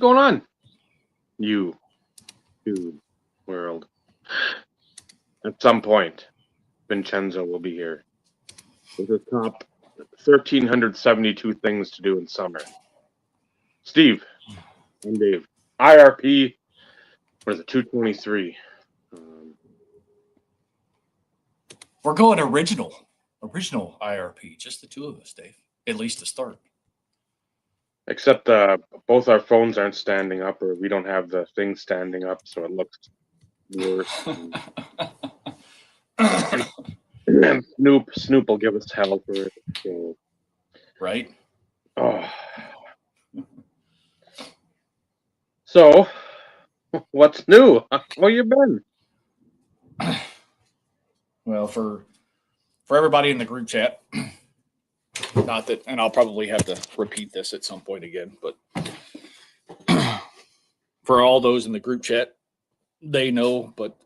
going on? You world. At some point, Vincenzo will be here with his top 1,372 things to do in summer. Steve, I'm Dave. IRP, what is it, 223? We're going original IRP, just the two of us, Dave, at least to start. Except both our phones aren't standing up, or we don't have the thing standing up, so it looks worse. And Snoop will give us hell for it. So. Right? Oh. So, what's new? How you been? Well, for everybody in the group chat, not that, and I'll probably have to repeat this at some point again, but for all those in the group chat, they know, but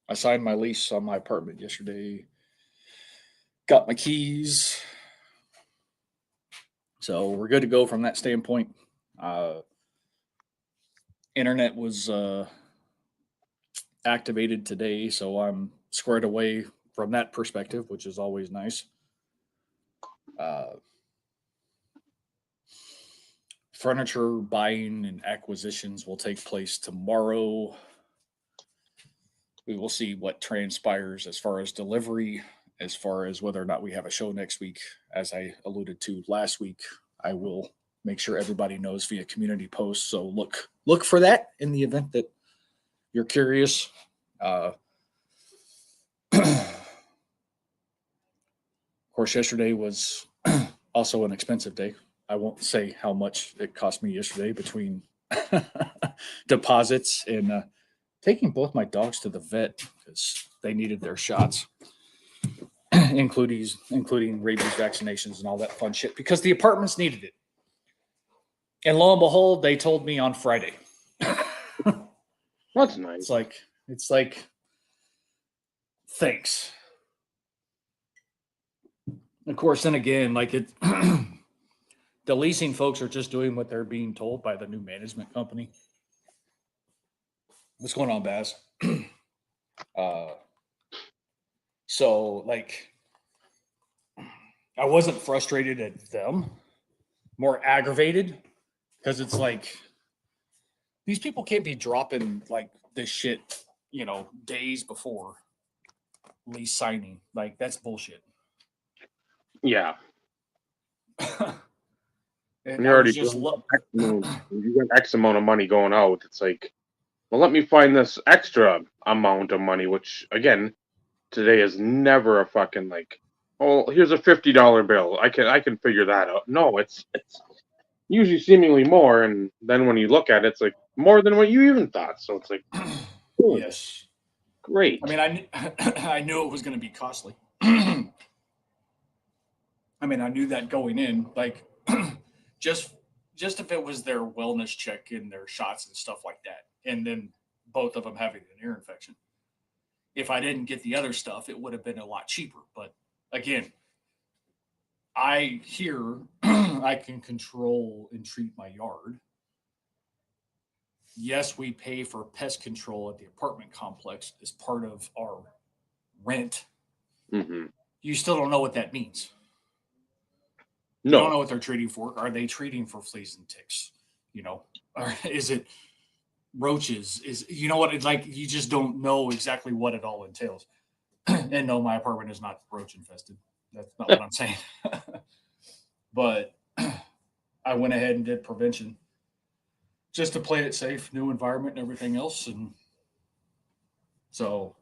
I signed my lease on my apartment yesterday, got my keys, so we're good to go from that standpoint. Internet was activated today, so I'm squared away from that perspective, which is always nice. Furniture buying and acquisitions will take place tomorrow. We will see what transpires as far as delivery, as far as whether or not we have a show next week. As I alluded to last week, I will make sure everybody knows via community posts. So look for that in the event that you're curious. Of course, yesterday was also an expensive day. I won't say how much it cost me yesterday between deposits and taking both my dogs to the vet because they needed their shots, including rabies vaccinations and all that fun shit, because the apartments needed it. And lo and behold, they told me on Friday. That's nice. It's like, thanks. Of course, then again, the leasing folks are just doing what they're being told by the new management company. What's going on, Baz? So, I wasn't frustrated at them, more aggravated, because it's like, these people can't be dropping this shit, days before lease signing. That's bullshit. Yeah. And you already you got X amount of money going out. It's like, well, let me find this extra amount of money, which again, today is never a fucking oh, here's a $50 bill. I can figure that out. No, it's usually seemingly more, and then when you look at it, it's like more than what you even thought. So it's like, yes, great. I mean, I knew it was going to be costly. I mean, I knew that going in, just if it was their wellness check and their shots and stuff like that, and then both of them having an ear infection. If I didn't get the other stuff, it would have been a lot cheaper. But again, I can control and treat my yard. Yes, we pay for pest control at the apartment complex as part of our rent. Mm-hmm. You still don't know what that means. No. You don't know what they're treating for. Are they treating for fleas and ticks? Or is it roaches? You know what? It's like, you just don't know exactly what it all entails. And no, my apartment is not roach infested. That's not what I'm saying. But I went ahead and did prevention just to play it safe, new environment and everything else. And so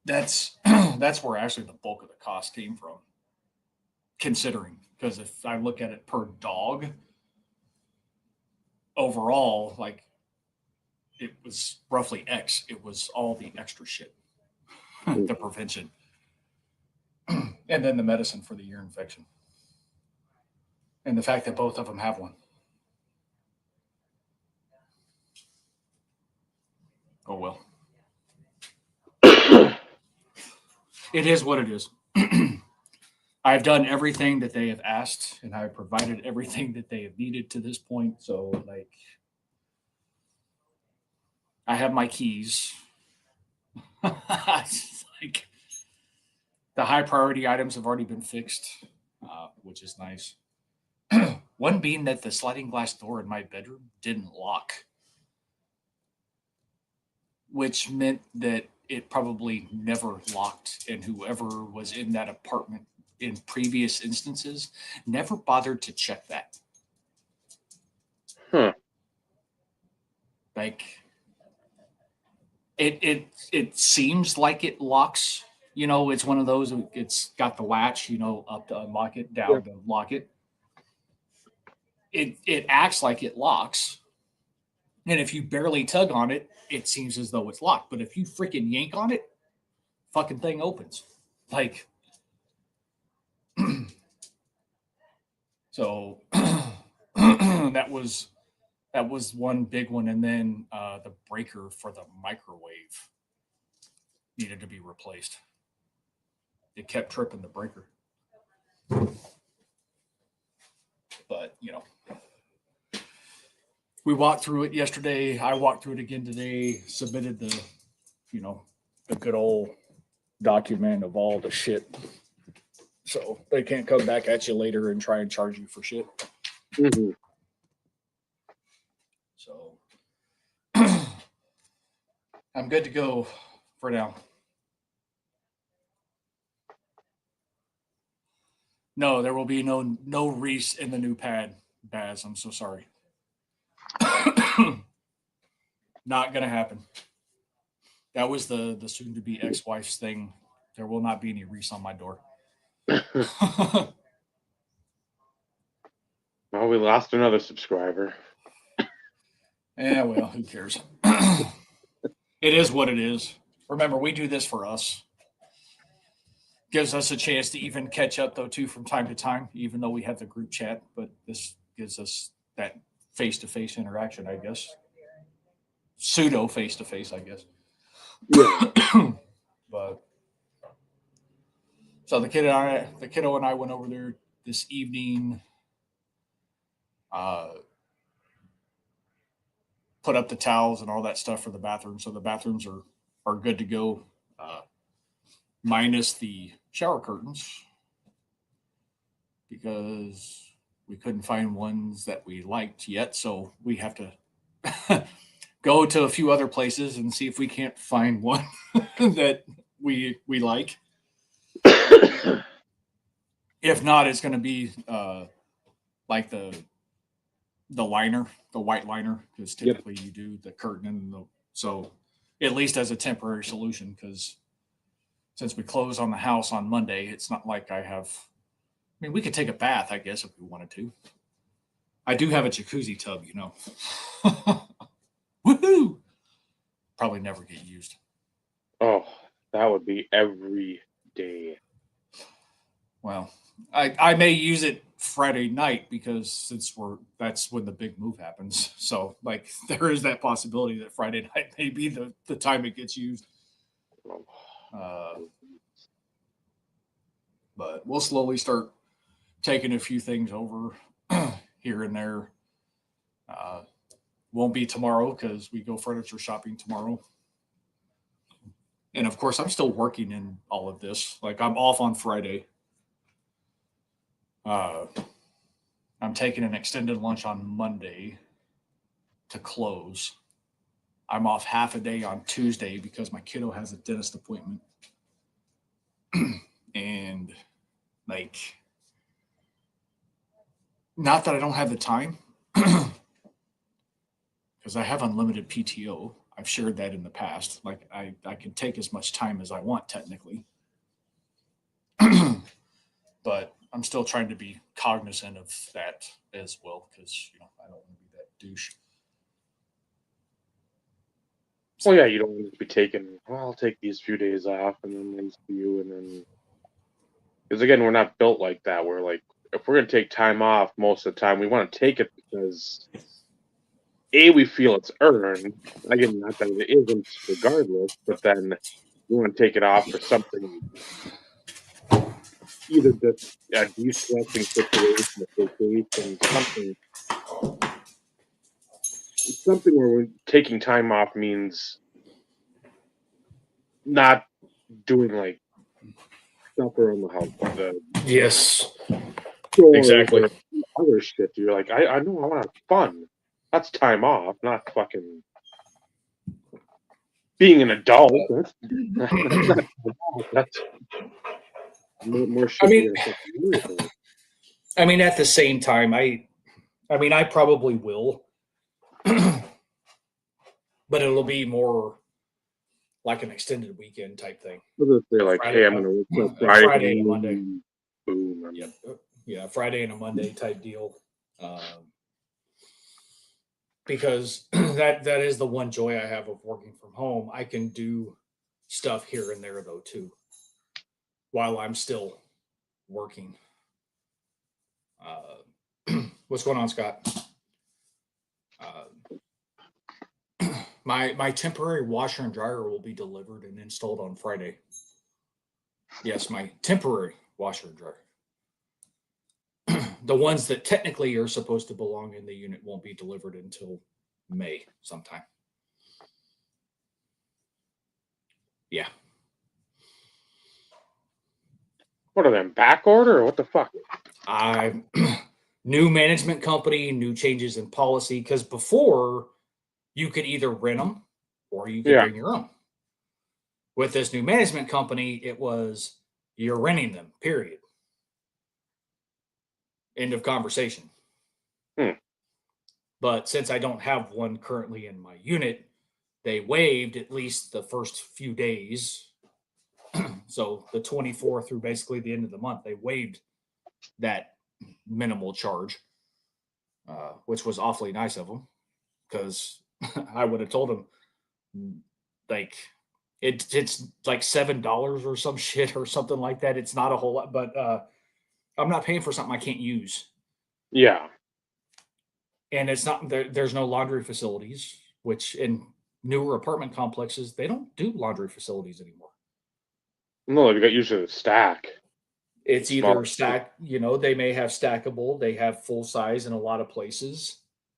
that's where actually the bulk of the cost came from, considering, because if I look at it per dog overall, it was roughly X. It was all the extra shit, the prevention, and then the medicine for the ear infection, and the fact that both of them have one. Oh well. It is what it is. I've done everything that they have asked, and I've provided everything that they have needed to this point. So, like, I have my keys. Like, the high priority items have already been fixed, which is nice. One being that the sliding glass door in my bedroom didn't lock, which meant that it probably never locked, and whoever was in that apartment in previous instances never bothered to check that. Huh. Like, it seems like it locks. You know, it's one of those. It's got the latch. You know, up to unlock it, Yeah. down to lock it. It acts like it locks, and if you barely tug on it, it seems as though it's locked. But if you freaking yank on it, fucking thing opens. Like, so that was one big one, and then the breaker for the microwave needed to be replaced. It kept tripping the breaker, but you know, we walked through it yesterday. I walked through it again today. Submitted the, you know, the good old document of all the shit, so they can't come back at you later and try and charge you for shit. Mm-hmm. So I'm good to go for now. No, there will be no Reese in the new pad, Baz. I'm so sorry. Not gonna happen. That was the soon to be ex wife's thing. There will not be any Reese on my door. Well, we lost another subscriber. Yeah, well, who cares? It is what it is. Remember, we do this for us. Gives us a chance to even catch up, though, too, from time to time, even though we have the group chat. But this gives us that face to face interaction, I guess. Pseudo face to face, I guess. Yeah. But so the kiddo and I went over there this evening. Put up the towels and all that stuff for the bathroom. So the bathrooms are good to go, minus the shower curtains because we couldn't find ones that we liked yet. So we have to go to a few other places and see if we can't find one that we like. If not, it's going to be like the liner, the white liner, because typically you do the curtain and so at least as a temporary solution, because since we close on the house on Monday, it's not like I have. I mean, we could take a bath, I guess, if we wanted to. I do have a jacuzzi tub, you know. Woohoo! Probably never get used. Oh, that would be every day. Well, I may use it Friday night because that's when the big move happens. So like there is that possibility that Friday night may be the time it gets used. But we'll slowly start taking a few things over here and there. Won't be tomorrow because we go furniture shopping tomorrow. And of course, I'm still working in all of this. Like I'm off on Friday. I'm taking an extended lunch on Monday to close. I'm off half a day on Tuesday because my kiddo has a dentist appointment. And like, not that I don't have the time, because I have unlimited PTO. I've shared that in the past. Like I can take as much time as I want technically. But I'm still trying to be cognizant of that as well, because you know I don't want to be that douche. Well, yeah, you don't want to be taking. Well, I'll take these few days off, and then these few, and then because again, we're not built like that. We're like, if we're gonna take time off, most of the time we want to take it because we feel it's earned. Again, not that it isn't, regardless, but then we want to take it off for something either just a de-stressing situation, a vacation, something where we're taking time off means not doing like stuff around the house, the Yes, chores exactly. or other shit. You're like, I know I want to have fun. That's time off, not fucking being an adult. That's not time off. That's more I shit mean, you're gonna fucking worry about. I mean, at the same time, I probably will, but it'll be more like an extended weekend type thing. They're A like, Friday, hey, I'm gonna work till a Friday. Friday and a Monday. Boom. Yep. Yeah, Friday and a Monday type deal. Because that is the one joy I have of working from home. I can do stuff here and there though too, while I'm still working. What's going on, Scott? My temporary washer and dryer will be delivered and installed on Friday. Yes, my temporary washer and dryer. The ones that technically are supposed to belong in the unit won't be delivered until May sometime. Yeah. What are them, back order or what the fuck? I new management company, new changes in policy. Because before you could either rent them or you could Yeah. bring your own. With this new management company, it was you're renting them, period. End of conversation. Hmm. But since I don't have one currently in my unit, they waived at least the first few days. So the 24th through basically the end of the month, they waived that minimal charge, which was awfully nice of them because I would have told them like it's like $7 or some shit or something like that. It's not a whole lot, but I'm not paying for something I can't use. Yeah. And it's not there's no laundry facilities, which in newer apartment complexes they don't do laundry facilities anymore. No, they got usually the stack. It's Small. either stack, they may have stackable, they have full size in a lot of places,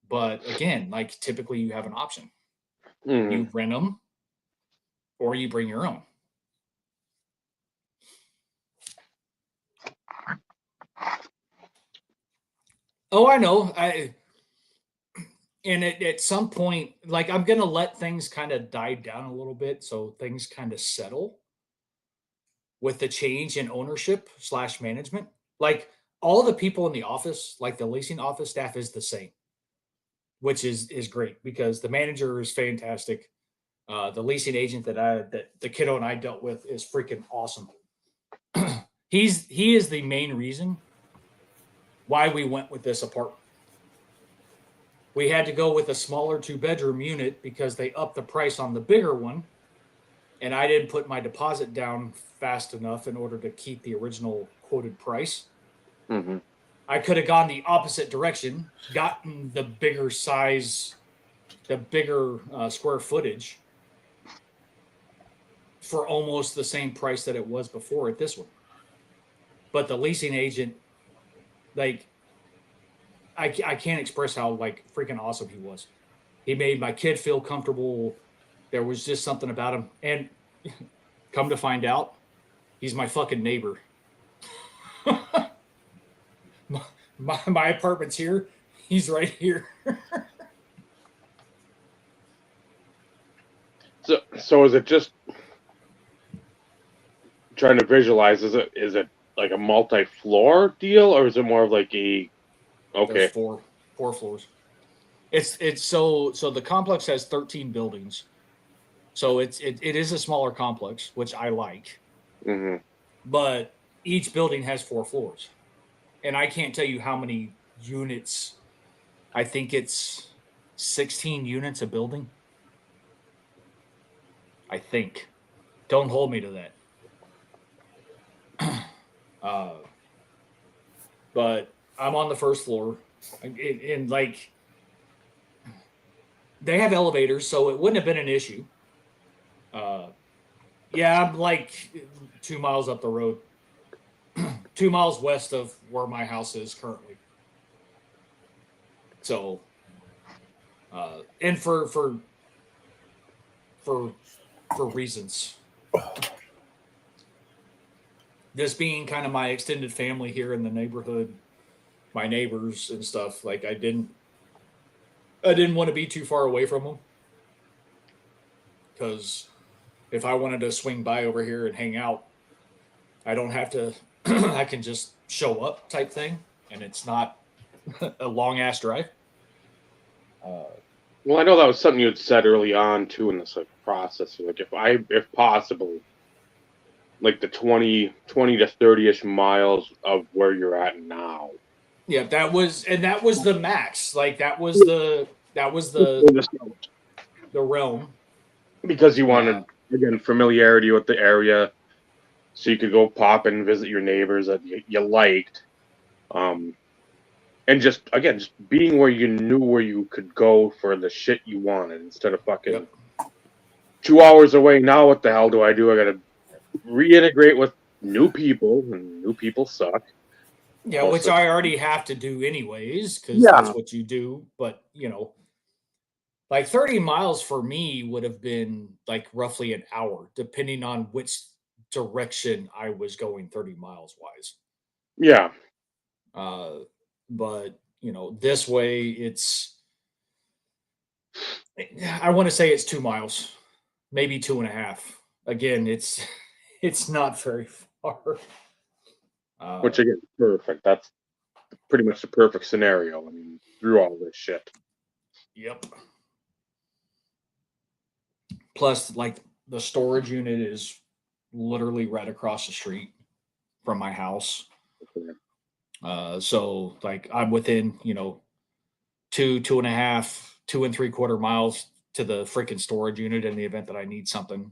but again, like typically you have an option. Mm-hmm. You rent them or you bring your own. Oh, I know. At some point, like I'm gonna let things kind of die down a little bit, so things kind of settle with the change in ownership slash management. Like all the people in the office, like the leasing office staff, is the same, which is great because the manager is fantastic. The leasing agent that the kiddo and I dealt with is freaking awesome. He is the main reason why we went with this apartment. We had to go with a smaller 2-bedroom unit because they upped the price on the bigger one, and I didn't put my deposit down fast enough in order to keep the original quoted price. Mm-hmm. I could have gone the opposite direction, gotten the bigger size, the bigger square footage for almost the same price that it was before at this one. But the leasing agent, like, I can't express how like freaking awesome he was. He made my kid feel comfortable. There was just something about him. And come to find out, he's my fucking neighbor. my apartment's here. He's right here. So is it just trying to visualize? Is it like a multi-floor deal, or is it more of like a There's okay? four floors. It's so the complex has 13 buildings. So it is a smaller complex, which I like. Mm-hmm. But each building has 4 floors. And I can't tell you how many units. I think it's 16 units a building. I think. Don't hold me to that. But I'm on the first floor, and like they have elevators, so it wouldn't have been an issue. Uh, yeah, I'm like 2 miles up the road, 2 miles west of where my house is currently. So, and for reasons. This being kind of my extended family here in the neighborhood, my neighbors and stuff, like I didn't want to be too far away from them, because if I wanted to swing by over here and hang out, I don't have to. I can just show up, type thing, and it's not a long ass drive. Well, I know that was something you had said early on too in this like process. Like if possible, like the 20 to 30-ish miles of where you're at now. Yeah, that was the max. Like that was the realm. Because you wanted again familiarity with the area, so you could go pop and visit your neighbors that you liked, and just being where you knew where you could go for the shit you wanted instead of fucking 2 hours away. Now what the hell do? I gotta reintegrate with new people, and new people suck. Yeah, which I already have to do anyways, because that's what you do. But like 30 miles for me would have been like roughly an hour, depending on which direction I was going 30 miles wise. Yeah. But this way I want to say it's 2 miles, maybe 2.5. Again, it's not very far. Which again, perfect. That's pretty much the perfect scenario. I mean, through all this shit. Yep. Plus, like the storage unit is literally right across the street from my house. Okay. So like I'm within, 2.5, 2 3/4 miles to the freaking storage unit in the event that I need something.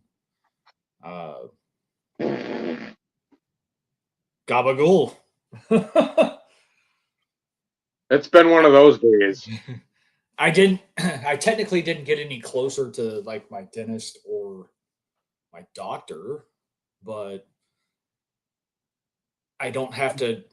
Gabagool. It's been one of those days. I technically didn't get any closer to like my dentist or my doctor, but I don't have to.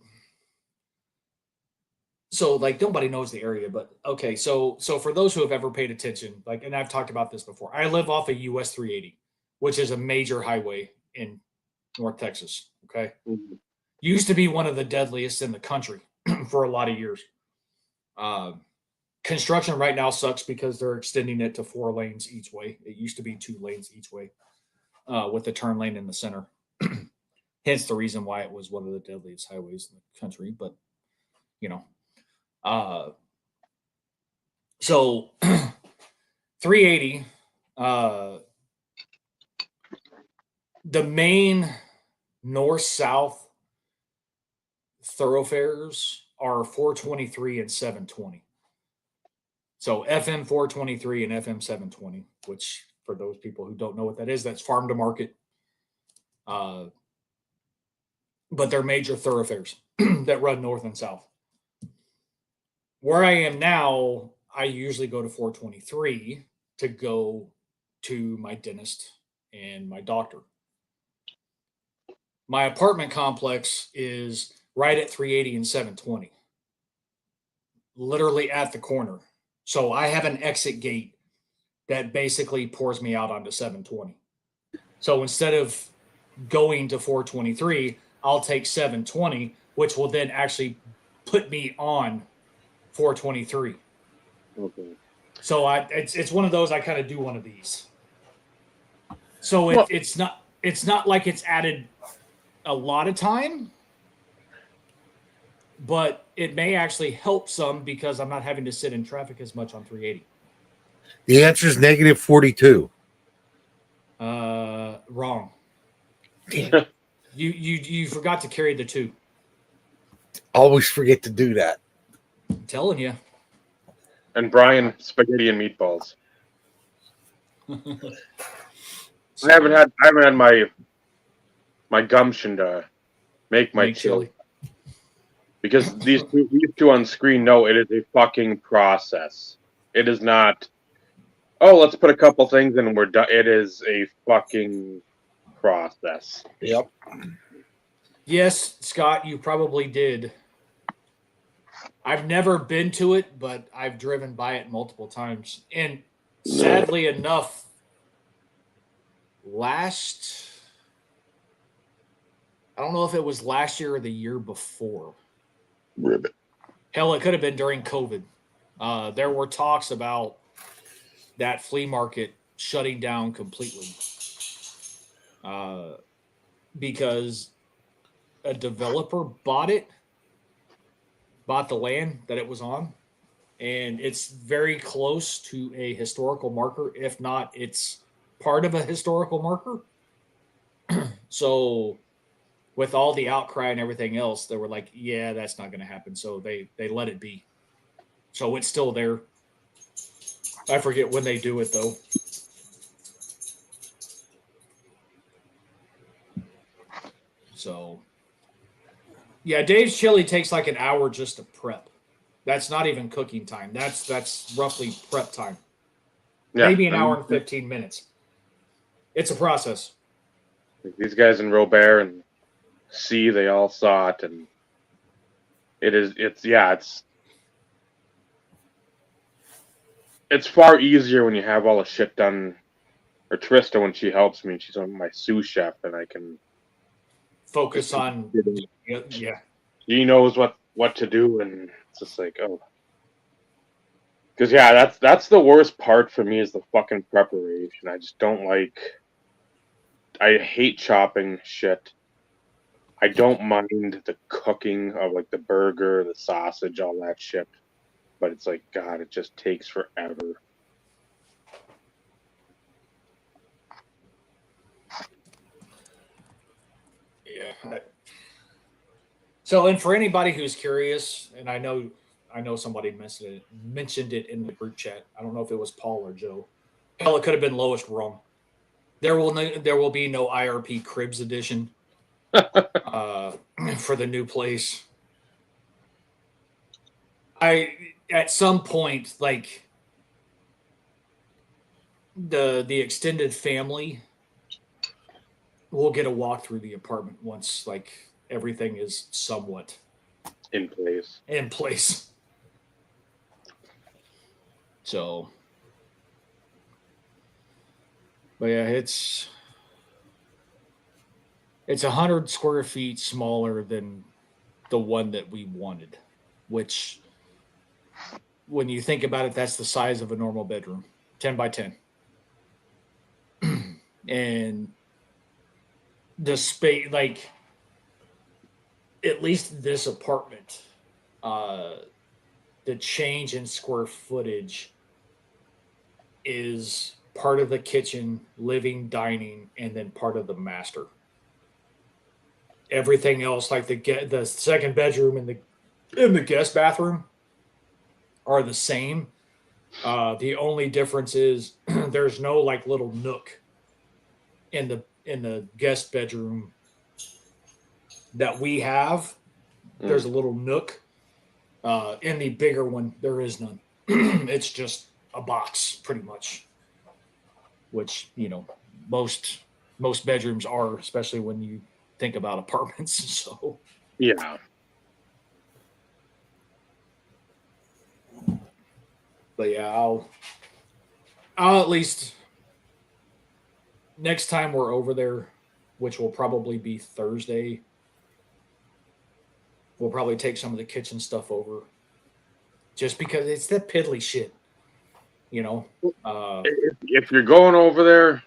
So like nobody knows the area, but okay. So for those who have ever paid attention, like, and I've talked about this before, I live off of US 380, which is a major highway in North Texas. Okay. Mm-hmm. Used to be one of the deadliest in the country for a lot of years. Construction right now sucks because they're extending it to 4 lanes each way. It used to be 2 lanes each way, with the turn lane in the center. Hence the reason why it was one of the deadliest highways in the country. But, so 380, the main north-south thoroughfares are 423 and 720. So FM 423 and FM 720, which for those people who don't know what that is, that's farm to market. But they're major thoroughfares that run north and south. Where I am now, I usually go to 423 to go to my dentist and my doctor. My apartment complex is right at 380 and 720, literally at the corner. So I have an exit gate that basically pours me out onto 720. So instead of going to 423, I'll take 720, which will then actually put me on 423. Okay. So it's one of those. I kind of do one of these. So it's not like it's added a lot of time, but it may actually help some because I'm not having to sit in traffic as much on 380. The answer is negative 42. Wrong. You forgot to carry the 2. Always forget to do that. I'm telling you. And Brian, spaghetti and meatballs. I haven't had my gumption to make my chili. Because these two on screen know it is a fucking process. It is not, oh, let's put a couple things in and we're done. It is a fucking process. Yep. Yes, Scott, you probably did. I've never been to it, but I've driven by it multiple times. And sadly enough, last, I don't know if it was last year or the year before. Ribbit. Hell, it could have been during COVID. There were talks about that flea market shutting down completely because a developer bought the land that it was on, and it's very close to a historical marker. If not, it's part of a historical marker. So, with all the outcry and everything else, they were like, "Yeah, that's not going to happen." So they let it be. So it's still there. I forget when they do it though. So, yeah, Dave's chili takes like an hour just to prep. That's not even cooking time. That's roughly prep time. Yeah, Maybe an hour and 15 minutes. It's a process. these guys in Robert and C, they all saw it, and it's far easier when you have all the shit done. Or Trista, when she helps me, she's on my sous chef, and I can Focus on, yeah. She knows what to do, and it's just like, oh, because yeah, that's the worst part for me is the fucking preparation. I just don't like. I hate chopping shit. I don't mind the cooking of like the burger, the sausage, all that shit. But it's like, God, it just takes forever. Yeah. So, and for anybody who's curious, and I know somebody mentioned it in the group chat. I don't know if it was Paul or Joe. Hell, it could have been lowest wrong. There will be no IRP Cribs edition for the new place. At some point, like the extended family will get a walk through the apartment once like everything is somewhat In place. in place. So, but yeah, it's 100 square feet smaller than the one that we wanted, which when you think about it, that's the size of a normal bedroom, 10 by 10. And the space, like at least this apartment, the change in square footage is part of the kitchen, living, dining, and then part of the master. Everything else, like the second bedroom and the guest bathroom, are the same. The only difference is there's no like little nook in the guest bedroom that we have. There's a little nook. In the bigger one, there is none. It's just a box, pretty much. Which most bedrooms are, especially when you think about apartments. So Yeah. but yeah, I'll at least next time we're over there, which will probably be Thursday, we'll probably take some of the kitchen stuff over. Just because it's that piddly shit, you know. If you're going over there,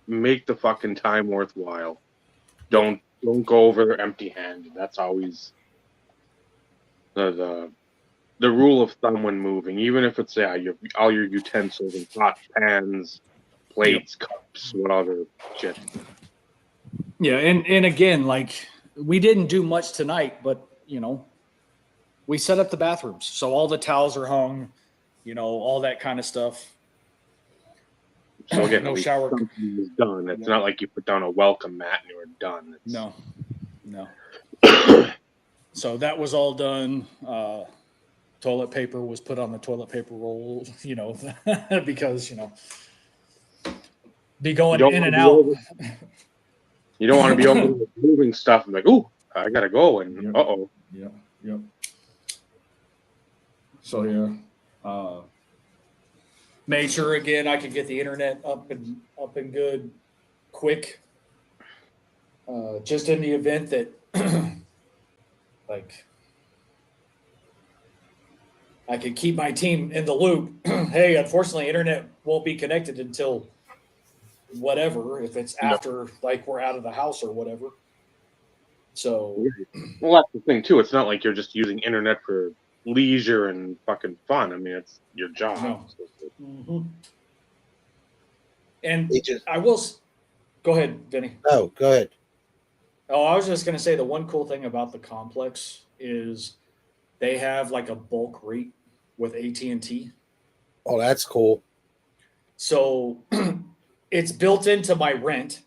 make the fucking time worthwhile. Don't go over there empty-handed. That's always the rule of thumb when moving. Even if it's all your utensils and pots, pans, plates, cups, whatever shit. Yeah, and again, like we didn't do much tonight, but we set up the bathrooms, so all the towels are hung, all that kind of stuff. So again, no shower. Something is done. It's not like you put down a welcome mat and you're done. No. So that was all done. Toilet paper was put on the toilet paper roll, because be going in and out. You don't want to be over moving stuff and like, ooh, I gotta go, and Yep. uh-oh. Yep. So yeah, made sure again I could get the internet up and good, quick. Just in the event that, like, I could keep my team in the loop. Hey, unfortunately, internet won't be connected until whatever, if it's No. after like we're out of the house or whatever. So Well, that's the thing too. It's not like you're just using internet for leisure and fucking fun. I mean, it's your job. no. So, Mm-hmm. And He just I will go ahead, Vinny. go ahead. Oh, I was just going to say the one cool thing about the complex is they have like a bulk rate with AT&T. Oh, that's cool. So it's built into my rent,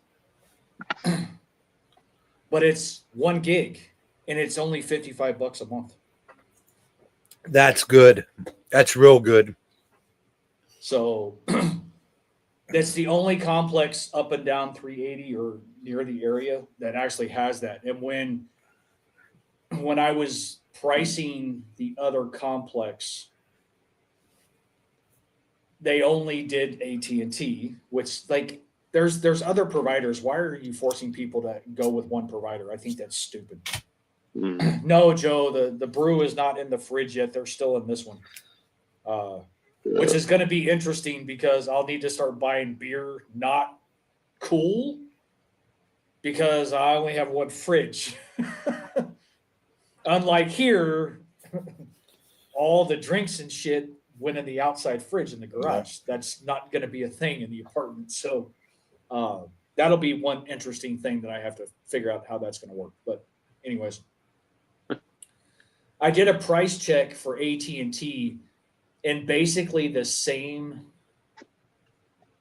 but it's 1 gig and it's only $55 a month. That's good. That's real good. So that's the only complex up and down 380 or near the area that actually has that. And when I was pricing the other complex, they only did AT&T, which like there's other providers. Why are you forcing people to go with one provider? I think that's stupid. No, Joe, the brew is not in the fridge yet. They're still in this one. Which is going to be interesting because I'll need to start buying beer not cool because I only have one fridge. Unlike here, all the drinks and shit went in the outside fridge in the garage. That's not going to be a thing in the apartment. So that'll be one interesting thing that I have to figure out how that's going to work. But anyways, I did a price check for AT&T and basically the same.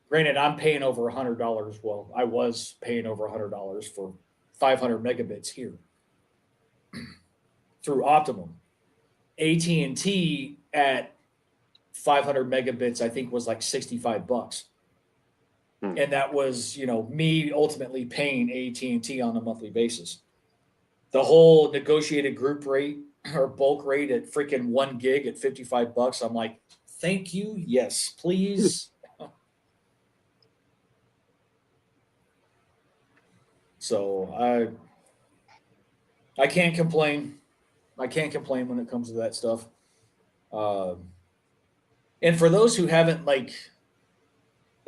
Granted, I'm paying over $100. Well, I was paying over $100 for 500 megabits here through Optimum. AT&T at 500 megabits, I think, was like $65, and that was me ultimately paying AT&T on a monthly basis. The whole negotiated group rate or bulk rate at freaking 1 gig at $55. I'm like, thank you, yes, please. So I can't complain. I can't complain when it comes to that stuff. And for those who haven't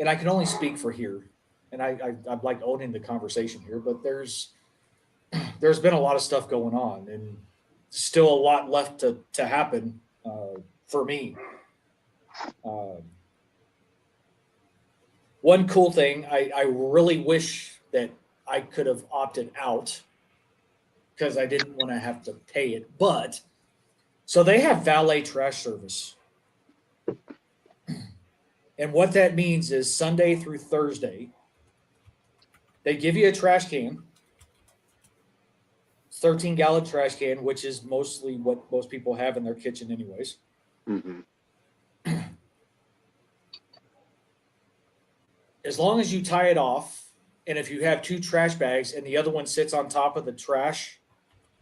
and I can only speak for here, and I'm like owning the conversation here, but there's been a lot of stuff going on, and still a lot left to happen for me. One cool thing, I really wish that I could have opted out because I didn't want to have to pay it. But so they have valet trash service. And what that means is Sunday through Thursday, they give you a trash can, 13-gallon trash can, which is mostly what most people have in their kitchen anyways. Mm-hmm. As long as you tie it off, and if you have 2 trash bags and the other one sits on top of the trash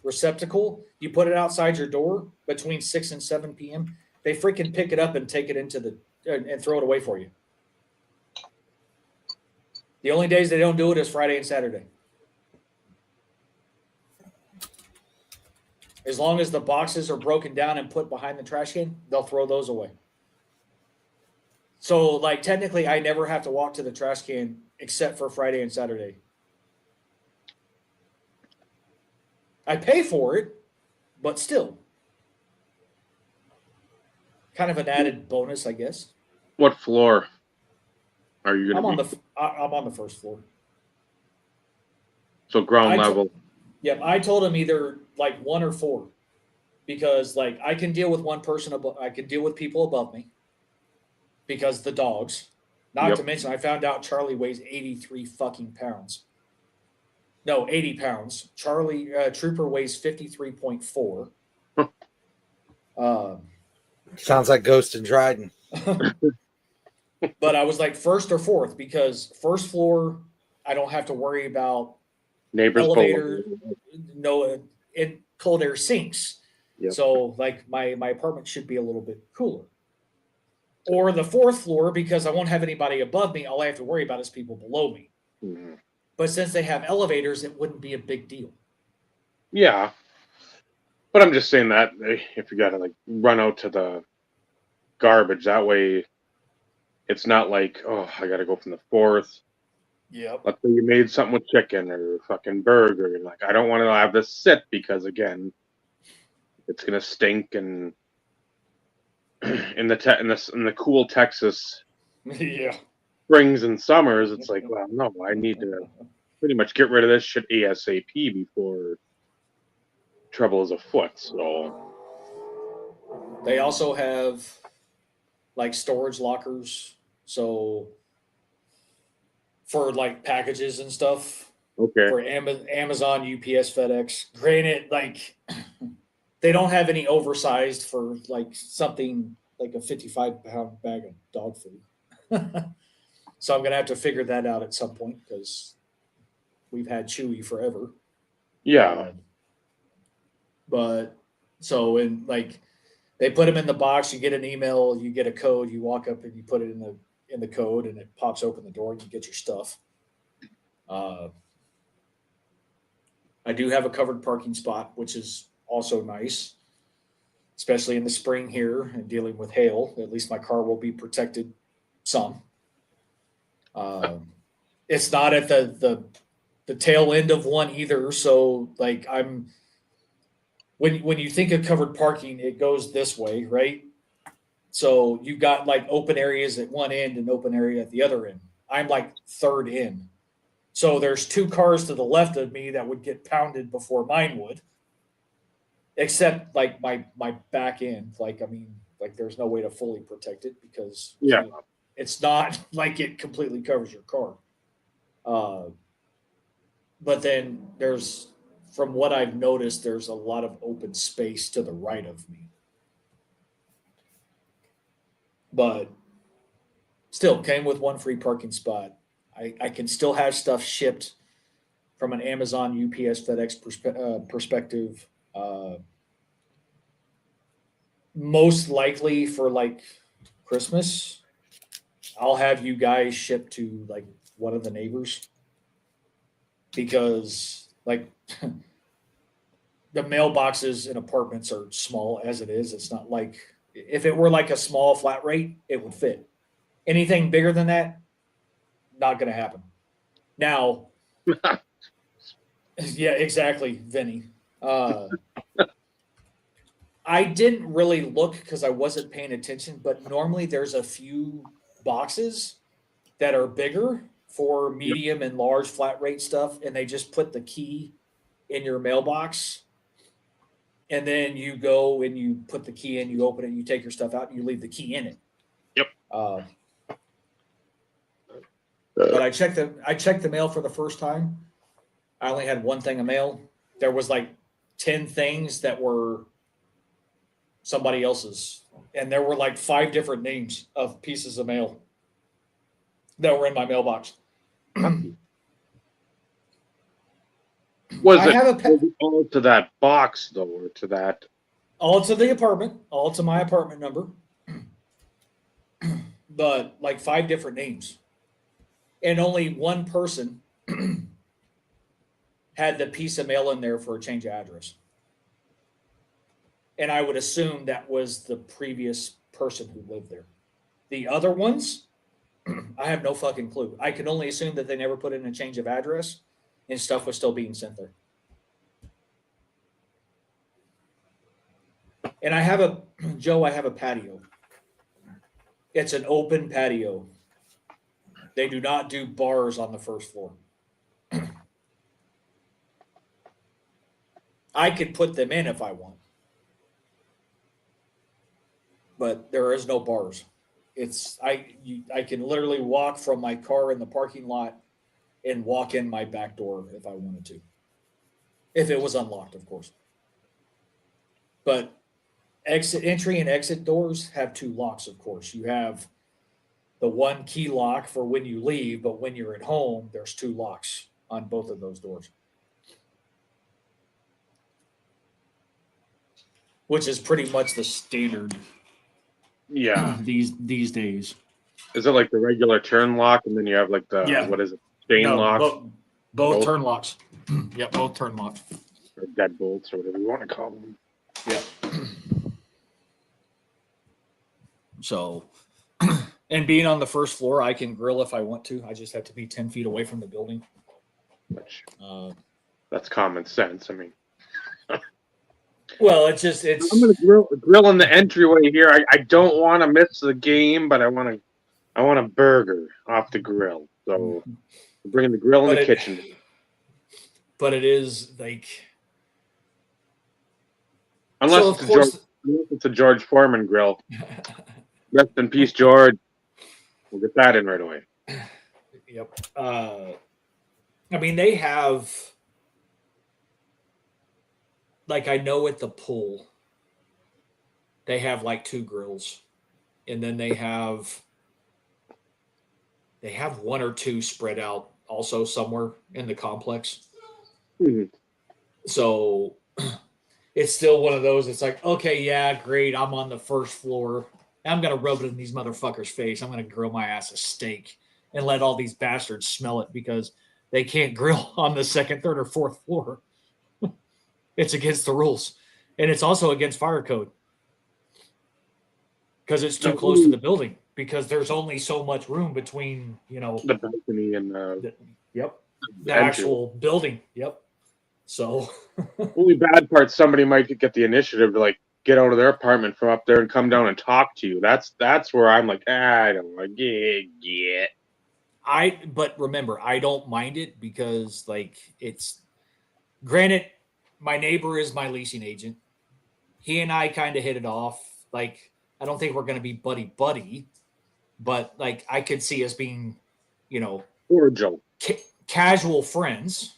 receptacle, you put it outside your door between 6 and 7 p.m., they freaking pick it up and take it into and throw it away for you. The only days they don't do it is Friday and Saturday. As long as the boxes are broken down and put behind the trash can, they'll throw those away. So, technically, I never have to walk to the trash can except for Friday and Saturday. I pay for it, but still. Kind of an added bonus, I guess. What floor are you going I'm to be? I'm on the first floor. So ground level. Yep, I told him either 1 or 4, because I can deal with one person I can deal with people above me, because the dogs. Not to mention, I found out Charlie weighs 83 fucking pounds. No, 80 pounds. Charlie Trooper weighs 53.4. Sounds like Ghost and Dryden. But I was like first or fourth, because first floor, I don't have to worry about Neighbors elevator, below. no, and cold air sinks. Yep. So like my apartment should be a little bit cooler. Or the fourth floor, because I won't have anybody above me. All I have to worry about is people below me. Mhm. But since they have elevators, it wouldn't be a big deal. Yeah, but I'm just saying that if you got to like run out to the garbage that way, it's not like, oh, I got to go from the fourth. Yep. Let's say you made something with chicken or fucking burger, and like I don't want to have this sit because again, it's gonna stink and in the cool Texas Yeah. springs and summers, it's like, well, no, I need to pretty much get rid of this shit ASAP before trouble is afoot. So They also have like storage lockers. So for like packages and stuff okay, for Amazon, UPS, FedEx. Granted, like they don't have any oversized for like something like a 55-pound bag of dog food. So I'm gonna have to figure that out at some point because we've had Chewy forever. yeah, But so in like they put them in the box. You get an email, you get a code, you walk up and you put it in the code, and it pops open the door, and you get your stuff. I do have a covered parking spot, which is also nice, especially in the spring here and dealing with hail. At least my car will be protected some. It's not at the tail end of one either, so like I'm when you think of covered parking, it goes this way, right? So you got like open areas at one end and open area at the other end. I'm like third in. So there's two cars to the left of me that would get pounded before mine would. Except like my back end. Like I mean, like there's no way to fully protect it because yeah. it's not like it completely covers your car. But then there's from what I've noticed, there's a lot of open space to the right of me. But still came with one free parking spot. I can still have stuff shipped from an Amazon, UPS, FedEx perspective. Most likely for like Christmas, I'll have you guys ship to like one of the neighbors because like the mailboxes in apartments are small as it is. It's not like if it were like a small flat rate, it would fit. Anything bigger than that, not going to happen. Now, yeah, exactly, Vinny. I didn't really look because I wasn't paying attention, but normally there's a few boxes that are bigger for Yep. medium and large flat rate stuff, and they just put the key in your mailbox. And then you go and you put the key in, you open it, you take your stuff out, and you leave the key in it. Yep. But I checked the mail for the first time. I only had one thing of mail. There was like 10 things that were somebody else's. And there were like 5 different names of pieces of mail that were in my mailbox. Was I it have was it all to that box though, or to that? all to the apartment, all to my apartment number, but like 5 different names. And only one person had the piece of mail in there for a change of address. And I would assume that was the previous person who lived there. The other ones, I have no fucking clue. I can only assume that they never put in a change of address and stuff was still being sent there. And I have a patio. It's an open patio. They do not do bars on the first floor. I could put them in if I want, but there is no bars. I can literally walk from my car in the parking lot and walk in my back door if I wanted to, if it was unlocked, of course. But entry and exit doors have 2 locks, of course. You have the one key lock for when you leave, but when you're at home, there's 2 locks on both of those doors. which is pretty much the standard Yeah. these days. Is it like the regular turn lock, and then you have like the Yeah. what is it, chain No, lock, both Both? turn locks. Yep, both turn locks. or deadbolts, or whatever you want to call them? Yep. So, and being on the first floor, I can grill if I want to. I just have to be 10 feet away from the building. Which Uh, that's common sense. I mean, well, it's I'm gonna grill in the entryway here. I don't want to miss the game, but I want a burger off the grill. So I'm bringing the grill in the kitchen. But it is like, Unless so of course, it's a George Foreman grill. Rest in peace, George. We'll get that in right away. Yep. I mean, they have, like, I know at the pool, they have like 2 grills, and then they have one or 2 spread out also somewhere in the complex. Mhm. So it's still one of those. It's like, okay, yeah, great. I'm on the first floor. I'm gonna rub it in these motherfuckers' face. I'm gonna grill my ass a steak and let all these bastards smell it because they can't grill on the second, third, or fourth floor. It's against the rules, and it's also against fire code because it's too close to the building. Because there's only so much room between, The balcony and the entry. actual building. Yep. So Only bad part, somebody might get the initiative to like get out of their apartment from up there and come down and talk to you. That's where I'm like, I don't like it. but remember, I don't mind it because, like, it's granted, my neighbor is my leasing agent. He and I kind of hit it off. Like, I don't think we're going to be buddy buddy, but like, I could see us being, Cordial. casual friends,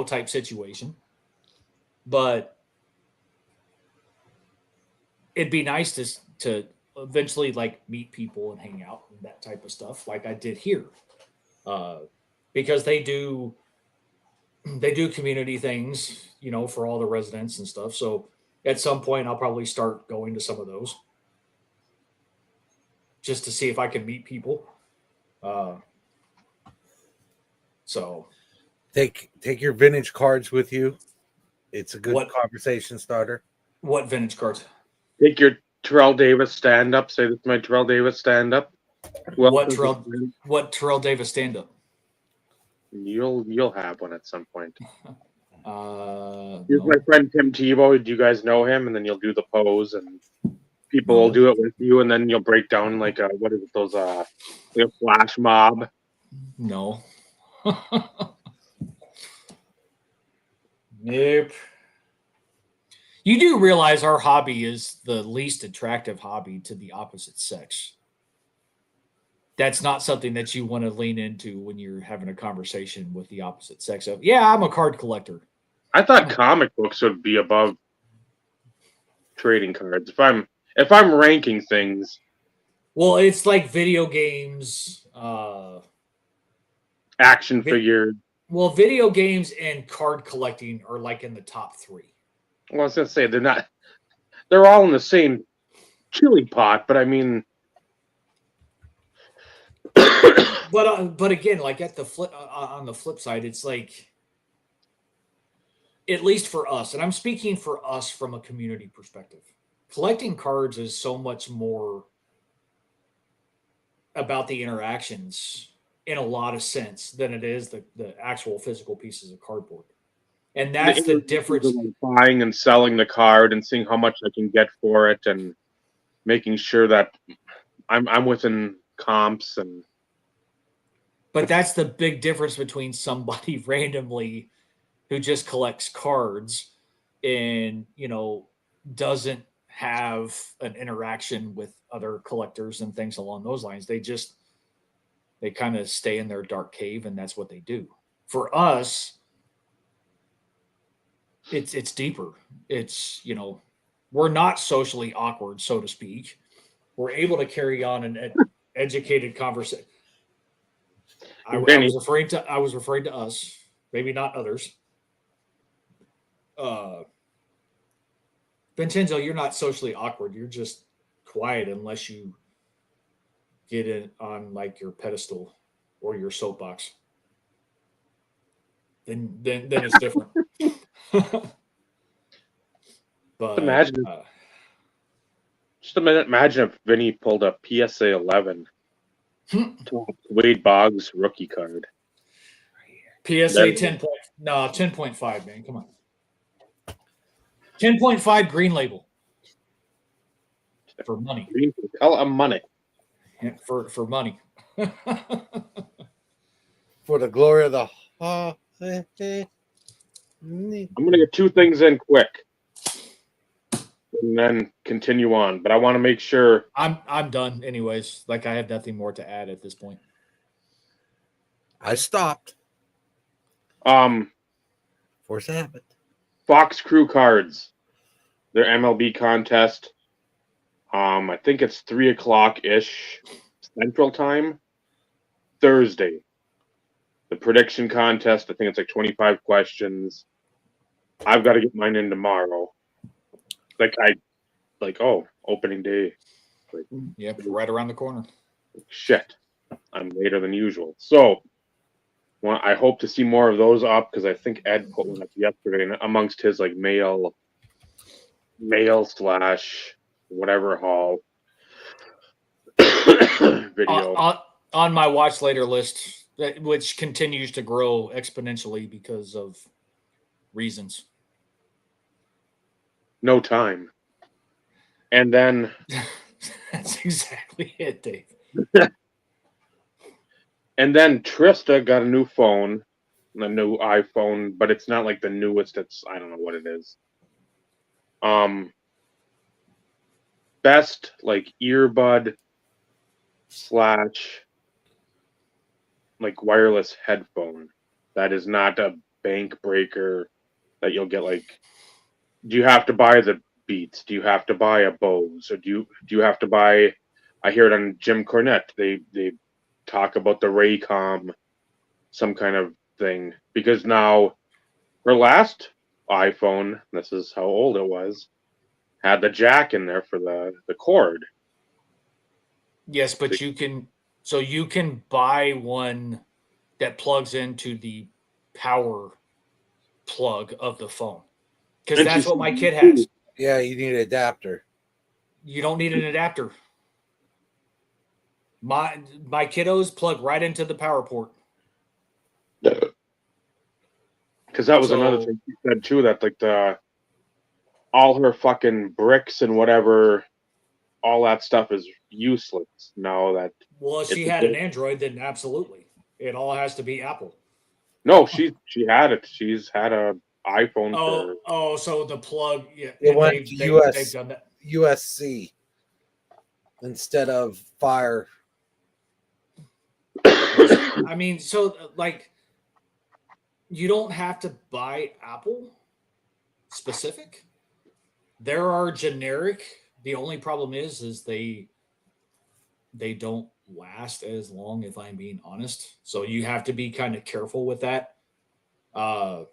type situation. But it'd be nice to eventually like meet people and hang out and that type of stuff, like I did here, because they do community things, for all the residents and stuff. So at some point, I'll probably start going to some of those just to see if I can meet people. So Take your vintage cards with you. It's a good What- conversation starter. what vintage cards? Take your Terrell Davis stand up. Say this is my Terrell Davis stand up. Well, What Terrell Davis stand up? You'll have one at some point. Here's No. my friend Tim Tebow. Do you guys know him? And then you'll do the pose, and people will do it with you, and then you'll break down like what is it? Those like a flash mob. No. Nope. You do realize our hobby is the least attractive hobby to the opposite sex. That's not something that you want to lean into when you're having a conversation with the opposite sex of, yeah, I'm a card collector. I thought comic books would be above trading cards. If I'm ranking things, Well, it's like video games, action figures. well, video games and card collecting are like in the top 3. Well, I was gonna say they're all in the same chili pot, but I mean, But again, like at the flip on the flip side, it's like, at least for us, and I'm speaking for us from a community perspective, collecting cards is so much more about the interactions in a lot of sense than it is the actual physical pieces of cardboard. And that's the difference. Like buying and selling the card and seeing how much I can get for it, and making sure that I'm within comps. And But that's the big difference between somebody randomly who just collects cards and, doesn't have an interaction with other collectors and things along those lines. They kind of stay in their dark cave, and that's what they do. For us, it's deeper. It's, we're not socially awkward, so to speak. We're able to carry on an educated conversation. I was referring to us, maybe not others. Vincenzo, you're not socially awkward. You're just quiet unless you get it on like your pedestal or your soapbox. Then it's different. But Imagine, just a minute. Imagine if Vinny pulled up PSA 11 to Wade Boggs rookie card. PSA 10.5, man. Come on. 10.5 green label. For money. Hell of money. Yeah, for money. For the glory of the. I'm gonna get two things in quick, and then continue on. But I want to make sure I'm done, anyways. Like I have nothing more to add at this point. I stopped. Force habit. Fox Crew cards, their MLB contest. I think it's 3:00 ish Central Time, Thursday. The prediction contest, I think it's like 25 questions. I've got to get mine in tomorrow. Opening day. Yep, right around the corner. Shit, I'm later than usual. So, I hope to see more of those up because I think Ed put one up yesterday, and amongst his like mail / whatever haul video. On my watch later list, which continues to grow exponentially because of reasons. No time. And then that's exactly it, Dave. And then Trista got a new phone, a new iPhone, but it's not like the newest. I don't know what it is. Best like earbud / like wireless headphone that is not a bank breaker that you'll get. Like, do you have to buy the Beats? Do you have to buy a Bose? Or do you have to buy? I hear it on Jim Cornette. They talk about the Raycom, some kind of thing, because now her last iPhone, this is how old it was, had the jack in there for the cord. Yes, but you can buy one that plugs into the power plug of the phone. Because that's what my kid has. Yeah, you need an adapter. You don't need an adapter. My kiddos plug right into the power port. Because that was another thing she said too, that like all her fucking bricks and whatever, all that stuff is useless now. That if she had an Android, then absolutely, it all has to be Apple. No, she had it. She's had a iPhone. So the plug, yeah, it went to they've done that. USC instead of Fire. I mean, so like, you don't have to buy Apple specific. There are generic. The only problem is they don't last as long, if I'm being honest. So you have to be kind of careful with that. I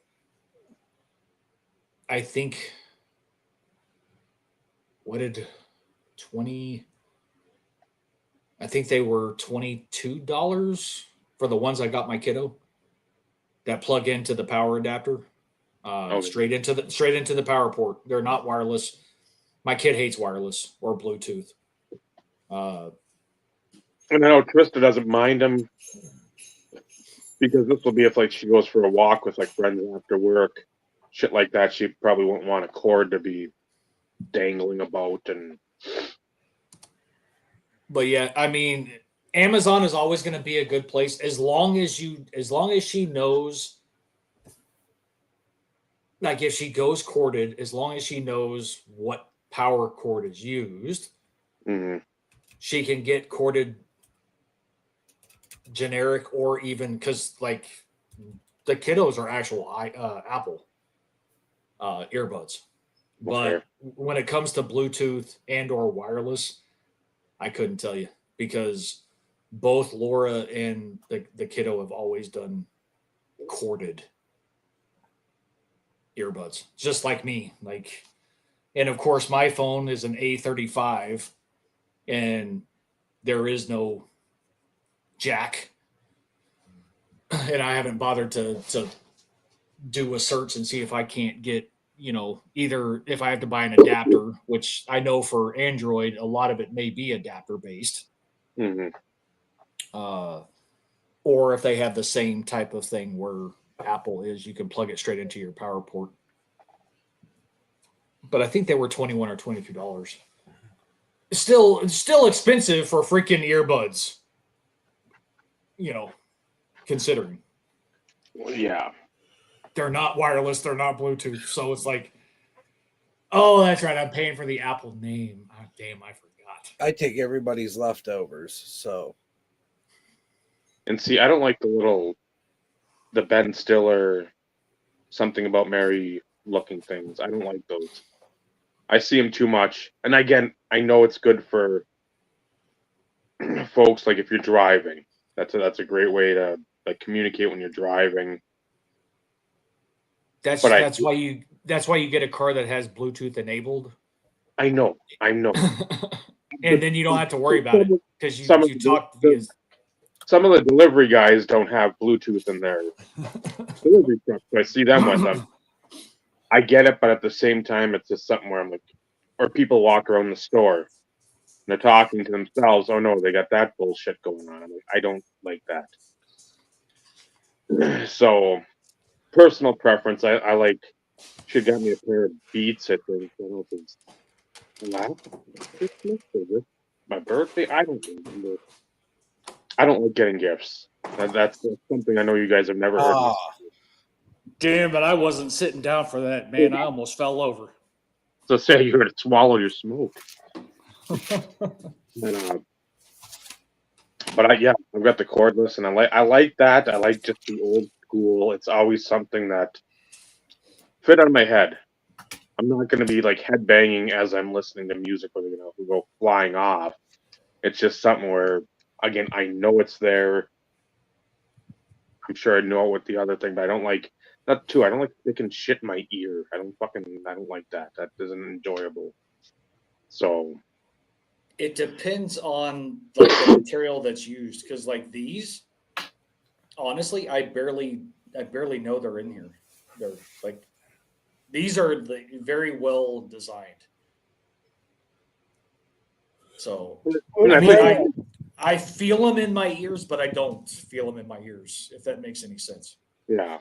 think I think they were $22 for the ones I got my kiddo that plug into the power adapter. Straight into the power port. They're not wireless. My kid hates wireless or Bluetooth. And I know Trista doesn't mind them because this will be if like she goes for a walk with like friends after work, shit like that. She probably won't want a cord to be dangling about. But yeah, I mean, Amazon is always going to be a good place as long as she knows. Like if she goes corded, as long as she knows what power cord is used, she can get corded generic or even because like the kiddos are actual Apple earbuds. But when it comes to Bluetooth and or wireless, I couldn't tell you because both Laura and the kiddo have always done corded earbuds, just like me. Like And of course, my phone is an A35, and there is no jack. And I haven't bothered to do a search and see if I can't get, either if I have to buy an adapter, which I know for Android, a lot of it may be adapter based, Mm-hmm. or if they have the same type of thing where Apple is, you can plug it straight into your power port. But I think they were $21 or $22. Still expensive for freaking earbuds. Considering Well, yeah. they're not wireless, they're not Bluetooth, so it's like, oh, that's right, I'm paying for the Apple name. Oh, damn, I forgot. I take everybody's leftovers. So, And see, I don't like the Ben Stiller, something about Mary looking things. I don't like those. I see them too much. And again, I know it's good for folks, like if you're driving. That's a great way to like communicate when you're driving. That's But why you get a car that has Bluetooth enabled. I know. And then you don't have to worry about it because you talk via. Some of the delivery guys don't have Bluetooth in their delivery trucks. So I see them with them. I get it, but at the same time, it's just something where I'm like, or people walk around the store and they're talking to themselves. Oh no, they got that bullshit going on. I don't like that. So, personal preference. I like. She got me a pair of Beats. I think. I don't know if it's last Christmas or this my birthday. I don't remember. I don't like getting gifts. That's something I know you guys have never heard. Ah. Damn, but I wasn't sitting down for that, man. I almost fell over. So say you're going to swallow your smoke. But I've got the cordless, and I like that. I like just the old school. It's always something that fit on my head. I'm not going to be like head banging as I'm listening to music, or go flying off. It's just something where, again, I know it's there. I'm sure I know it with the other thing, but I don't like that too. I don't like sticking shit in my ear. I don't like that. That isn't enjoyable. So it depends on like the material that's used, because like these, honestly, I barely know they're in here. They're like, these are very well designed. So I feel them in my ears, but I don't feel them in my ears, if that makes any sense. yeah.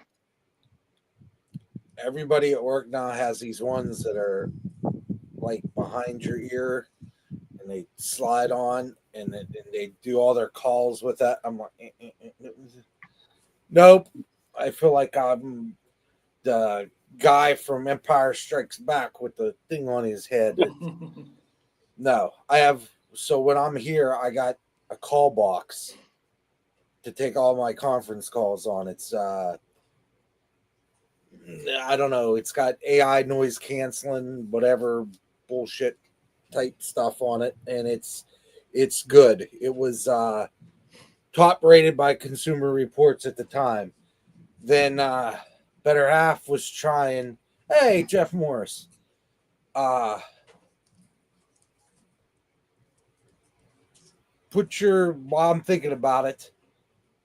everybody at work now has these ones that are like behind your ear, and they slide on, and they do all their calls with that. I'm like, nope. I feel like I'm the guy from Empire Strikes Back with the thing on his head. No, I have. So when I'm here, I got a call box to take all my conference calls on. It's I don't know. It's got AI noise canceling, whatever bullshit type stuff on it, and it's good. It was top rated by Consumer Reports at the time. Then Better Half was trying. Hey, Jeff Morris. While I'm thinking about it,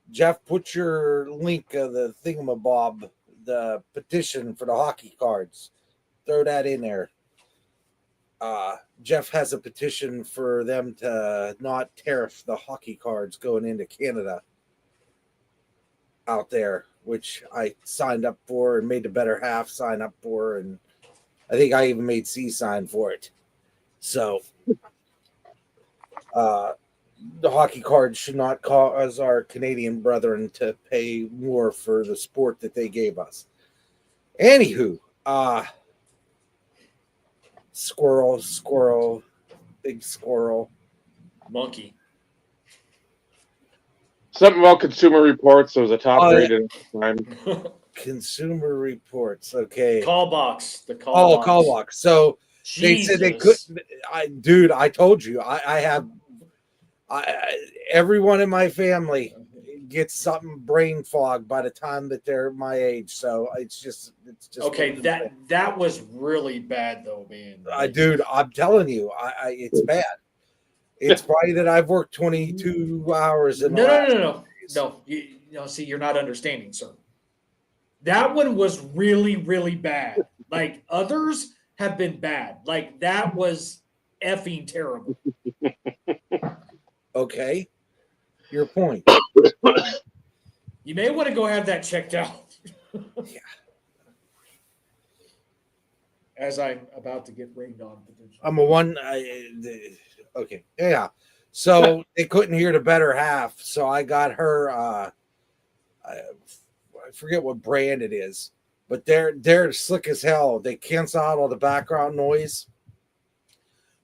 Jeff, put your link of the thingamabob, the petition for the hockey cards. Throw that in there. Jeff has a petition for them to not tariff the hockey cards going into Canada out there, which I signed up for and made the Better Half sign up for, and I think I even made C sign for it. So the hockey cards should not cause our Canadian brethren to pay more for the sport that they gave us. Anywho, squirrel, big squirrel. Monkey. Something about Consumer Reports. It was a top rated at the time. Consumer Reports. Okay. Call box. The call box. Call box. So Jesus. they said they couldn't. I told you, I have everyone in my family get something brain fog by the time that they're my age. So it's just Okay. That was really bad though, man. dude, I'm telling you, it's bad. It's probably that I've worked 22 hours in the last days. No. See, you're not understanding, sir. That one was really, really bad. Like others have been bad. Like that was effing terrible. Okay, your point. You may want to go have that checked out. Yeah. As I'm about to get rained on. I'm a one. Okay, yeah. So they couldn't hear the better half, so I got her. I forget what brand it is, but they're slick as hell. They cancel out all the background noise.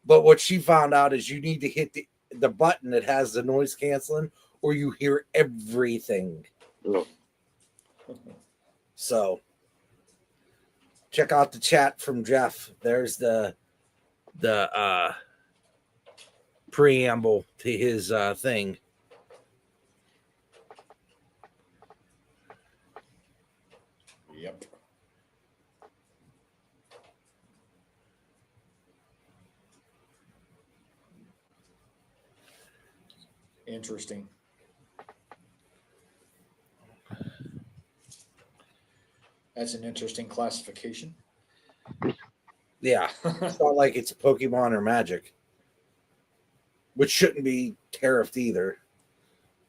But what she found out is you need to hit the button that has the noise canceling, or you hear everything. Oh. So check out the chat from Jeff. There's the preamble to his thing. Yep. Interesting. That's an interesting classification. Yeah. It's not like it's Pokemon or Magic, which shouldn't be tariffed either.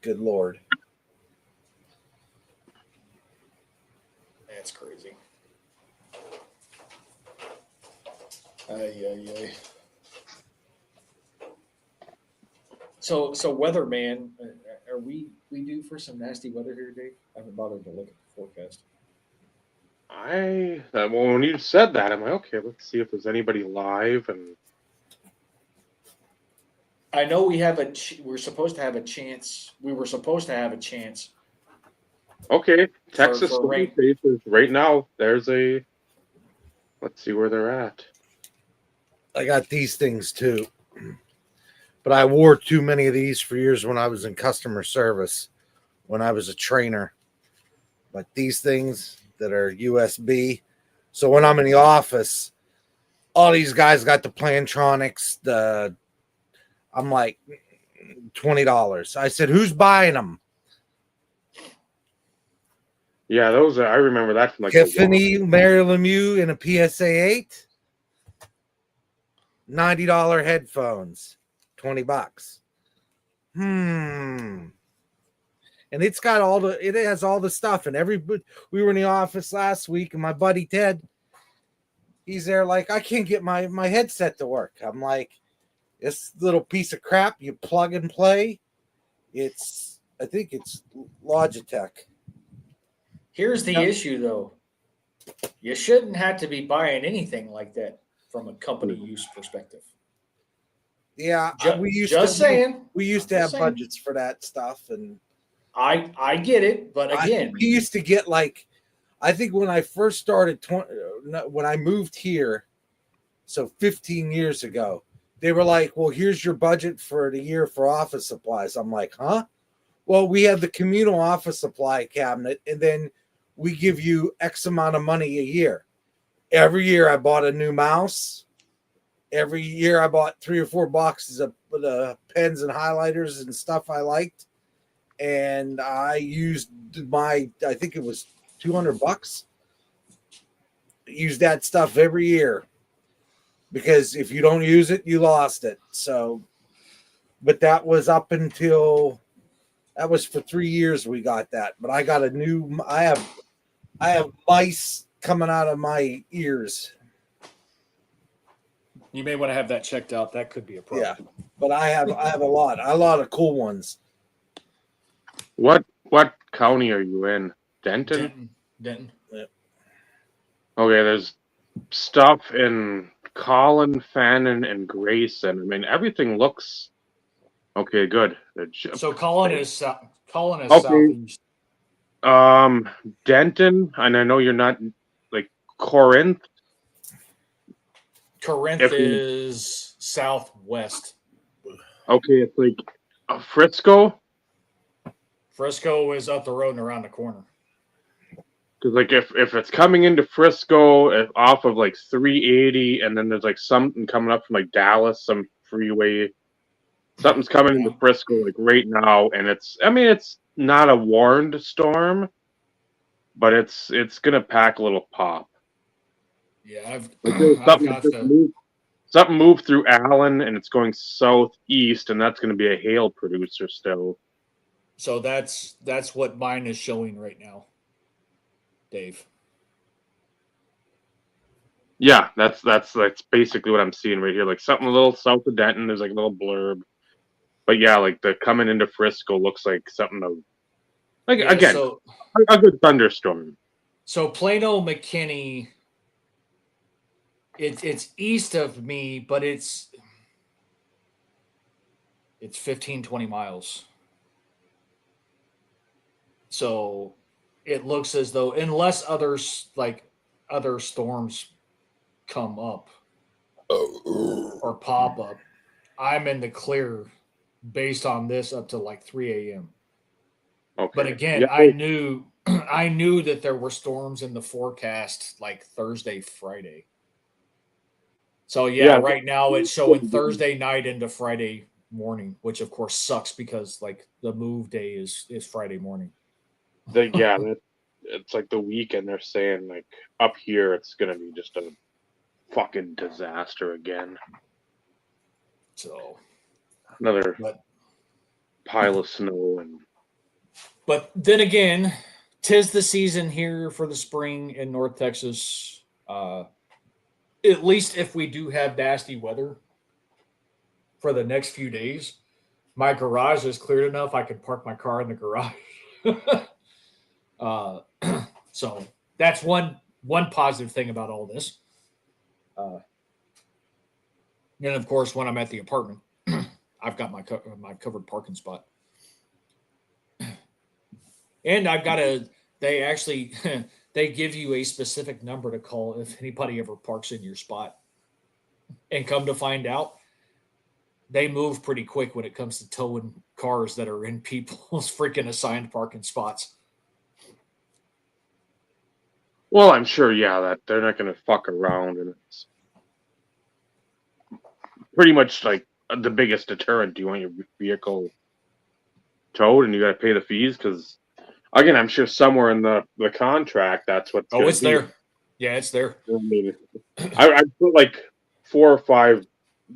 Good Lord. That's crazy. Ay. So weatherman, are we due for some nasty weather here today? I haven't bothered to look at the forecast. Well, when you said that, I'm like, okay, let's see if there's anybody live. And I know we have we're supposed to have a chance. We were supposed to have a chance. okay, Texas for rain. Faces right now. There's a. Let's see where they're at. I got these things too, but I wore too many of these for years when I was in customer service, when I was a trainer. Like these things that are USB. So when I'm in the office, all these guys got the Plantronics. I'm like $20. I said, "Who's buying them?" Yeah, those are. I remember that from like Tiffany, Mary Lemieux, and a PSA 8. $90 headphones, $20. And it's got it has all the stuff. And we were in the office last week, and my buddy Ted, he's there like, I can't get my headset to work. I'm like, this little piece of crap you plug and play. I think it's Logitech. Here's the issue, though. You shouldn't have to be buying anything like that from a company use perspective. Yeah, we used to have budgets for that stuff, and I get it, but again, we used to get like, I think when I first started, when I moved here, so 15 years ago, they were like, "Well, here's your budget for the year for office supplies." I'm like, "Huh?" Well, we have the communal office supply cabinet, and then we give you X amount of money a year. Every year I bought a new mouse. Every year I bought 3 or 4 boxes of pens and highlighters and stuff I liked. And I used I think it was $200. Use that stuff every year. Because if you don't use it, you lost it. So, but that was up until, that was for 3 years we got that. But I got I have mice coming out of my ears. You may want to have that checked out. That could be a problem. Yeah, but I have a lot of cool ones. What county are you in? Denton. Denton. Yeah. Okay, there's stuff in Collin, Fannin, and Grayson. I mean, everything looks okay. Good. So Collin is Okay. southeast. Denton, and I know you're not like Corinth. Corinth is southwest. Okay, it's like Frisco. Frisco is up the road and around the corner. Because like if it's coming into Frisco off of like 380, and then there's like something coming up from like Dallas, some freeway, something's coming into Frisco like right now, and it's not a warned storm, but it's gonna pack a little pop. Yeah, Like there was something moved through Allen, and it's going southeast, and that's gonna be a hail producer still. So that's what mine is showing right now, Dave. Yeah, that's basically what I'm seeing right here. Like something a little south of Denton, there's like a little blurb. But yeah, like the coming into Frisco looks like something of like again So a good thunderstorm. So Plano McKinney, it's east of me, but it's 15, 20 miles. So it looks as though unless other storms come up or pop up, I'm in the clear based on this up to like 3 a.m. Okay. But again, yeah. I knew that there were storms in the forecast like Thursday, Friday. So yeah, right now it's showing Thursday night into Friday morning, which of course sucks because like the move day is Friday morning. It's like the weekend. They're saying like up here it's gonna be just a fucking disaster again. So another pile of snow But then again, 'tis the season here for the spring in North Texas. At least if we do have nasty weather for the next few days, my garage is cleared enough I can park my car in the garage. So that's one positive thing about all this. And of course, when I'm at the apartment, I've got my covered parking spot. And I've got they actually, they give you a specific number to call if anybody ever parks in your spot. And come to find out, they move pretty quick when it comes to towing cars that are in people's freaking assigned parking spots. Well, I'm sure, yeah, that they're not going to fuck around, and it's pretty much like the biggest deterrent. Do you want your vehicle towed, and you got to pay the fees? Because again, I'm sure somewhere in the contract that's what's. Oh, it's there. Yeah, it's there. I put like 4 or 5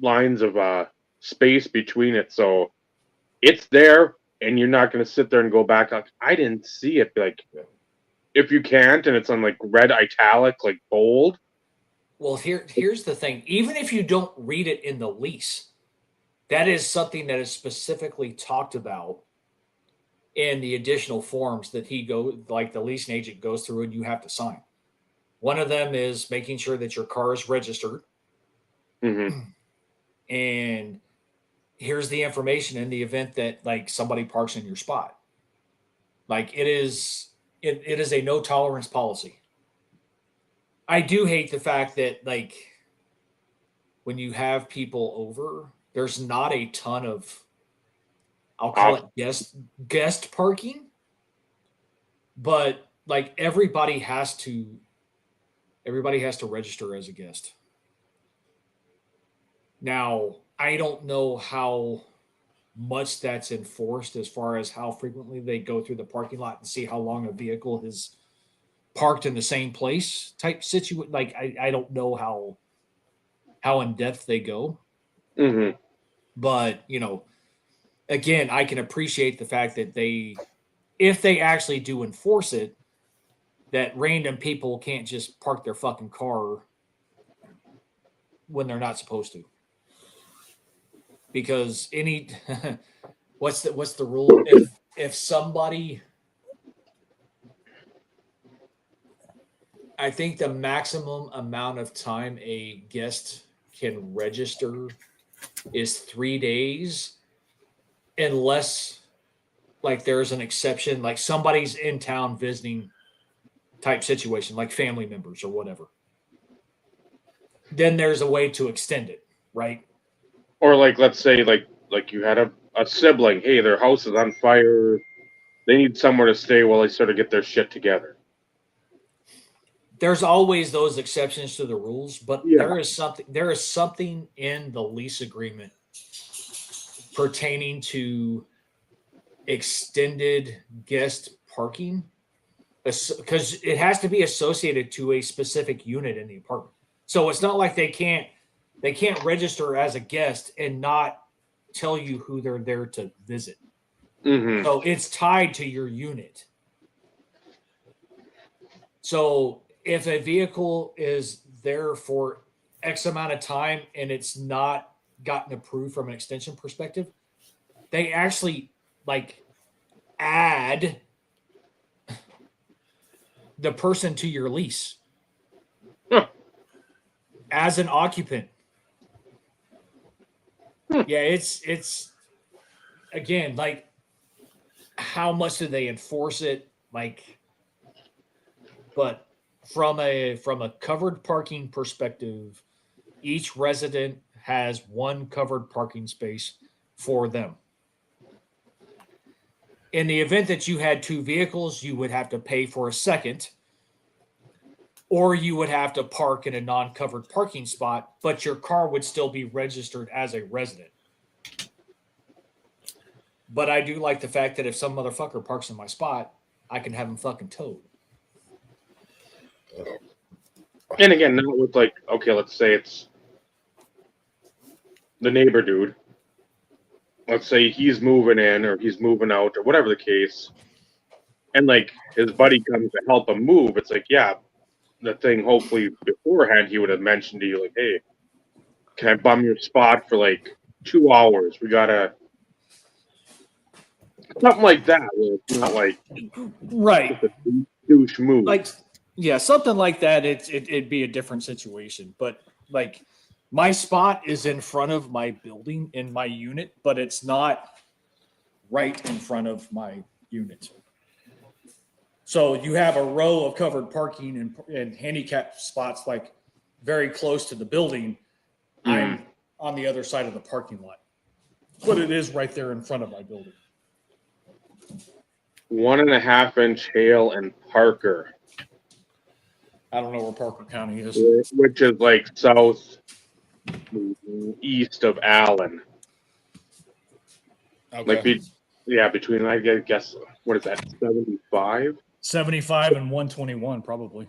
lines of space between it, so it's there, and you're not going to sit there and go back like I didn't see it. Like if you can't, and it's on like red italic, like bold. Well, here's the thing. Even if you don't read it in the lease, that is something that is specifically talked about in the additional forms that the leasing agent goes through and you have to sign. One of them is making sure that your car is registered. Mm-hmm. And here's the information in the event that like somebody parks in your spot. Like it is a no tolerance policy. I do hate the fact that like when you have people over, there's not a ton of, I'll call it guest parking, but like everybody has to register as a guest. Now, I don't know how much that's enforced as far as how frequently they go through the parking lot and see how long a vehicle is parked in the same place type situation. Like I don't know how in depth they go. Mm-hmm. But, again, I can appreciate the fact that if they actually do enforce it, that random people can't just park their fucking car when they're not supposed to. Because what's the rule? If somebody, I think the maximum amount of time a guest can register is 3 days, unless like there's an exception, like somebody's in town visiting type situation, like family members or whatever. Then there's a way to extend it, right? Or like let's say like you had a sibling, hey, their house is on fire, they need somewhere to stay while they sort of get their shit together. There's always those exceptions to the rules, but Yeah. there is something in the lease agreement pertaining to extended guest parking, because it has to be associated to a specific unit in the apartment. So it's not like they can't register as a guest and not tell you who they're there to visit. Mm-hmm. So it's tied to your unit. So if a vehicle is there for X amount of time and it's not gotten approved from an extension perspective, they actually like add the person to your lease as an occupant. Yeah, it's again, like, how much do they enforce it? Like, but from a covered parking perspective, each resident has one covered parking space for them. In the event that you had two vehicles, you would have to pay for a second, or you would have to park in a non-covered parking spot, but your car would still be registered as a resident. But I do like the fact that if some motherfucker parks in my spot, I can have him fucking towed. And again, not with like, okay, let's say it's the neighbor dude. Let's say he's moving in or he's moving out or whatever the case, and like his buddy comes to help him move. It's like, yeah, the thing. Hopefully beforehand he would have mentioned to you like, hey, can I bum your spot for like 2 hours? We gotta something like that. Where it's not like Right. just a douche move. Like, yeah, something like that. It'd be a different situation. But like, my spot is in front of my building in my unit, but it's not right in front of my unit. So you have a row of covered parking and handicap spots like very close to the building. I'm on the other side of the parking lot, but it is right there in front of my building. 1.5-inch hail in Parker, I don't know where Parker County is. which is like southeast of Allen. Okay. Like between I guess what is that, 75? 75 and 121 probably.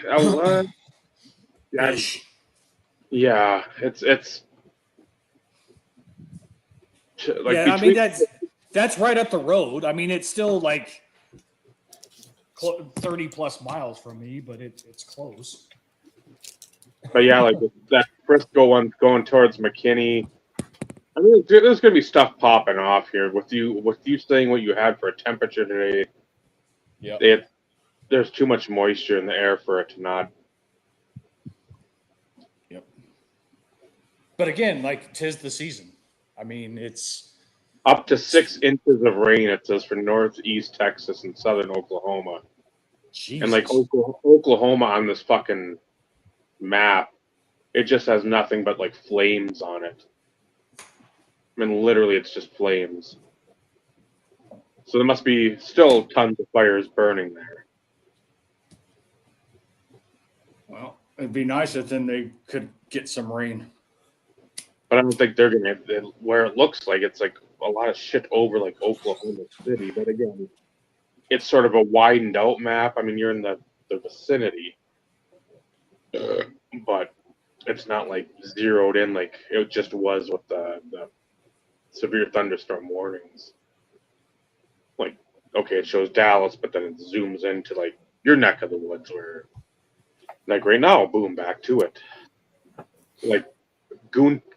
Oh, Ish. yeah, it's like Yeah, I mean that's right up the road. I mean, it's still like 30 plus miles from me, but it's close. But yeah, like that Frisco one going towards McKinney. I mean, there's gonna be stuff popping off here with you saying what you had for a temperature today. Yeah. There's too much moisture in the air for it to not. Yep. But again, like, 'tis the season. I mean, it's Up to 6 inches of rain, it says, for northeast Texas and southern Oklahoma. Jesus. And like Oklahoma on this fucking map, it just has nothing but like flames on it. I mean, literally, it's just flames. So there must be still tons of fires burning there. Well, it'd be nice if then they could get some rain. But I don't think they're gonna. Where it looks like it's like a lot of shit over like Oklahoma City. But again, it's sort of a widened out map. I mean, you're in the vicinity, but it's not like zeroed in like it just was with the severe thunderstorm warnings. Like, okay, it shows Dallas, but then it zooms into like your neck of the woods where, like right now, boom, back to it. Like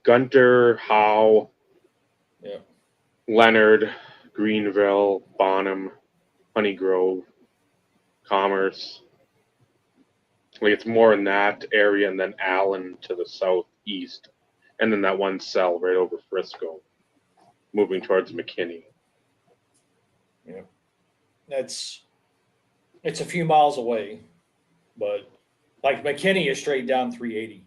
Gunter, Howe, Yeah. Leonard, Greenville, Bonham, Honey Grove, Commerce. Like it's more in that area, and then Allen to the southeast, and then that one cell right over Frisco, moving towards McKinney. Yeah. It's a few miles away, but like McKinney is straight down 380.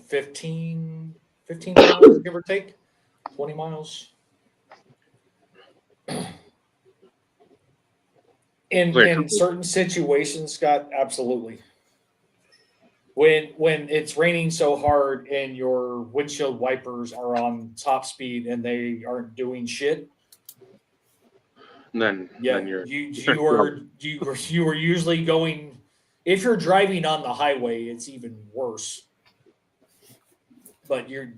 15 15 miles, give or take, 20 miles. In certain situations, Scott, absolutely. When it's raining so hard and your windshield wipers are on top speed and they aren't doing shit, then you're you are usually going. If you're driving on the highway, it's even worse. But you're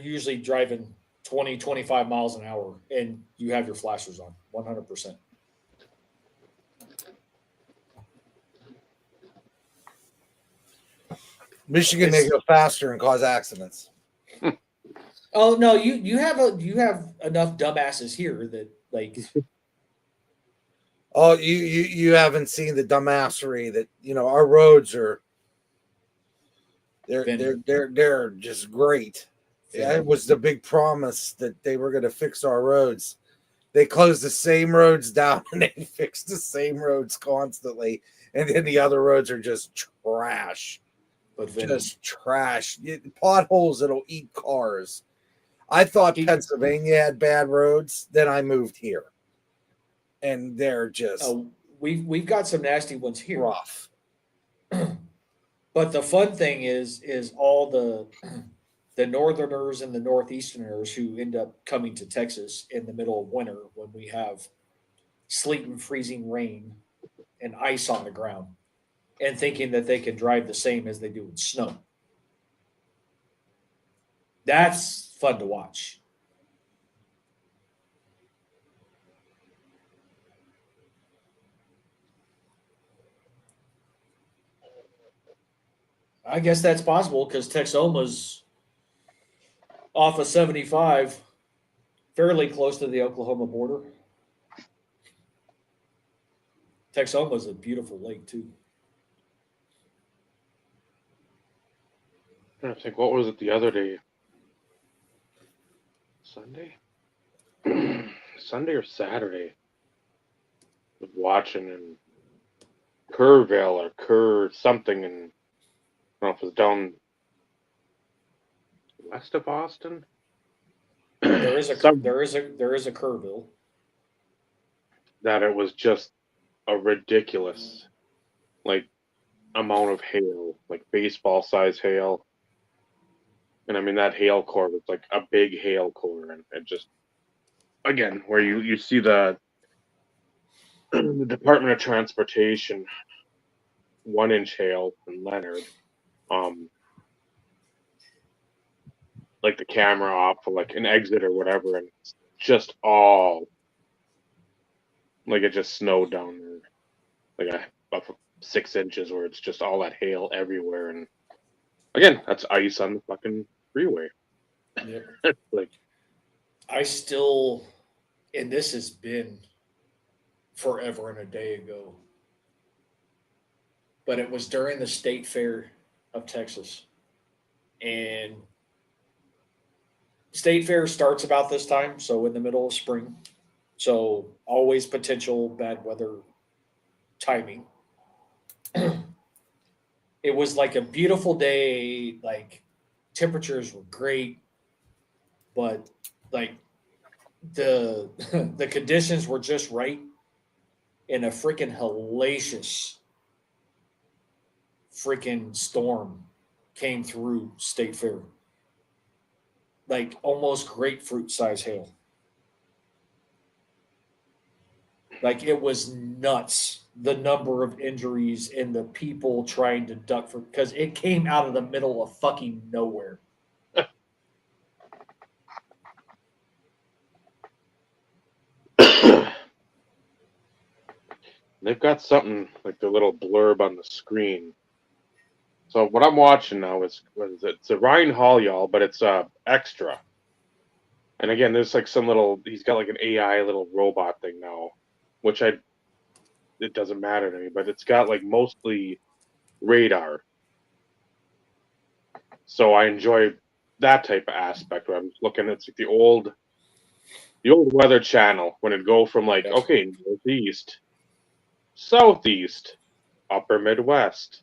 usually driving 20, 25 miles an hour and you have your flashers on 100%. Michigan, they go faster and cause accidents. Oh no, you have enough dumbasses here that like. Oh, you haven't seen the dumbassery that our roads are. They're just great. Yeah, it was the big promise that they were going to fix our roads. They closed the same roads down and they fixed the same roads constantly, and then the other roads are just trash. Just trash. Potholes that'll eat cars. I thought Pennsylvania had bad roads. Then I moved here, and they're just we've got some nasty ones here. Rough. But the fun thing is all the northerners and the northeasterners who end up coming to Texas in the middle of winter when we have sleet and freezing rain and ice on the ground, and thinking that they can drive the same as they do in snow. That's fun to watch. I guess that's possible because Texoma's off of 75, fairly close to the Oklahoma border. Texoma's a beautiful lake too. I think, what was it the other day? Sunday? Sunday or Saturday? I was watching in Kerrville or Kerr something, and I don't know if it was down west of Boston. There is a Kerrville. That it was just a ridiculous amount of hail, like baseball size hail. And I mean, that hail core was like a big hail core, and it just, again, where you see the Department of Transportation 1-inch hail in Leonard, like the camera off for like an exit or whatever, and it's just all like it just snowed down there, like up 6 inches, where it's just all that hail everywhere, and again, that's ice on the fucking freeway. Yep. Like, I still, and this has been forever and a day ago, but it was during the State Fair of Texas. And State Fair starts about this time, so in the middle of spring. So always potential bad weather timing. It was like a beautiful day, like temperatures were great, but like the the conditions were just right, and a freaking hellacious freaking storm came through State Fair. Like almost grapefruit size hail. Like it was nuts, the number of injuries and the people trying to duck for, because it came out of the middle of fucking nowhere. they've got something like the little blurb on the screen. So what I'm watching now is, what is it? It's a Ryan Hall, y'all, but it's extra. And again, there's like some little, he's got like an AI little robot thing now, which it doesn't matter to me, but it's got like mostly radar. So I enjoy that type of aspect where I'm looking at like the old Weather Channel when it'd go from like, okay, northeast, southeast, upper Midwest,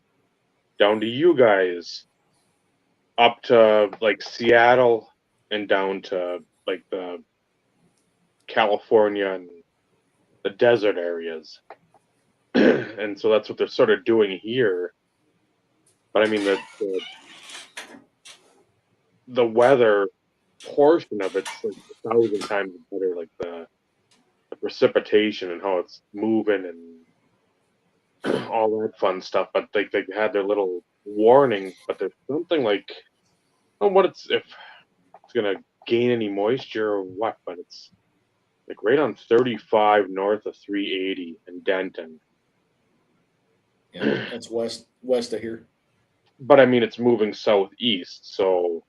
down to you guys, up to like Seattle and down to like the California and the desert areas. And so that's what they're sort of doing here. But I mean the weather portion of it's like 1,000 times better, like the precipitation and how it's moving and all that fun stuff. But they had their little warning, but there's something like, I don't know what it's, if it's gonna gain any moisture or what, but it's like right on 35 north of 380 in Denton. Yeah, that's west of here. But I mean, it's moving southeast, so,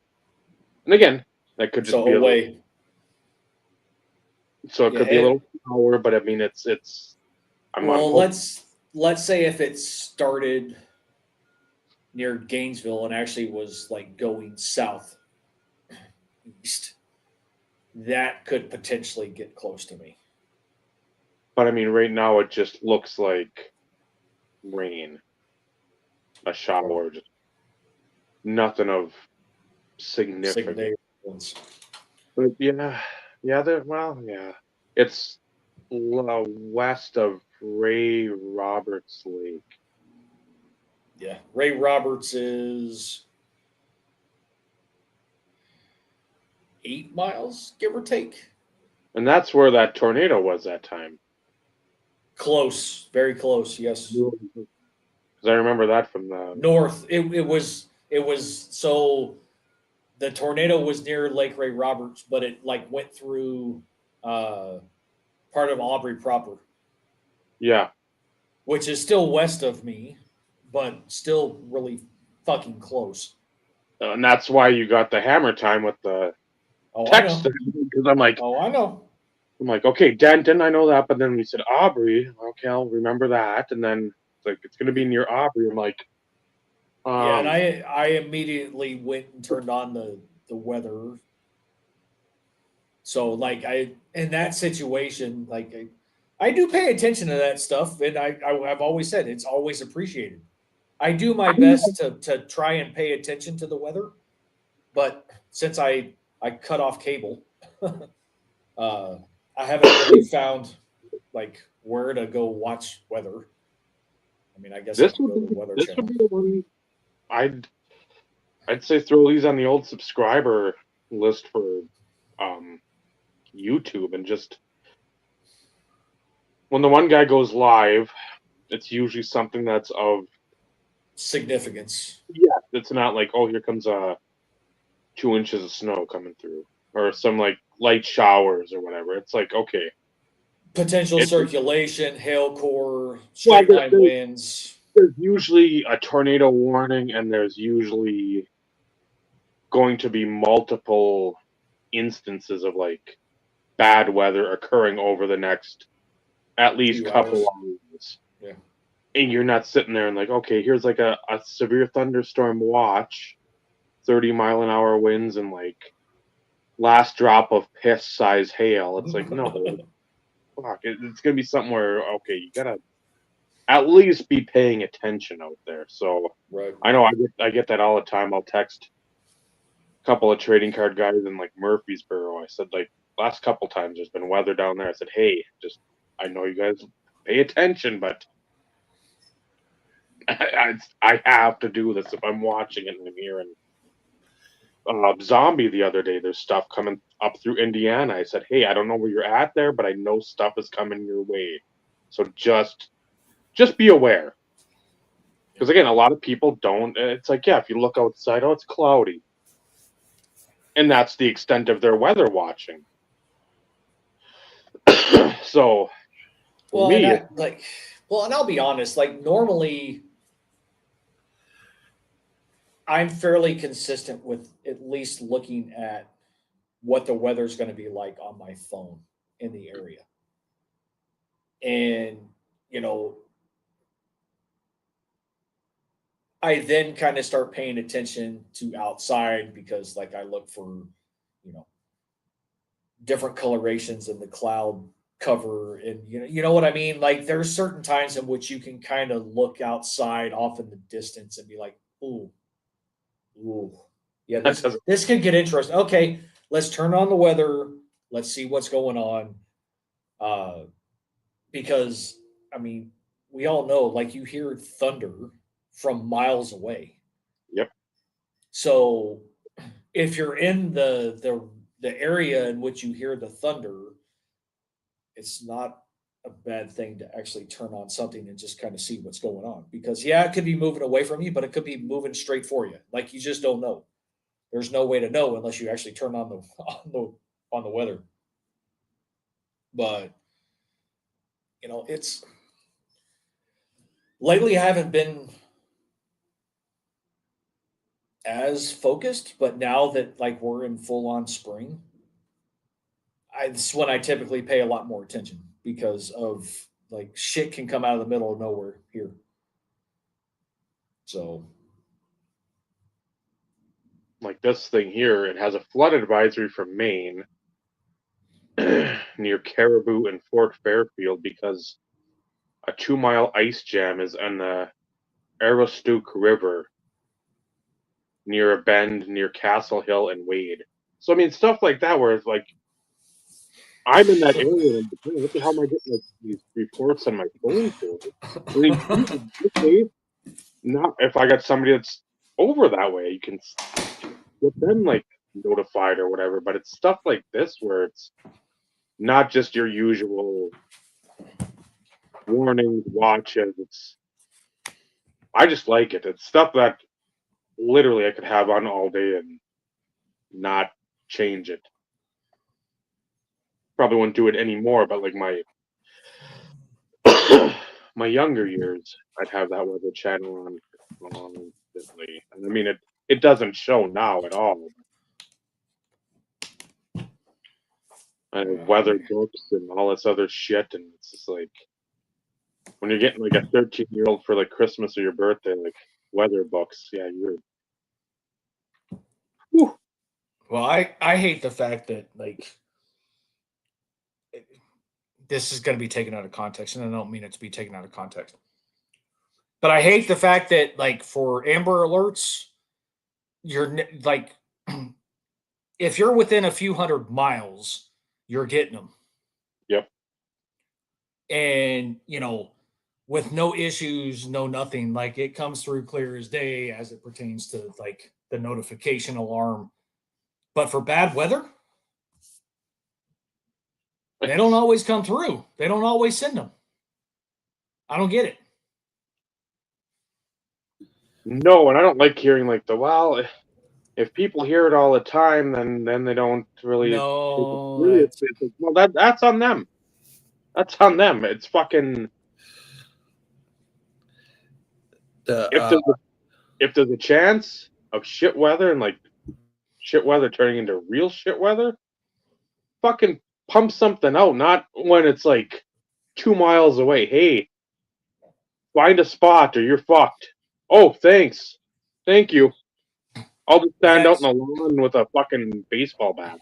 and again, that could just So be away. so it Yeah, could be a little power, but I mean, it's I'm well, hoping. let's say if it started near Gainesville and actually was like going south east, that could potentially get close to me. But I mean, right now it just looks like rain, a shower, just nothing of significance. Significance. But yeah, yeah, it's west of Ray Roberts Lake. Yeah, Ray Roberts is 8 miles, give or take. And that's where that tornado was that time. Close, very close. Yes, Because I remember that from the north. It was so the tornado was near Lake Ray Roberts, but it like went through part of Aubrey proper, yeah, which is still west of me, but still really fucking close. and that's why you got the hammer time with the Oh, I text, know. because I'm like, Oh, I know. okay, Denton, I know that, but then we said Aubrey, okay, I'll remember that, and then it's like it's gonna be near Aubrey. I'm like, Yeah, and I immediately went and turned on the weather. So like I in that situation, like I do pay attention to that stuff, and I've always said it's always appreciated. I do my best to try and pay attention to the weather, but since I cut off cable, uh, I haven't really found like where to go watch weather. I mean, I guess I this could would go be to the Weather this would Channel. be the one I'd say throw these on the old subscriber list for um YouTube, and just when the one guy goes live, it's usually something that's of, Significance. yeah, it's not like, oh, here comes 2 inches of snow coming through, or some like light showers or whatever. It's like, okay, Potential it circulation, hail core, well straight line winds. there's usually a tornado warning, and there's usually going to be multiple instances of like bad weather occurring over the next at least Few couple hours. of hours. Yeah. And you're not sitting there and like, okay, here's like a severe thunderstorm watch, 30-mile-an-hour winds, and like last drop of piss size hail. It's like, no, fuck, it's gonna be something where, okay, you gotta at least be paying attention out there. So Right. I know I get that all the time. I'll text a couple of trading card guys in like Murfreesboro. I said, like, last couple times there's been weather down there. I said, hey, just, I know you guys pay attention, but I have to do this if I'm watching it and I'm hearing zombie the other day. There's stuff coming up through Indiana. I said, hey, I don't know where you're at there, but I know stuff is coming your way. So just be aware. Because again, a lot of people don't. It's like, yeah, if you look outside, oh, it's cloudy, and that's the extent of their weather watching. So for Well, and me, and I'll be honest, like normally I'm fairly consistent with at least looking at what the weather's going to be like on my phone in the area. And, you know, I then kind of start paying attention to outside because like I look for, you know, different colorations in the cloud cover and you know what I mean? Like there's certain times in which you can kind of look outside off in the distance and be like, ooh, Yeah, this could get interesting. Okay, let's turn on the weather. Let's see what's going on. Because I mean, we all know, like you hear thunder from miles away. Yep. So if you're in the area in which you hear the thunder, it's not a bad thing to actually turn on something and just kind of see what's going on. Because yeah, it could be moving away from you, but it could be moving straight for you. Like you just don't know. There's no way to know unless you actually turn on the weather. But it's lately I haven't been as focused, but now that like we're in full on spring, this is when I typically pay a lot more attention because of like shit can come out of the middle of nowhere here. So like this thing here, it has a flood advisory from Maine near Caribou and Fort Fairfield because a 2-mile ice jam is on the Aroostook River near a bend near Castle Hill and Wade. So I mean, stuff like that where it's like I'm in that area and what the hell am I getting like these reports on my phone for? I mean, not if I got somebody that's over that way, you can get them like notified or whatever. But it's stuff like this where it's not just your usual warnings, watches. I just like it. It's stuff that literally I could have on all day and not change it. Probably wouldn't do it anymore, but like my my younger years, I'd have that weather channel on constantly. And I mean, it doesn't show now at all. Weather books and all this other shit, and it's just like when you're getting like a 13-year-old for like Christmas or your birthday, like weather books. Yeah, you're. Whew. well, I hate the fact that like this is going to be taken out of context, and I don't mean it to be taken out of context. But I hate the fact that like for Amber Alerts, you're like if you're within a few hundred miles, you're getting them. Yep. And with no issues, no nothing, like it comes through clear as day as it pertains to like the notification alarm. But for bad weather, they don't always come through. They don't always send them. I don't get it. No, and I don't like hearing like if people hear it all the time, then they don't really. No, it's like, well, that's on them. That's on them. It's fucking. If there's a chance of shit weather and like shit weather turning into real shit weather, fucking pump something out. Not when it's like 2 miles away. Hey, find a spot or you're fucked. Oh, thanks. Thank you. I'll just stand out in the lawn with a fucking baseball bat.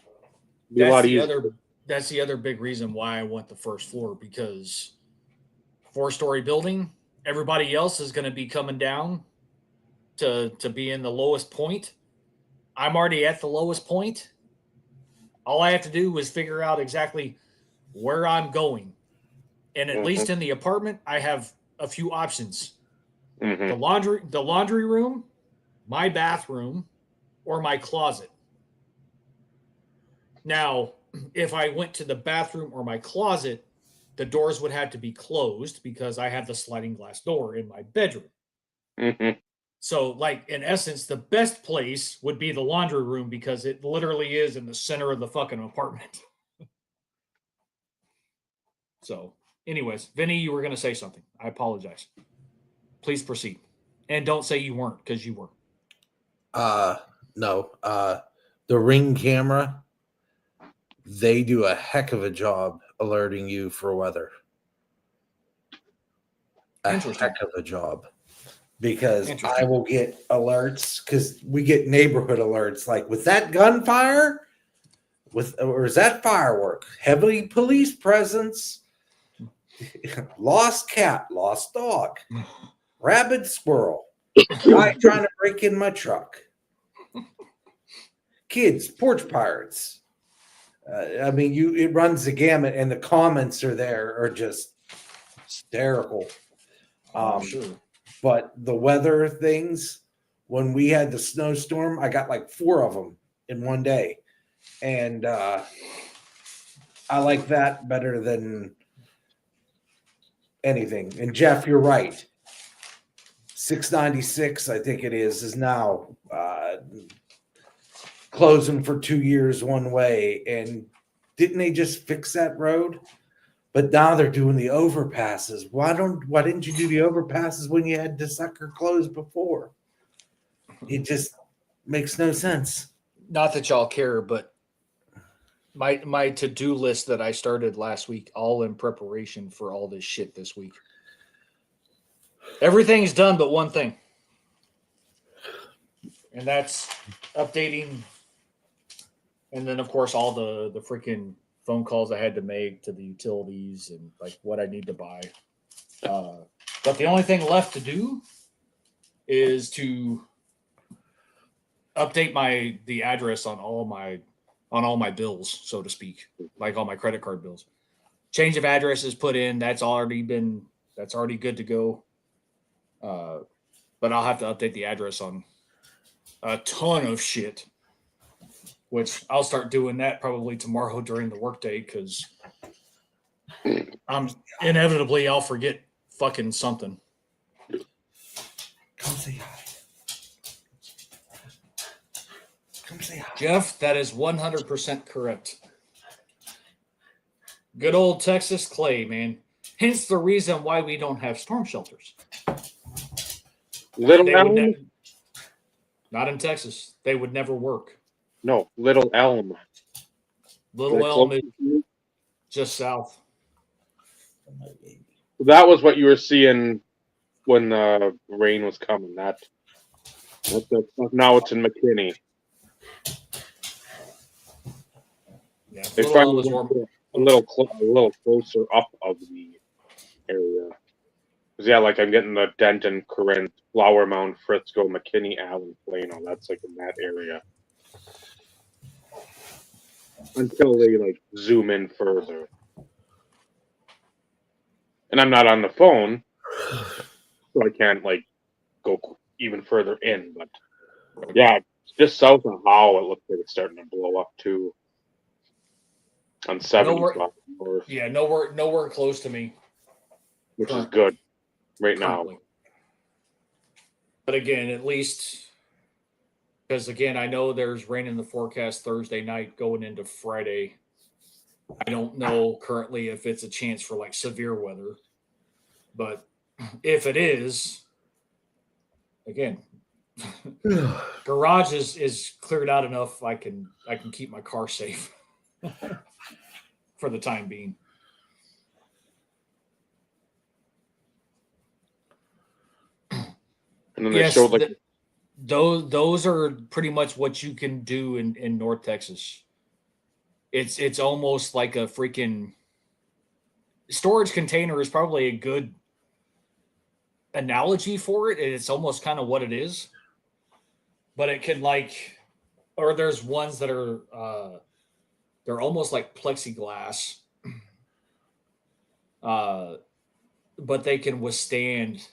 Be a lot easier. That's the other big reason why I want the first floor, because 4-story building, everybody else is going to be coming down to be in the lowest point. I'm already at the lowest point. All I have to do is figure out exactly where I'm going. And at least in the apartment, I have a few options. The laundry room, my bathroom, or my closet. Now, if I went to the bathroom or my closet, the doors would have to be closed because I have the sliding glass door in my bedroom. So, like, in essence, the best place would be the laundry room because it literally is in the center of the fucking apartment. So, anyways, Vinny, you were going to say something. I apologize. Please proceed. And don't say you weren't, because you were. No. The Ring camera, they do a heck of a job alerting you for weather. A heck of a job. Because I will get alerts, because we get neighborhood alerts, like with that gunfire, or is that firework? Heavy police presence, lost cat, lost dog, rabid squirrel, guy trying to break in my truck. kids, porch pirates. I mean, it runs the gamut, and the comments are just hysterical. Sure. But the weather things, when we had the snowstorm, I got like 4 of them in one day, and I like that better than anything. And Jeff, you're right. 696, I think it is now closing for 2 years one way. And didn't they just fix that road? But now they're doing the overpasses. Why didn't you do the overpasses when you had the sucker closed before? It just makes no sense. Not that y'all care, but my to-do list that I started last week, all in preparation for all this shit this week. Everything's done but one thing. And that's updating. And then, of course, all the freaking phone calls I had to make to the utilities and like what I need to buy. But the only thing left to do is to update the address on all my bills, so to speak, like all my credit card bills. Change of address is put in. That's already good to go. But I'll have to update the address on a ton of shit, which I'll start doing that probably tomorrow during the workday because I'll forget fucking something. Come say hi. Come say hi. Jeff, that is 100% correct. Good old Texas Clay, man. Hence the reason why we don't have storm shelters. Little Elm? Not in Texas. They would never work. No, Little Elm. Little Elm is just south. That was what you were seeing when the rain was coming. Now it's in McKinney. Yeah, They finally went a little closer up of the area. Because, yeah, like I'm getting the Denton, Corinth, Flower Mound, Frisco, McKinney, Allen, Plano. That's like in that area. Until they like zoom in further. And I'm not on the phone, so I can't like go even further in. But yeah, just south of Howe, it looks like it's starting to blow up too. On 75 north. Yeah, nowhere close to me. Which is good currently. Now. But again, at least because again, I know there's rain in the forecast Thursday night going into Friday. I don't know currently if it's a chance for like severe weather, but if it is, again, garage is cleared out enough. I can keep my car safe for the time being. And then they showed like those are pretty much what you can do in North Texas. It's almost like a freaking storage container is probably a good analogy for it. It's almost kind of what it is. But it can or there's ones that are they're almost like plexiglass. But they can withstand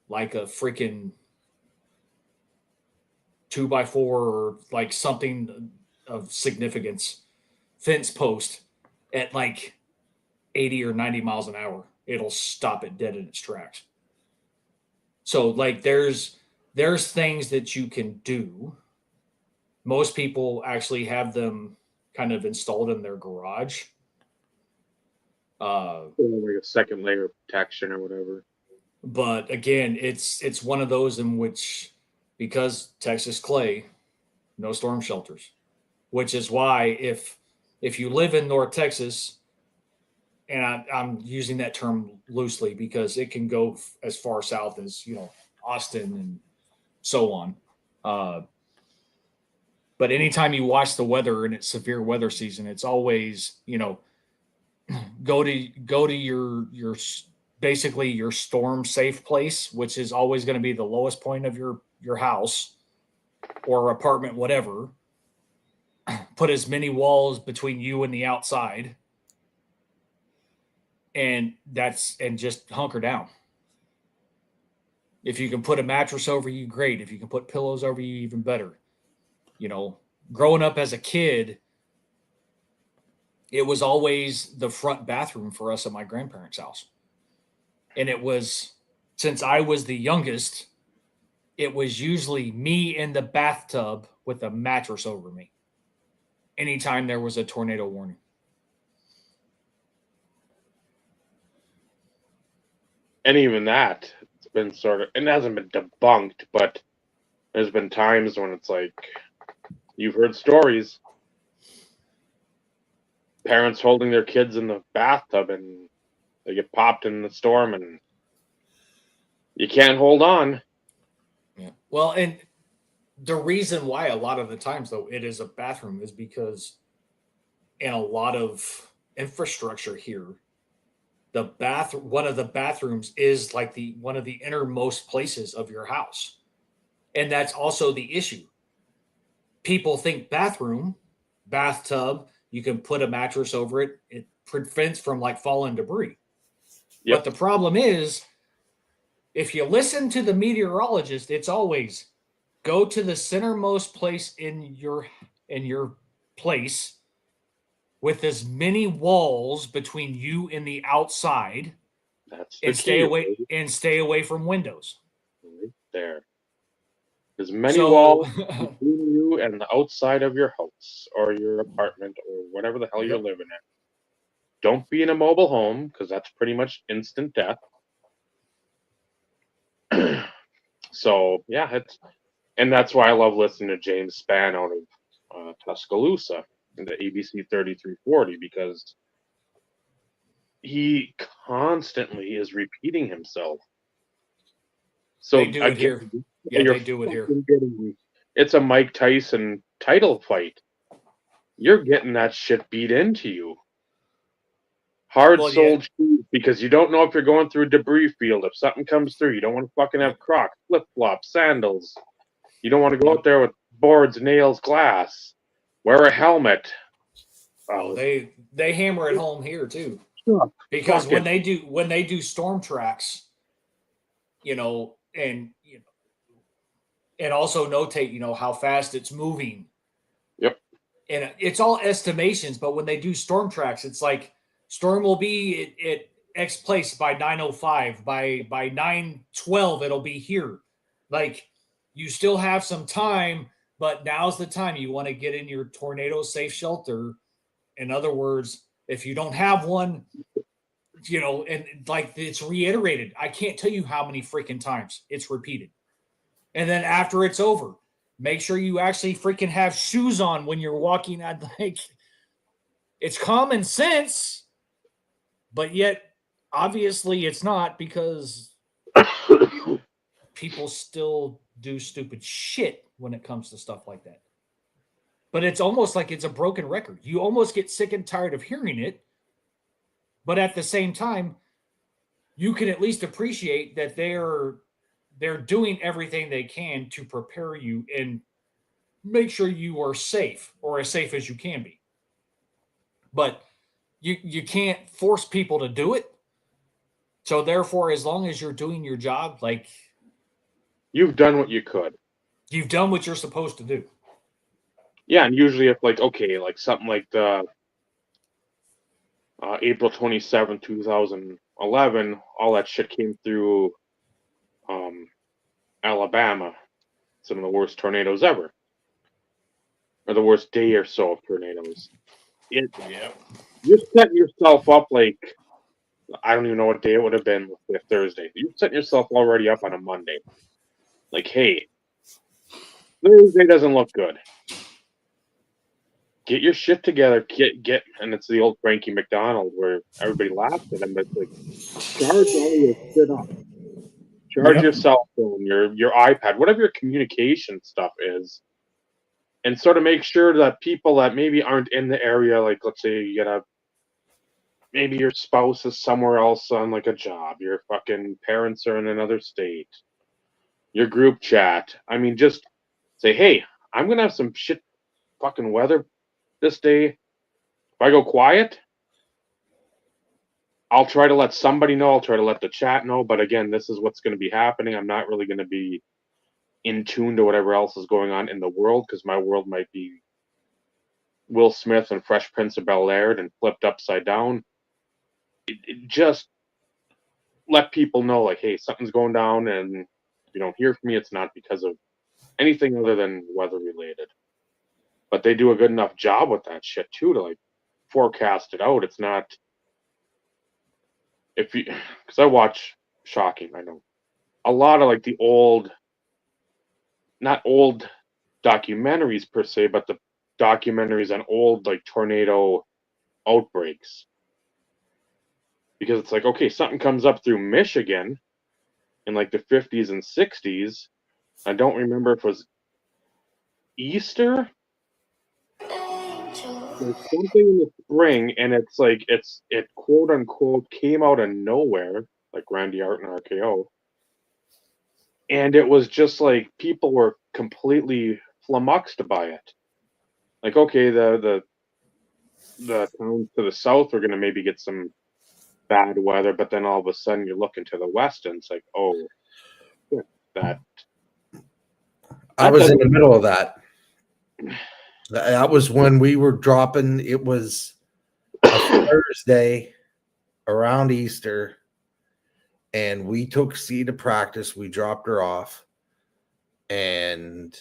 like a freaking 2x4 or like something of significance fence post at like 80 or 90 miles an hour. It'll stop it dead in its tracks. So like there's things that you can do. Most people actually have them kind of installed in their garage. Like a second layer of protection or whatever. But again, it's one of those in which, because Texas Clay, no storm shelters, which is why if you live in North Texas, and I'm using that term loosely because it can go as far south as Austin and so on. But anytime you watch the weather and it's severe weather season, it's always go to your basically your storm safe place, which is always going to be the lowest point of your house, or apartment, whatever, put as many walls between you and the outside, and just hunker down. If you can put a mattress over you, great. If you can put pillows over you, even better. You know, growing up as a kid, it was always the front bathroom for us at my grandparents' house. And it was, since I was the youngest, it was usually me in the bathtub with a mattress over me anytime there was a tornado warning. And even that, it's been sort of, it hasn't been debunked, but there's been times when it's like, you've heard stories, parents holding their kids in the bathtub and they get popped in the storm and you can't hold on. Yeah. Well, and the reason why a lot of the times, though, it is a bathroom is because in a lot of infrastructure here, one of the bathrooms is like one of the innermost places of your house. And that's also the issue. People think bathroom, bathtub, you can put a mattress over it. It prevents from like falling debris. Yep. But the problem is, if you listen to the meteorologist, it's always go to the centermost place in your place with as many walls between you and the outside. That's the And key. stay away from windows. Right there. As many walls between you and the outside of your house or your apartment or whatever the hell you're living in. Don't be in a mobile home because that's pretty much instant death. So yeah, and that's why I love listening to James Spann out of Tuscaloosa in the ABC 3340 because he constantly is repeating himself. So they do it here. Yeah, they do it here. It's a Mike Tyson title fight. You're getting that shit beat into you. Hard-soled shoes because you don't know if you're going through a debris field. If something comes through, you don't want to fucking have Crocs, flip-flops, sandals. You don't want to go out there with boards, nails, glass. Wear a helmet. Oh, they hammer it home here too. Because when they do storm tracks, and also notate, how fast it's moving. Yep. And it's all estimations, but when they do storm tracks, it's like storm will be at X place by 9:05. By 9:12, it'll be here. Like you still have some time, but now's the time you want to get in your tornado safe shelter. In other words, if you don't have one, and like it's reiterated. I can't tell you how many freaking times it's repeated. And then after it's over, make sure you actually freaking have shoes on when you're walking out. Like, it's common sense, but yet obviously it's not because people still do stupid shit when it comes to stuff like that. But it's almost like it's a broken record. You almost get sick and tired of hearing it. But at the same time, you can at least appreciate that they're doing everything they can to prepare you and make sure you are safe or as safe as you can be. But you can't force people to do it. So therefore, as long as you're doing your job, like you've done what you could. You've done what you're supposed to do. Yeah, and usually if like something like the April 27th, 2011, all that shit came through Alabama. Some of the worst tornadoes ever. Or the worst day or so of tornadoes. You're setting yourself up like, I don't even know what day it would have been, if Thursday. You're setting yourself already up on a Monday. Like, hey, Thursday doesn't look good. Get your shit together. Get, and it's the old Frankie McDonald where everybody laughs at him, but it's like, charge all your shit up. Charge your cell phone, your iPad, whatever your communication stuff is, and sort of make sure that people that maybe aren't in the area, like let's say maybe your spouse is somewhere else on like a job, your fucking parents are in another state, your group chat. I mean, just say, hey, I'm gonna have some shit fucking weather this day. If I go quiet, I'll try to let somebody know. I'll try to let the chat know. But again, this is what's going to be happening. I'm not really going to be in tune to whatever else is going on in the world, because my world might be Will Smith and Fresh Prince of Bel-Air and flipped upside down. It just let people know, like, hey, something's going down, and if you don't hear from me, it's not because of anything other than weather related. But they do a good enough job with that shit too, to like forecast it out. It's not, if you, because I watch, shocking, I know, a lot of like the old, not old documentaries per se, but the documentaries on old like tornado outbreaks. Because it's like, okay, something comes up through Michigan in like the 50s and 60s. I don't remember if it was Easter. There's something in the spring, and it's like it quote unquote came out of nowhere, like Randy Orton RKO. And it was just like people were completely flummoxed by it. Like, okay, the towns to the south are gonna maybe get some bad weather, but then all of a sudden you're looking to the west and it's like, oh, that I was in the middle of that. That was when we were dropping. It was a Thursday around Easter, and we took C to practice. We dropped her off, and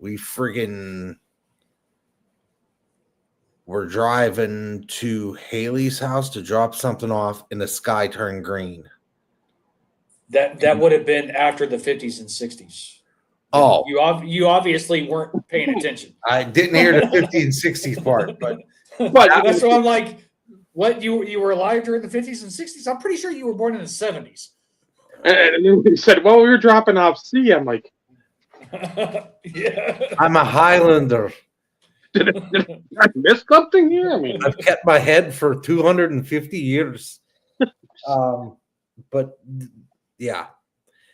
we friggin' were driving to Haley's house to drop something off, and the sky turned green. That would have been after the 50s and 60s. Oh, you obviously weren't paying attention. I didn't hear the 50s and 60s part, but that's why I'm like, what, you were alive during the 50s and 60s? I'm pretty sure you were born in the 70s. And then he said, well, we were dropping off C. I'm like, yeah. I'm a Highlander. Did I miss something here? I mean, I've kept my head for 250 years. But yeah.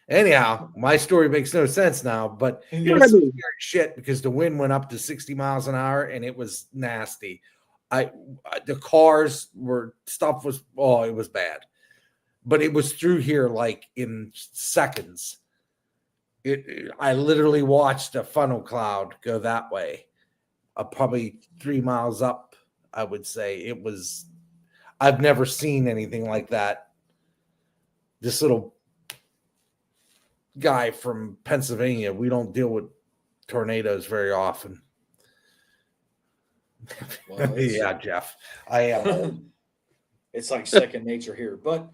Anyhow, my story makes no sense now, but it was scary shit because the wind went up to 60 miles an hour and it was nasty. The cars it was bad. But it was through here like in seconds. I literally watched a funnel cloud go that way. Probably 3 miles up, I would say. I've never seen anything like that. This little guy from Pennsylvania, we don't deal with tornadoes very often. Well, yeah, Jeff, I am. It's like second nature here. But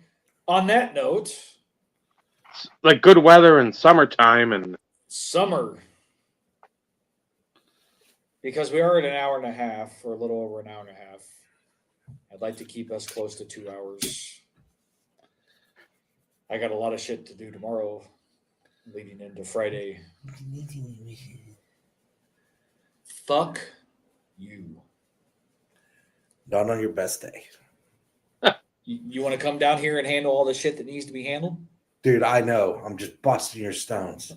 on that note, like good weather in summertime and summer, because we are at an hour and a half, or a little over an hour and a half. I'd like to keep us close to 2 hours. I got a lot of shit to do tomorrow, leading into Friday. Fuck you. Not on your best day. You want to come down here and handle all the shit that needs to be handled? Dude, I know. I'm just busting your stones.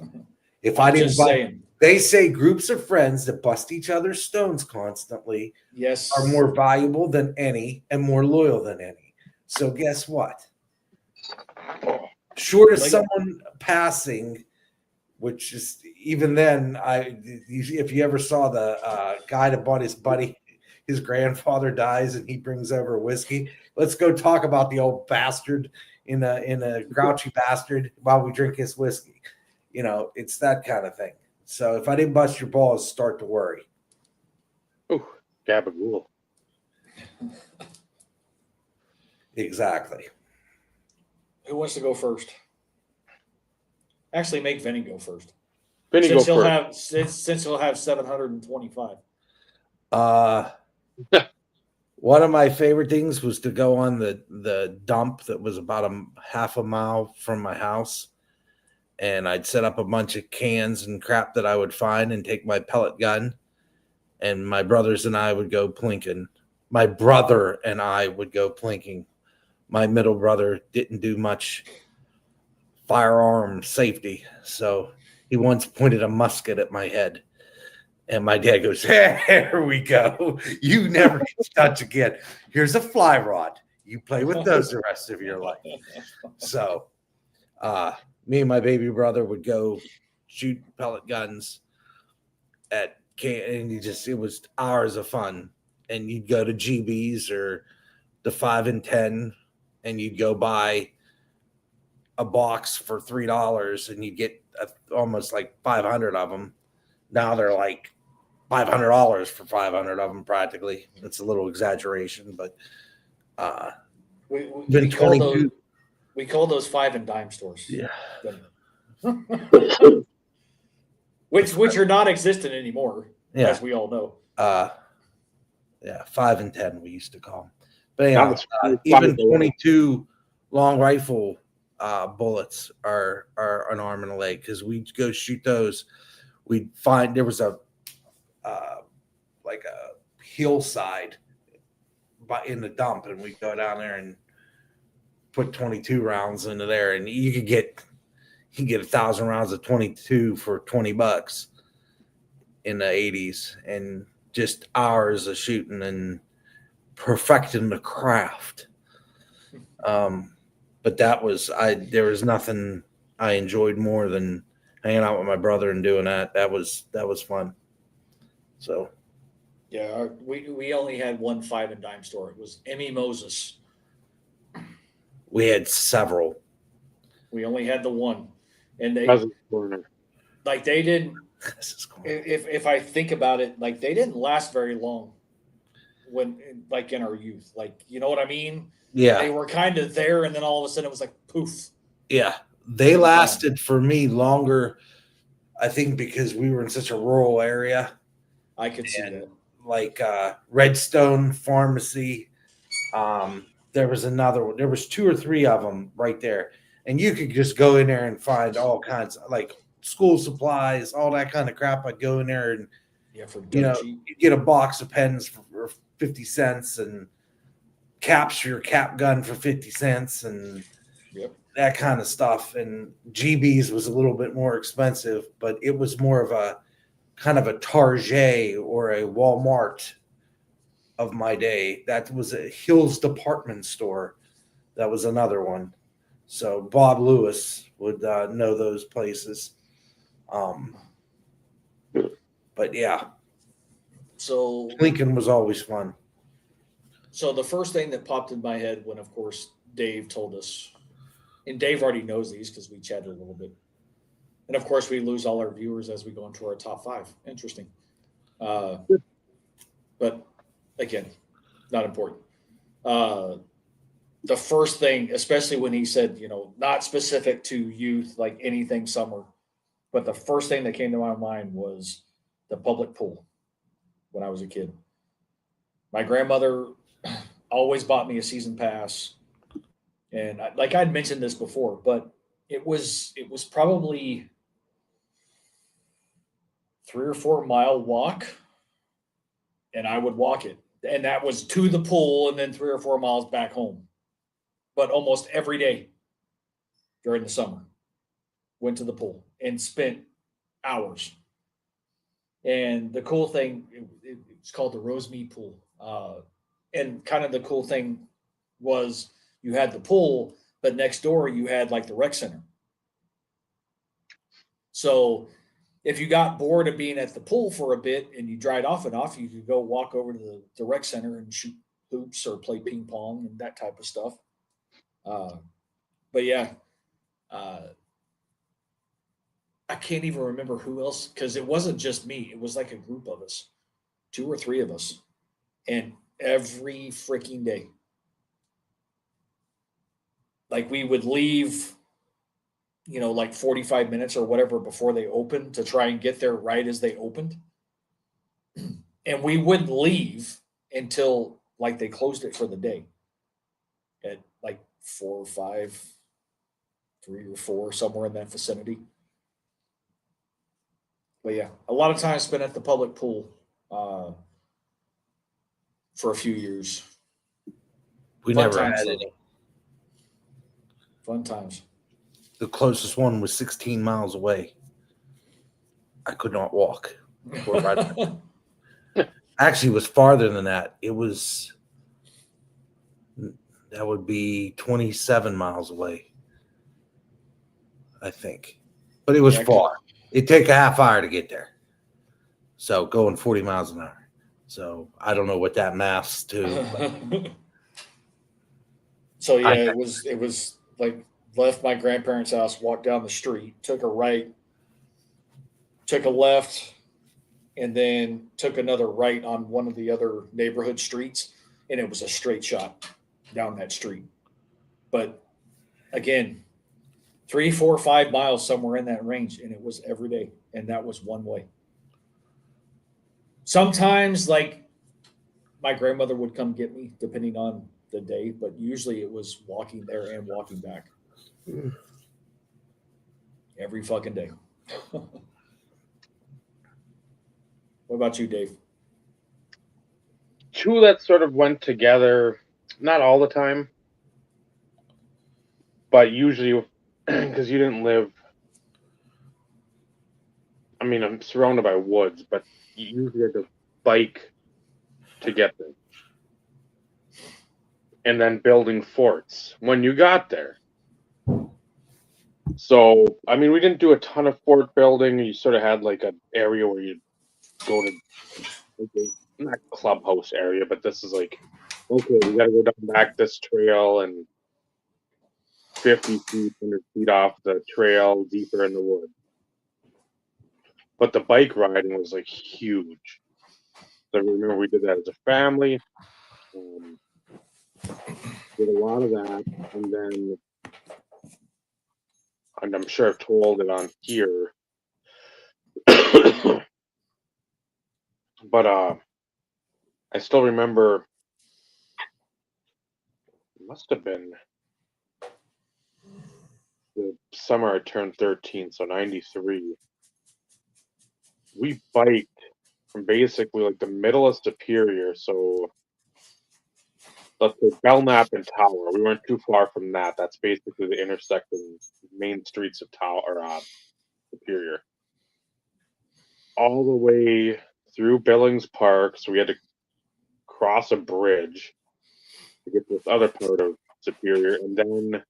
If I didn't they say groups of friends that bust each other's stones constantly are more valuable than any and more loyal than any. So guess what? Short of someone passing, which is even then, if you ever saw the guy that bought his buddy, his grandfather dies and he brings over whiskey. Let's go talk about the old bastard in a grouchy bastard while we drink his whiskey. You know, it's that kind of thing. So if I didn't bust your balls, start to worry. Oh, gabagool. Exactly. Who wants to go first? Actually, make Vinny go first. Vinny since go first. Since he'll have 725. One of my favorite things was to go on the dump that was about a half a mile from my house. And I'd set up a bunch of cans and crap that I would find and take my pellet gun. And my brothers and I would go plinking. My brother and I would go plinking. My middle brother didn't do much firearm safety. So he once pointed a musket at my head. And my dad goes, here we go. You never get to touch again. Here's a fly rod. You play with those the rest of your life. So me and my baby brother would go shoot pellet guns at camp, and it was hours of fun. And you'd go to GB's or the 5 and 10, and you'd go buy a box for $3, and you get almost like 500 of them. Now they're like $500 for 500 of them, practically. It's a little exaggeration, but we call those 5 and dime stores. Yeah. which are not existent anymore, as we all know. 5 and 10 we used to call them. But anyhow, even 22 long rifle bullets are an arm and a leg, because we'd go shoot those. We'd find there was a like a hillside in the dump, and we'd go down there and put 22 rounds into there, and you could get 1,000 rounds of 22 for $20 in the 80s, and just hours of shooting and perfecting the craft. But there was nothing I enjoyed more than hanging out with my brother and doing that. That was fun. So yeah, we only had one 5 and dime store. It was Emmy Moses. We had several. We only had the one, and they didn't. If I think about it, like, they didn't last very long when, like, in our youth, like, you know what I mean? Yeah, they were kind of there, and then all of a sudden it was like poof. Yeah, they lasted for me longer, I think, because we were in such a rural area. I could see that. Like Redstone Pharmacy. There was another one. There was 2 or 3 of them right there. And you could just go in there and find all kinds of, like, school supplies, all that kind of crap. I'd go in there and, you get a box of pens for 50 cents and caps for your cap gun for 50 cents and that kind of stuff. And GB's was a little bit more expensive, but it was more of a kind of a Target or a Walmart of my day. That was a Hills department store. That was another one. So Bob Lewis would know those places. But yeah. So Lincoln was always fun. So the first thing that popped in my head when, of course, Dave told us, and Dave already knows these because we chatted a little bit. And of course, we lose all our viewers as we go into our top 5. Interesting. But again, not important. The first thing, especially when he said, not specific to youth, like anything summer, but the first thing that came to my mind was the public pool when I was a kid. My grandmother always bought me a season pass. And I'd mentioned this before, but it was probably 3 or 4 mile walk, and I would walk it. And that was to the pool and then 3 or 4 miles back home. But almost every day during the summer, went to the pool and spent hours. And the cool thing, it's called the Rosemead Pool. And kind of the cool thing was you had the pool, but next door you had like the rec center. So if you got bored of being at the pool for a bit and you dried off and off, you could go walk over to the rec center and shoot hoops or play ping pong and that type of stuff. But yeah, I can't even remember who else, because it wasn't just me. It was like a group of us, 2 or 3 of us, and every freaking day. Like, we would leave, like 45 minutes or whatever before they opened to try and get there right as they opened. And we wouldn't leave until like they closed it for the day at like 4 or 5, 3 or 4, somewhere in that vicinity. But yeah, a lot of time spent at the public pool for a few years. We never had any. Fun times. The closest one was 16 miles away. I could not walk. Or ride. Actually, it was farther than that. That would be 27 miles away, I think. But it was far. It'd take a half hour to get there. So going 40 miles an hour. So I don't know what that maths to. So yeah, it was like left my grandparents' house, walked down the street, took a right, took a left, and then took another right on one of the other neighborhood streets, and it was a straight shot down that street. But again, 3, 4, 5 miles somewhere in that range, and it was every day, and that was one way. Sometimes, like my grandmother would come get me, depending on the day, but usually it was walking there and walking back every fucking day. What about you, Dave? Two that sort of went together, not all the time, but usually because you didn't live. I mean, I'm surrounded by woods, but you usually had to bike to get there. And then building forts when you got there. So, I mean, we didn't do a ton of fort building. You sort of had like an area where you'd go to, like, not clubhouse area, but this is like, okay, we got to go down back this trail and 50 feet, 100 feet off the trail, deeper in the woods. But the bike riding was like huge. So I remember we did that as a family. Did a lot of that, and then, and I'm sure I've told it on here, but I still remember. It must have been the summer I turned 13, so 93. We biked from basically like the middle of Superior, so let's say Belknap and Tower. We weren't too far from that. That's basically the intersecting main streets of Tower or Superior. All the way through Billings Park, so we had to cross a bridge to get to this other part of Superior, and then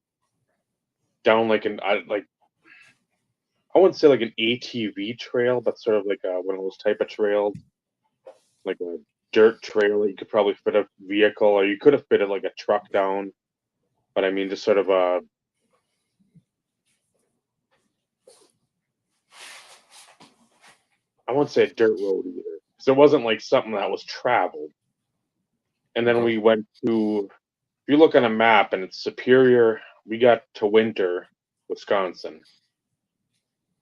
down like I wouldn't say like an ATV trail, but sort of like one of those type of trails, like a dirt trail that you could probably fit a vehicle, or you could have fitted like a truck down. But I mean, just sort of I won't say a dirt road either, because it wasn't like something that was traveled. And then we went to, if you look on a map and it's Superior, we got to Winter, Wisconsin.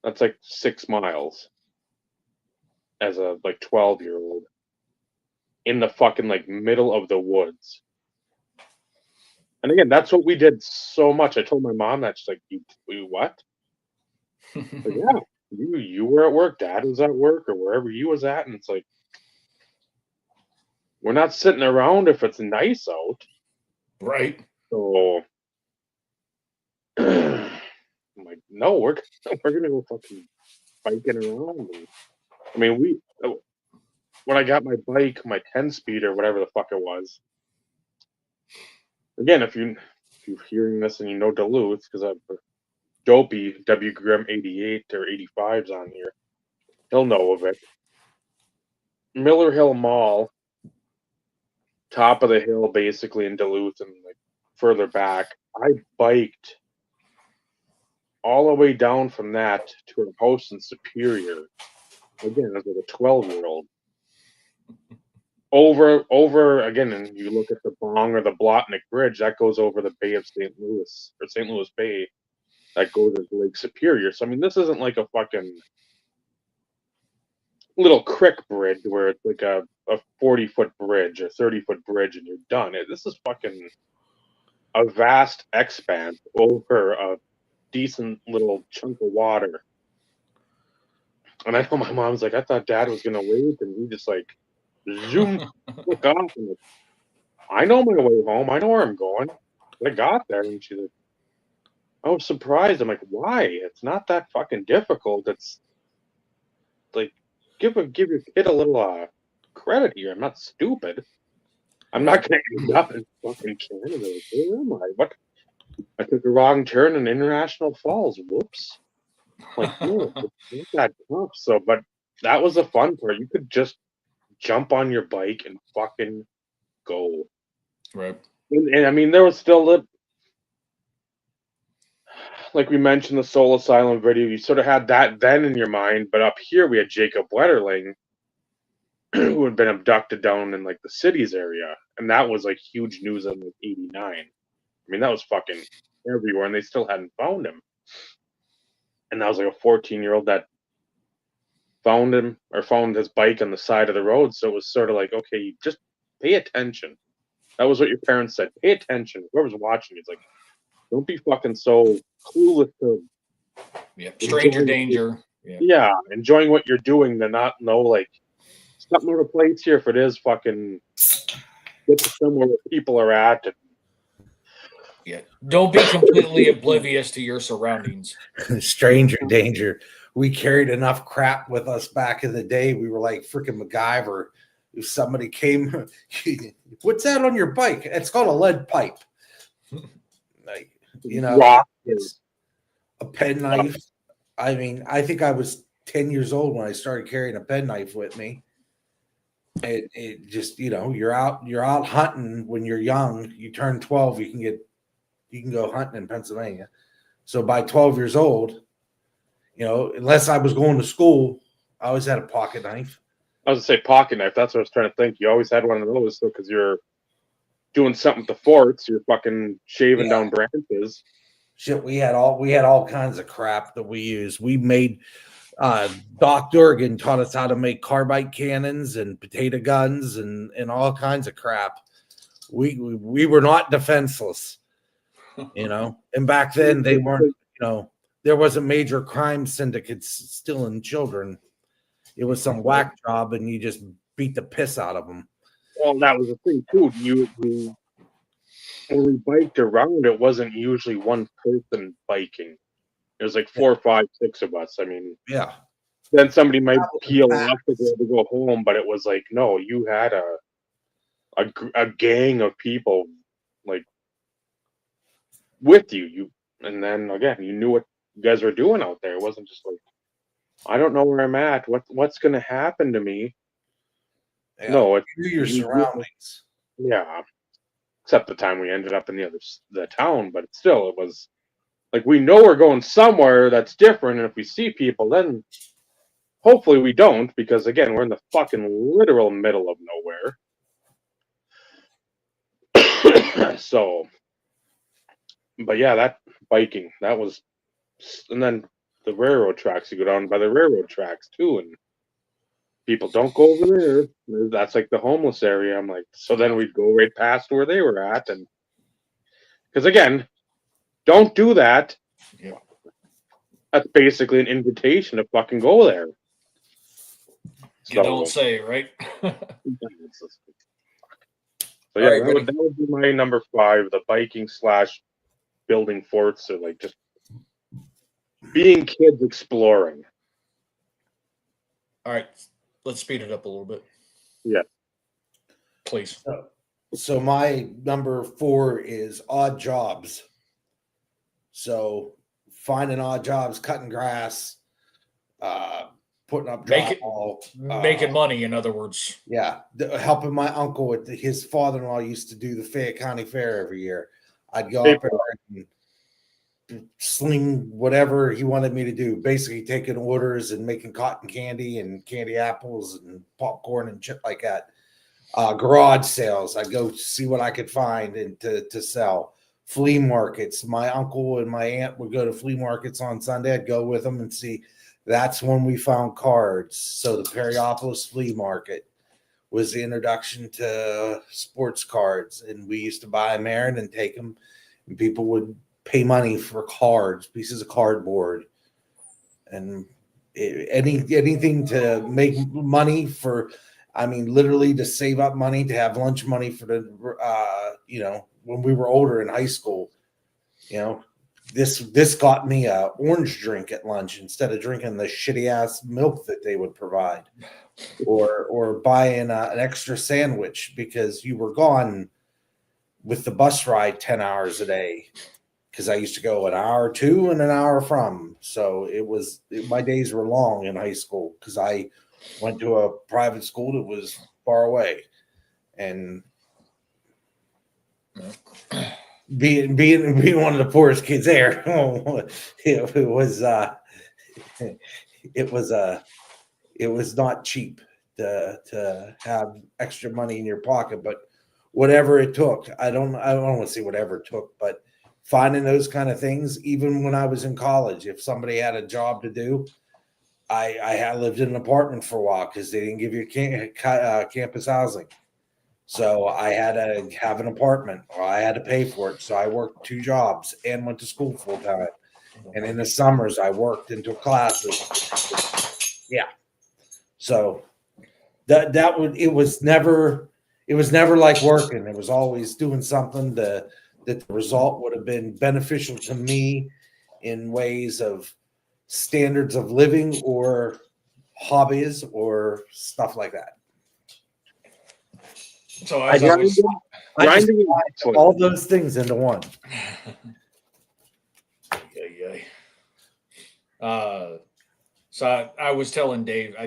That's like 6 miles as a like 12-year-old in the fucking like middle of the woods. And again, that's what we did so much. I told my mom that. She's like, "You what?" Like, yeah, you were at work. Dad was at work, or wherever you was at, and it's like, we're not sitting around if it's nice out, Right. So I'm like, no, we're gonna go fucking biking around. I mean, when I got my bike, my 10-speed or whatever the fuck it was. Again, if you're hearing this and you know Duluth, because I've Dopey W Grim 88 or 85's on here, he'll know of it. Miller Hill Mall, top of the hill, basically in Duluth, and like further back. I biked all the way down from that to a house in Superior. Again, as like a 12-year-old. Over again, and you look at the Bong or the Blotnick Bridge, that goes over the Bay of St. Louis, or St. Louis Bay, that goes into Lake Superior. So I mean, this isn't like a fucking little creek bridge where it's like a 40-foot bridge or 30-foot bridge and you're done. This is fucking a vast expanse over a decent little chunk of water. And I know my mom's like, I thought Dad was gonna wait, and he just like zoomed took off. And like, I know my way home. I know where I'm going. I got there, and she's like, I was surprised. I'm like, why? It's not that fucking difficult. It's like give your kid a little credit here. I'm not stupid. I'm not gonna end up in fucking Canada. Like, where am I? What? I took a wrong turn in International Falls. Whoops. Like, no, it's not that tough. So, but that was the fun part. You could just jump on your bike and fucking go. Right. And I mean, there was still like we mentioned, the Soul Asylum video. You sort of had that then in your mind, but up here we had Jacob Wetterling, who had been abducted down in like the cities area, and that was like huge news in like '89. I mean, that was fucking everywhere, and they still hadn't found him. And that was like a 14-year-old that found him or found his bike on the side of the road. So it was sort of like, okay, just pay attention. That was what your parents said. Pay attention. Whoever's watching, it's like, don't be fucking so clueless to stranger danger. Yeah, enjoying what you're doing to not know like something to replace here if it is fucking get to somewhere where people are at. Yeah, don't be completely oblivious to your surroundings. Stranger danger. We carried enough crap with us back in the day. We were like freaking MacGyver. If somebody came, what's that on your bike? It's called a lead pipe. Like, you know, Rock. it's a pen knife. I mean, I think I was 10 years old when I started carrying a pen knife with me. It just, you know, you're out hunting when you're young. You turn 12, you can go hunting in Pennsylvania. So by 12 years old, you know, unless I was going to school, I always had a pocket knife. I was gonna say pocket knife. That's what I was trying to think. You always had one of those, so because you're doing something with the forts, you're fucking shaving down branches. Shit, we had all kinds of crap that we used. We made Doc Durgan taught us how to make carbide cannons and potato guns and all kinds of crap. We were not defenseless, you know. And back then they weren't, you know, there wasn't major crime syndicates stealing children. It was some whack job, and you just beat the piss out of them. Well, that was the thing too. When we biked around, it wasn't usually one person biking. It was like 4, 5, 6 of us. I mean, Yeah. then somebody might peel off to go home, but it was like, no, you had a gang of people like with you. And then again, you knew what you guys were doing out there. It wasn't just like, I don't know where I'm at. What's going to happen to me? Yeah. No, it's your surroundings. Yeah, except the time we ended up in the town, but still, it was like we know we're going somewhere that's different, and if we see people, then hopefully we don't, because again, we're in the fucking literal middle of nowhere. So, but yeah, that biking, that was, and then the railroad tracks. You go down by the railroad tracks too, and people don't go over there. That's like the homeless area. I'm like, so then we'd go right past where they were at, and because again, don't do that. Yep. That's basically an invitation to fucking go there. You don't say, right? So yeah, right, that would be my number 5, the biking / building forts, or like just being kids exploring. All right, let's speed it up a little bit. Yeah. Please. So my number 4 is odd jobs. So finding odd jobs, cutting grass, putting up drywall, making money, in other words. Yeah, helping my uncle with his father-in-law used to do the Fayette County Fair every year. I'd go up there and sling whatever he wanted me to do, basically taking orders and making cotton candy and candy apples and popcorn and shit like that. Garage sales, I'd go see what I could find and to sell. Flea markets, my uncle and my aunt would go to flea markets on Sunday. I'd go with them and see. That's when we found cards. So the Periopolis Flea Market was the introduction to sports cards, and we used to buy them there and then take them, and people would pay money for cards, pieces of cardboard, and anything to make money for. I mean, literally to save up money to have lunch money for the, you know, when we were older in high school, you know, this got me a orange drink at lunch instead of drinking the shitty ass milk that they would provide, or buying an extra sandwich because you were gone with the bus ride 10 hours a day. Because I used to go an hour to and an hour from, so my days were long in high school because I went to a private school that was far away, and being one of the poorest kids there, it was not cheap to have extra money in your pocket, but whatever it took. I don't want to say whatever it took, but finding those kind of things, even when I was in college, if somebody had a job to do, I had lived in an apartment for a while because they didn't give you campus housing. So I had to have an apartment, or I had to pay for it. So I worked 2 jobs and went to school full time. And in the summers, I worked and took classes. Yeah. So it was never like working. It was always doing something that the result would have been beneficial to me in ways of standards of living or hobbies or stuff like that. So as I was grinding all those things into one. So I was telling Dave,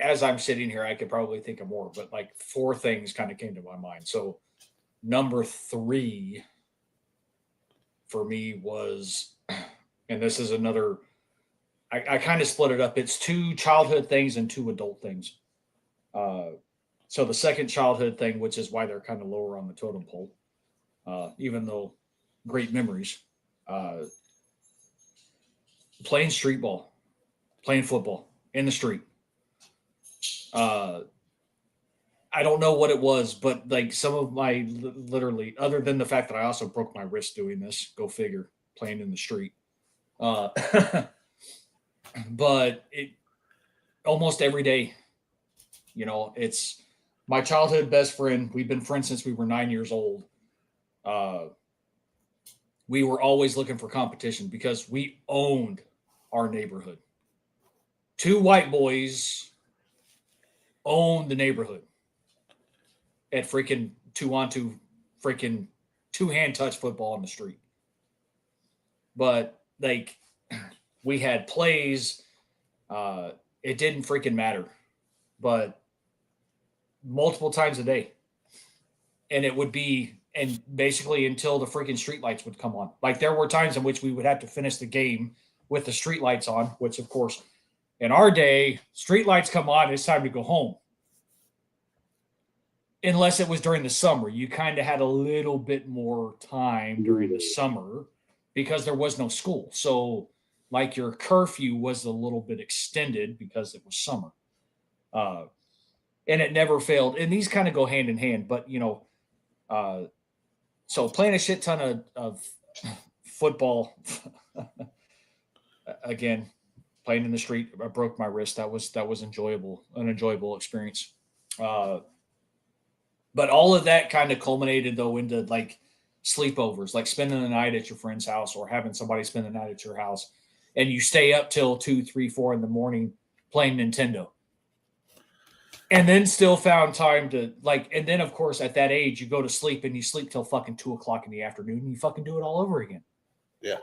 as I'm sitting here, I could probably think of more, but like 4 things kind of came to my mind. So number 3 for me was, and this is another, I kind of split it up. It's 2 childhood things and 2 adult things. So the second childhood thing, which is why they're kind of lower on the totem pole, even though great memories, playing street ball, playing football in the street. I don't know what it was, but like some of my literally, other than the fact that I also broke my wrist doing this, go figure, playing in the street. But it almost every day, it's my childhood best friend. We've been friends since we were 9 years old. We were always looking for competition because we owned our neighborhood. 2 white boys owned the neighborhood at freaking 2-on-2, freaking 2-hand touch football on the street. But like we had plays, it didn't freaking matter, but multiple times a day. And it would be, and basically until the freaking streetlights would come on. Like there were times in which we would have to finish the game with the streetlights on, which of course, in our day, streetlights come on, it's time to go home. Unless it was during the summer, you kind of had a little bit more time during the summer because there was no school. So like your curfew was a little bit extended because it was summer. And it never failed. And these kind of go hand in hand, but so playing a shit ton of football, again, playing in the street, I broke my wrist. That was an enjoyable experience. But all of that kind of culminated though into like sleepovers, like spending the night at your friend's house or having somebody spend the night at your house, and you stay up till 2, 3, 4 in the morning playing Nintendo. And then still found time to and then of course at that age you go to sleep and you sleep till fucking 2:00 in the afternoon and you fucking do it all over again. Yeah.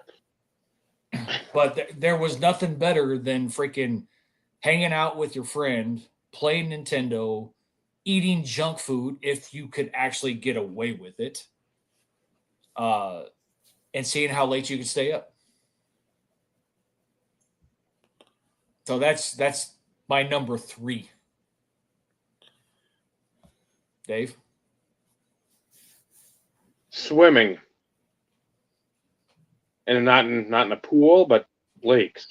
But there was nothing better than freaking hanging out with your friend, playing Nintendo, eating junk food if you could actually get away with it, and seeing how late you could stay up. So that's my number 3. Dave? Swimming. And not in a pool, but lakes.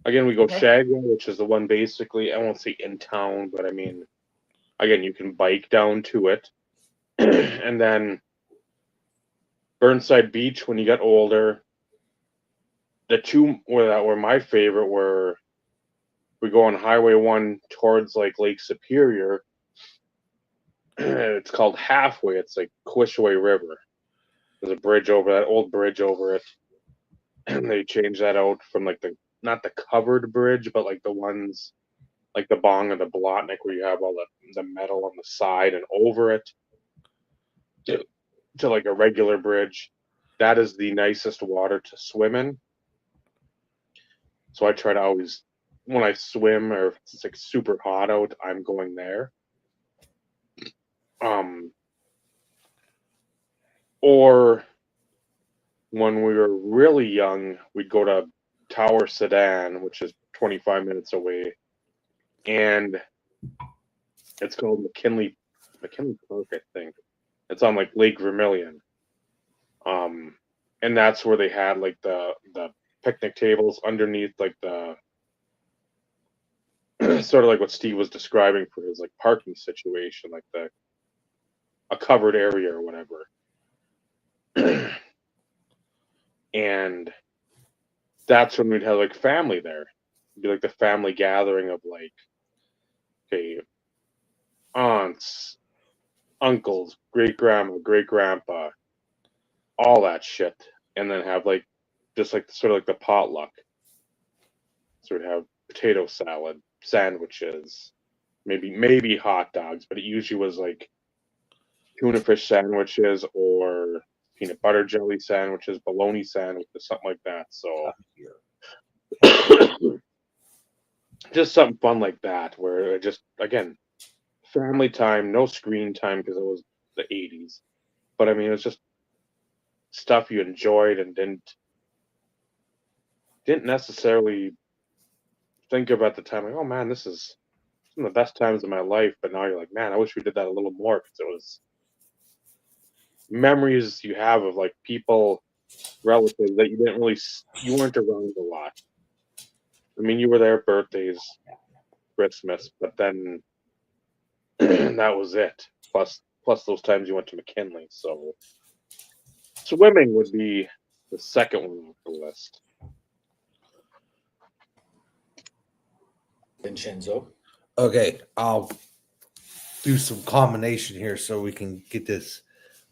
Again, we go Shagwell, which is the one basically, I won't say in town, but I mean, again, you can bike down to it. And then Burnside Beach when you got older. The 2 that were my favorite were we go on Highway 1 towards like Lake Superior. It's called Halfway. It's like Quishaway River. There's a bridge over that old bridge over it, and they changed that out from like the not the covered bridge, but like the ones like the Bong and the Blotnik where you have all the metal on the side and over it to like a regular bridge. That is the nicest water to swim in. So I try to always, when I swim or if it's like super hot out, I'm going there. Or when we were really young, we'd go to Tower Sedan, which is 25 minutes away, and it's called McKinley Park, I think. It's on like Lake Vermilion. And that's where they had like the picnic tables underneath like the sort of like what Steve was describing for his like parking situation, like a covered area or whatever. And that's when we'd have like family there. It'd be like the family gathering of like, okay, aunts, uncles, great grandma, great grandpa, all that shit. And then have like just like sort of like the potluck. So we'd have potato salad, sandwiches, maybe hot dogs, but it usually was like tuna fish sandwiches or peanut butter jelly sandwiches, bologna sandwiches, something like that. So just something fun like that, where it just again family time, no screen time because it was the 80s. But I mean, it was just stuff you enjoyed and didn't necessarily think of at the time. Like, oh man, this is some of the best times of my life. But now you're like, man, I wish we did that a little more because it was memories you have of like people, relatives that you weren't around a lot. I mean, you were there birthdays, Christmas, but then that was it. Plus those times you went to McKinley. So swimming would be the second one off the list. Vincenzo. Okay, I'll do some combination here so we can get this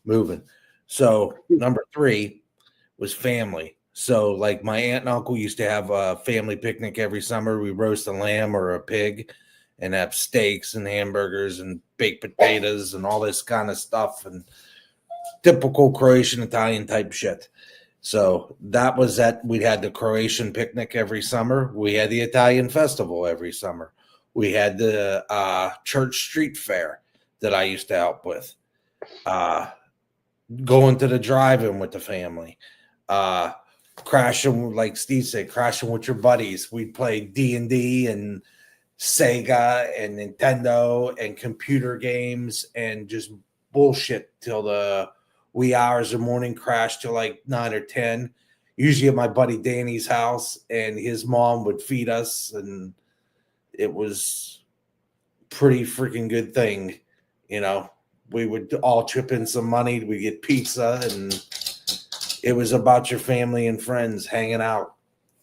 moving. So number 3 was family. So like my aunt and uncle used to have a family picnic every summer. We roast a lamb or a pig and have steaks and hamburgers and baked potatoes and all this kind of stuff and typical Croatian Italian type shit. So that was that. We had the Croatian picnic every summer. We had the Italian festival every summer. We had the church street fair that I used to help with. Going to the drive-in with the family. Crashing, like Steve said, crashing with your buddies. We'd play D&D and Sega and Nintendo and computer games and just bullshit till the wee hours of morning, crash till like 9 or 10. Usually at my buddy Danny's house, and his mom would feed us, and it was pretty freaking good thing. You know, we would all chip in some money. We get pizza, and it was about your family and friends hanging out.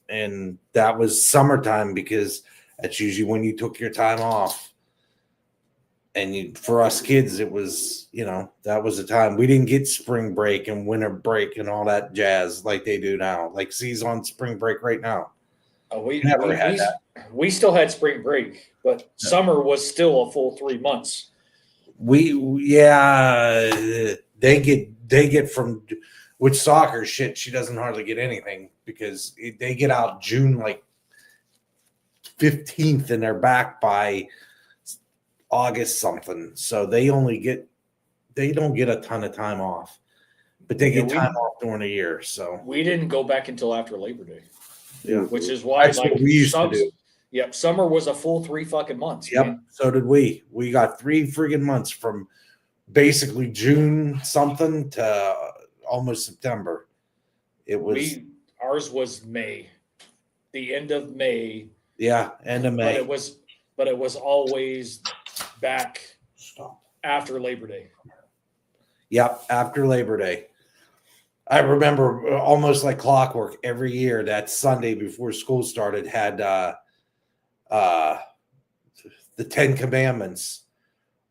And that was summertime because that's usually when you took your time off. And for us kids, it was, that was the time. We didn't get spring break and winter break and all that jazz like they do now. Like C's on spring break right now. We still had spring break, but summer was still a full 3 months. They get from with soccer shit. She doesn't hardly get anything because they get out June like 15th and they're back by August something. So they don't get a ton of time off, but they get time off during the year. So we didn't go back until after Labor Day. Yeah, which is why that's what we used to do. Yep, summer was a full 3 fucking months. Yep, man. So did we. We got 3 friggin' months from basically June something to almost September. Ours was May, the end of May. Yeah, end of May. But it was always back after Labor Day. Yep, after Labor Day. I remember almost like clockwork every year that Sunday before school started had the 10 Commandments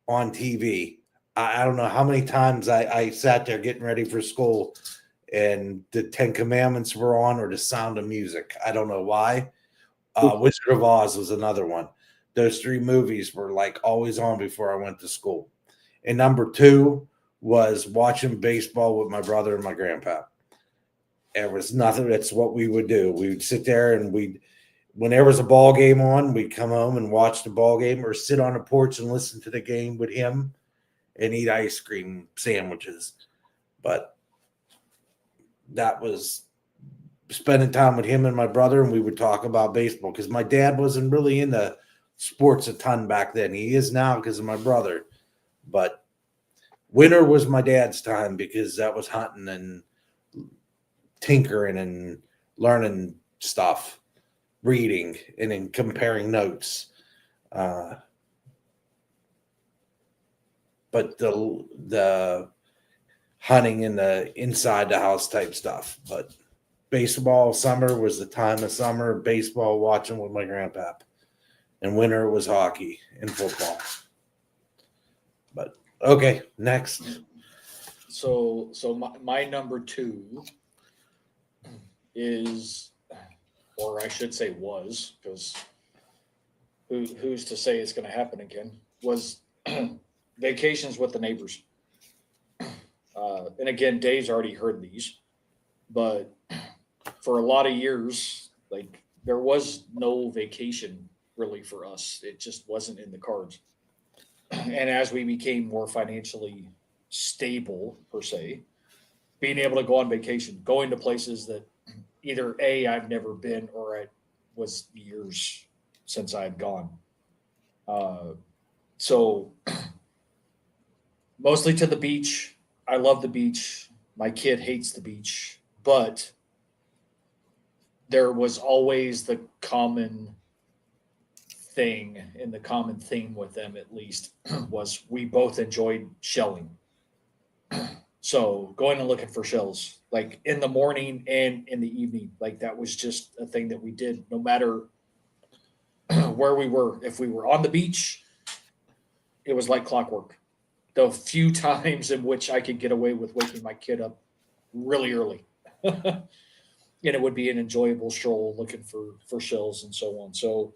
on TV. I don't know how many times I sat there getting ready for school and the Ten Commandments were on or the Sound of Music. I don't know why. Wizard of Oz was another one. Those three movies were like always on before I went to school. And number two was watching baseball with my brother and my grandpa. There was nothing. That's what we would do. We would sit there and when there was a ball game on, we'd come home and watch the ball game or sit on the porch and listen to the game with him and eat ice cream sandwiches. But that was spending time with him and my brother, and we would talk about baseball because my dad wasn't really into sports a ton back then. He is now because of my brother. But winter was my dad's time because that was hunting and tinkering and learning stuff, reading, and then comparing notes. But the hunting and the inside the house type stuff. But baseball summer was the time of summer, baseball watching with my grandpa. And winter was hockey and football. But okay, next. So my number two is, or I should say was, because who's to say it's going to happen again, was vacations with the neighbors. And again, Dave's already heard these, but for a lot of years, like there was no vacation really for us. It just wasn't in the cards. And as we became more financially stable, per se, being able to go on vacation, going to places that either A, I've never been, or it was years since I've gone. So mostly to the beach. I love the beach. My kid hates the beach, but there was always the common thing, and the common theme with them at least was we both enjoyed shelling. So going and looking for shells, like in the morning and in the evening, like that was just a thing that we did no matter where we were. If we were on the beach, it was like clockwork. The few times in which I could get away with waking my kid up really early. And it would be an enjoyable stroll looking for shells and so on. So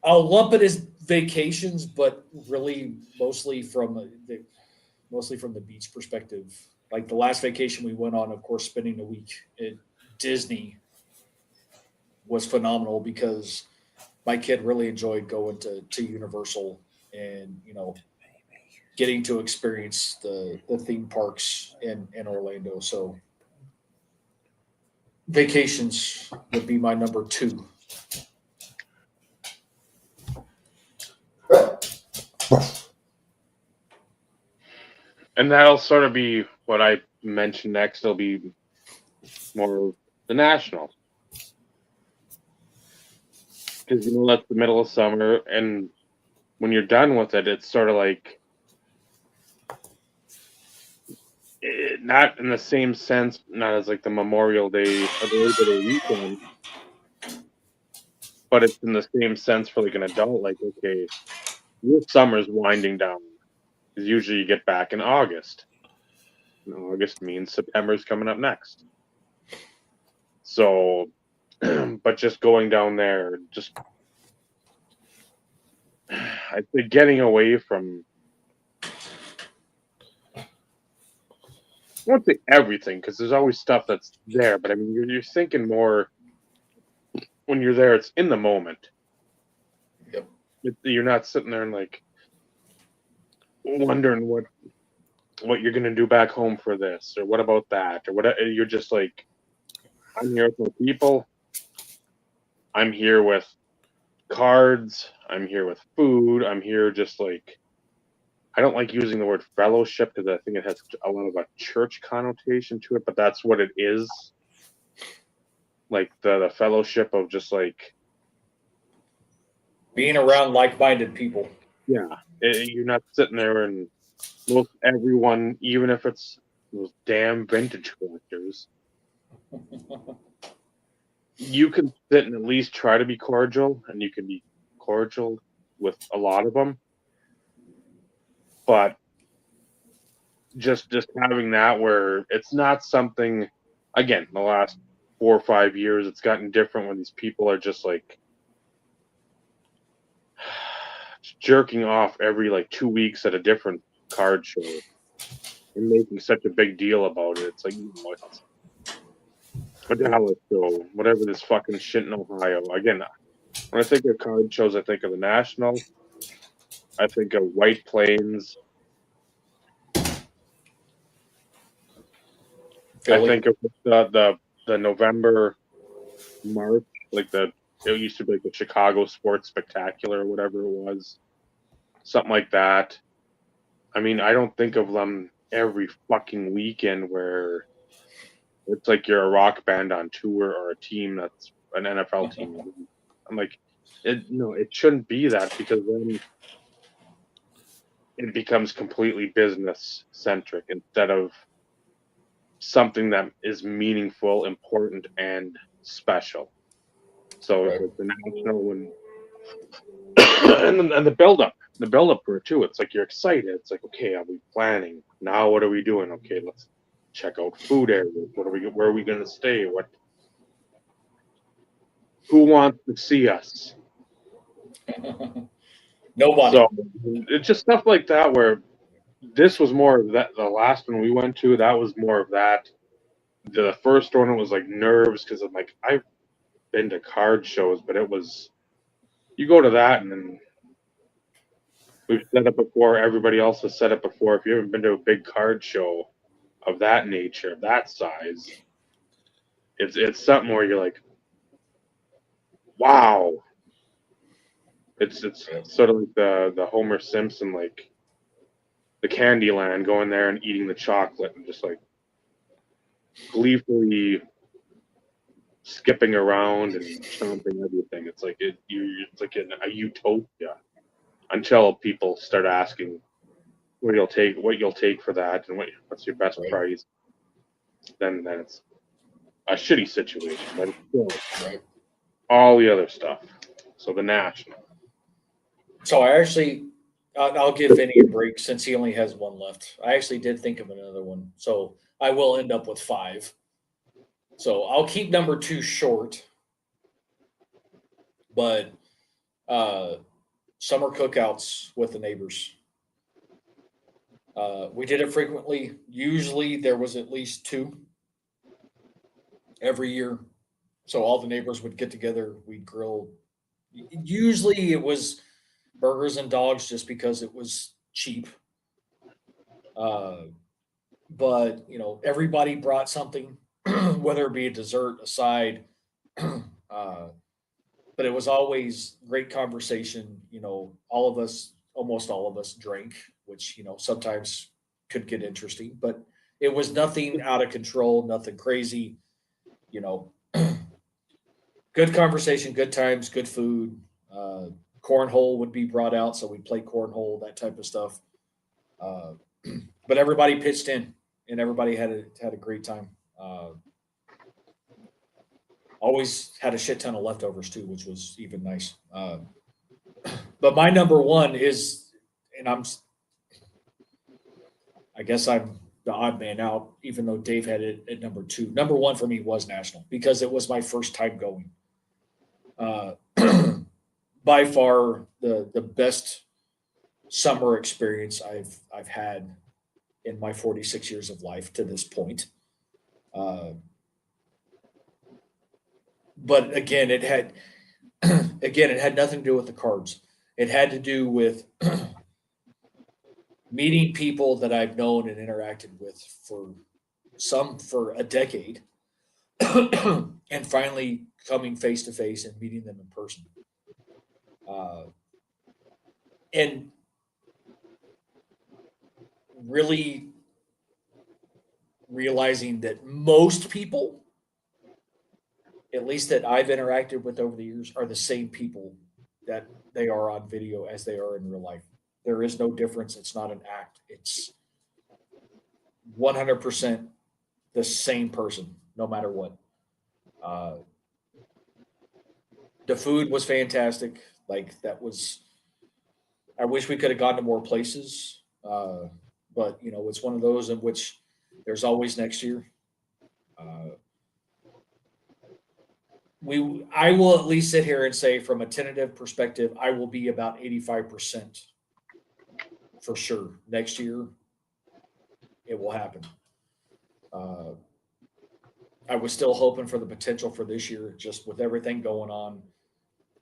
I'll lump it as vacations, but really mostly from the beach perspective. Like the last vacation we went on, of course, spending a week at Disney was phenomenal because my kid really enjoyed going to Universal and, getting to experience the theme parks in Orlando. So vacations would be my number two. And that'll sort of be what I mentioned next. It'll be more the national. Because, that's the middle of summer. And when you're done with it, it's sort of like, not in the same sense, not as like the Memorial Day or the Labor Day weekend, but it's in the same sense for like an adult. Like, okay, your summer's winding down. Because usually you get back in August. And August means September's coming up next. So, but just going down there, just I think getting away from, I won't say everything because there's always stuff that's there, but I mean you're thinking more when you're there. It's in the moment. Yep. You're not sitting there and like wondering what you're gonna do back home for this or what about that or what. You're just like, I'm here with my people. I'm here with cards. I'm here with food. I'm here just like, I don't like using the word fellowship because I think it has a lot of a church connotation to it, but that's what it is. Like the fellowship of just like Being around like-minded people. Yeah, you're not sitting there and most everyone, even if it's those damn vintage collectors, you can sit and at least try to be cordial, and you can be cordial with a lot of them. But just having that where it's not something, again, the last 4 or 5 years, it's gotten different when these people are just like jerking off every like 2 weeks at a different card show and making such a big deal about it. It's like, it's a Dallas show, whatever this fucking shit in Ohio. Again, when I think of card shows, I think of the National. I think of White Plains. Philly. I think of the November March, like it used to be like the Chicago Sports Spectacular or whatever it was, something like that. I mean, I don't think of them every fucking weekend where it's like you're a rock band on tour or a team that's an NFL team. I'm like, it shouldn't be that, because then it becomes completely business centric instead of something that is meaningful, important, and special. So Right. it's like the National and the build up for it too. It's like you're excited. It's like, okay, are we planning now? What are we doing? Okay, let's check out food areas. Where are we going to stay? Who wants to see us? Nobody. So it's just stuff like that where this was more of that. The last one we went to, that was more of that. The first one was like nerves, because I'm like, I've been to card shows, but it was, you go to that and then we've said it before, everybody else has said it before. If you haven't been to a big card show of that nature, of that size, it's something where you're like, wow. It's sort of like the Homer Simpson, like the Candyland, going there and eating the chocolate and just like gleefully skipping around and chomping everything. It's like it's like a utopia until people start asking what you'll take for that, and what's your best price. Then it's a shitty situation, but it's still all the other stuff. So the National. So I actually, I'll give Vinny a break since he only has one left. I actually did think of another one, so I will end up with 5. So I'll keep number 2 short, but summer cookouts with the neighbors. We did it frequently. Usually there was at least 2 every year. So all the neighbors would get together. We'd grill. Usually it was burgers and dogs just because it was cheap. But everybody brought something, whether it be a dessert, a side. But it was always great conversation. Almost all of us drank, which sometimes could get interesting. But it was nothing out of control, nothing crazy. You know, good conversation, good times, good food. Cornhole would be brought out, so we'd play cornhole, that type of stuff. Uh, but everybody pitched in, and everybody had a great time. Always had a shit ton of leftovers too, which was even nice. But my number one is, and I guess I'm the odd man out, even though Dave had it at number 2. Number 1 for me was National because it was my first time going. By far the best summer experience I've had in my 46 years of life to this point. But again, it had nothing to do with the cards. It had to do with meeting people that I've known and interacted with for a decade, and finally coming face to face and meeting them in person. And really realizing that most people, at least that I've interacted with over the years, are the same people that they are on video as they are in real life. There is no difference. It's not an act. It's 100% the same person, no matter what. The food was fantastic. Like that was. I wish we could have gone to more places. But it's one of those in which there's always next year. Uh, I will at least sit here and say, from a tentative perspective, I will be about 85% for sure next year. It will happen. Uh, I was still hoping for the potential for this year, just with everything going on.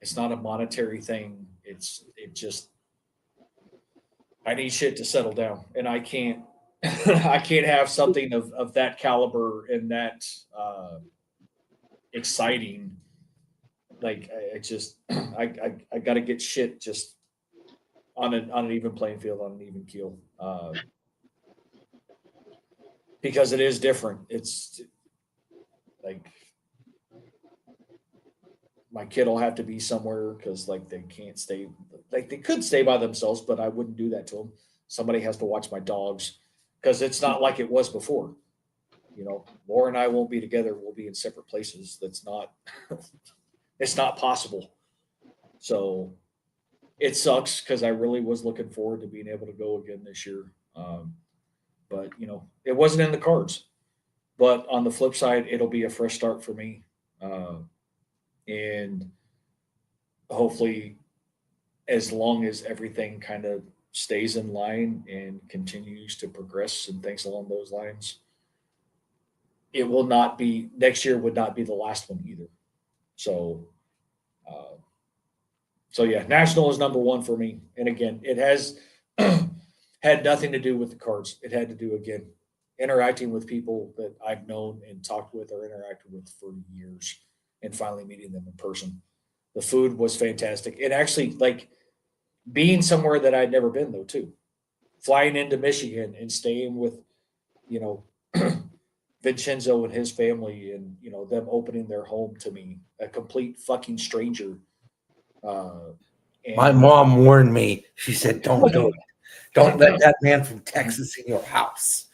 It's not a monetary thing. It just I need shit to settle down, and I can't I can't have something of that caliber and that exciting. Like I just I got to get shit just on an even playing field, on an even keel, because it is different. It's like my kid will have to be somewhere because like they can't stay, like they could stay by themselves, but I wouldn't do that to them. Somebody has to watch my dogs because it's not like it was before. Laura and I won't be together. We'll be in separate places. That's not it's not possible. So it sucks because I really was looking forward to being able to go again this year. But it wasn't in the cards. But on the flip side, it'll be a fresh start for me. And hopefully, as long as everything kind of stays in line and continues to progress and things along those lines, it will not be next year would not be the last one either. So, uh, so yeah, national is number one for me. And again, it has had nothing to do with the cards. It had to do again interacting with people that I've known and talked with or interacted with for years, and finally meeting them in person. The food was fantastic. And actually, like being somewhere that I'd never been though too, flying into Michigan and staying with you know Vincenzo and his family, and them opening their home to me, a complete fucking stranger. Uh, My and mom warned me. She said, "Don't do it. Don't let that man from Texas in your house."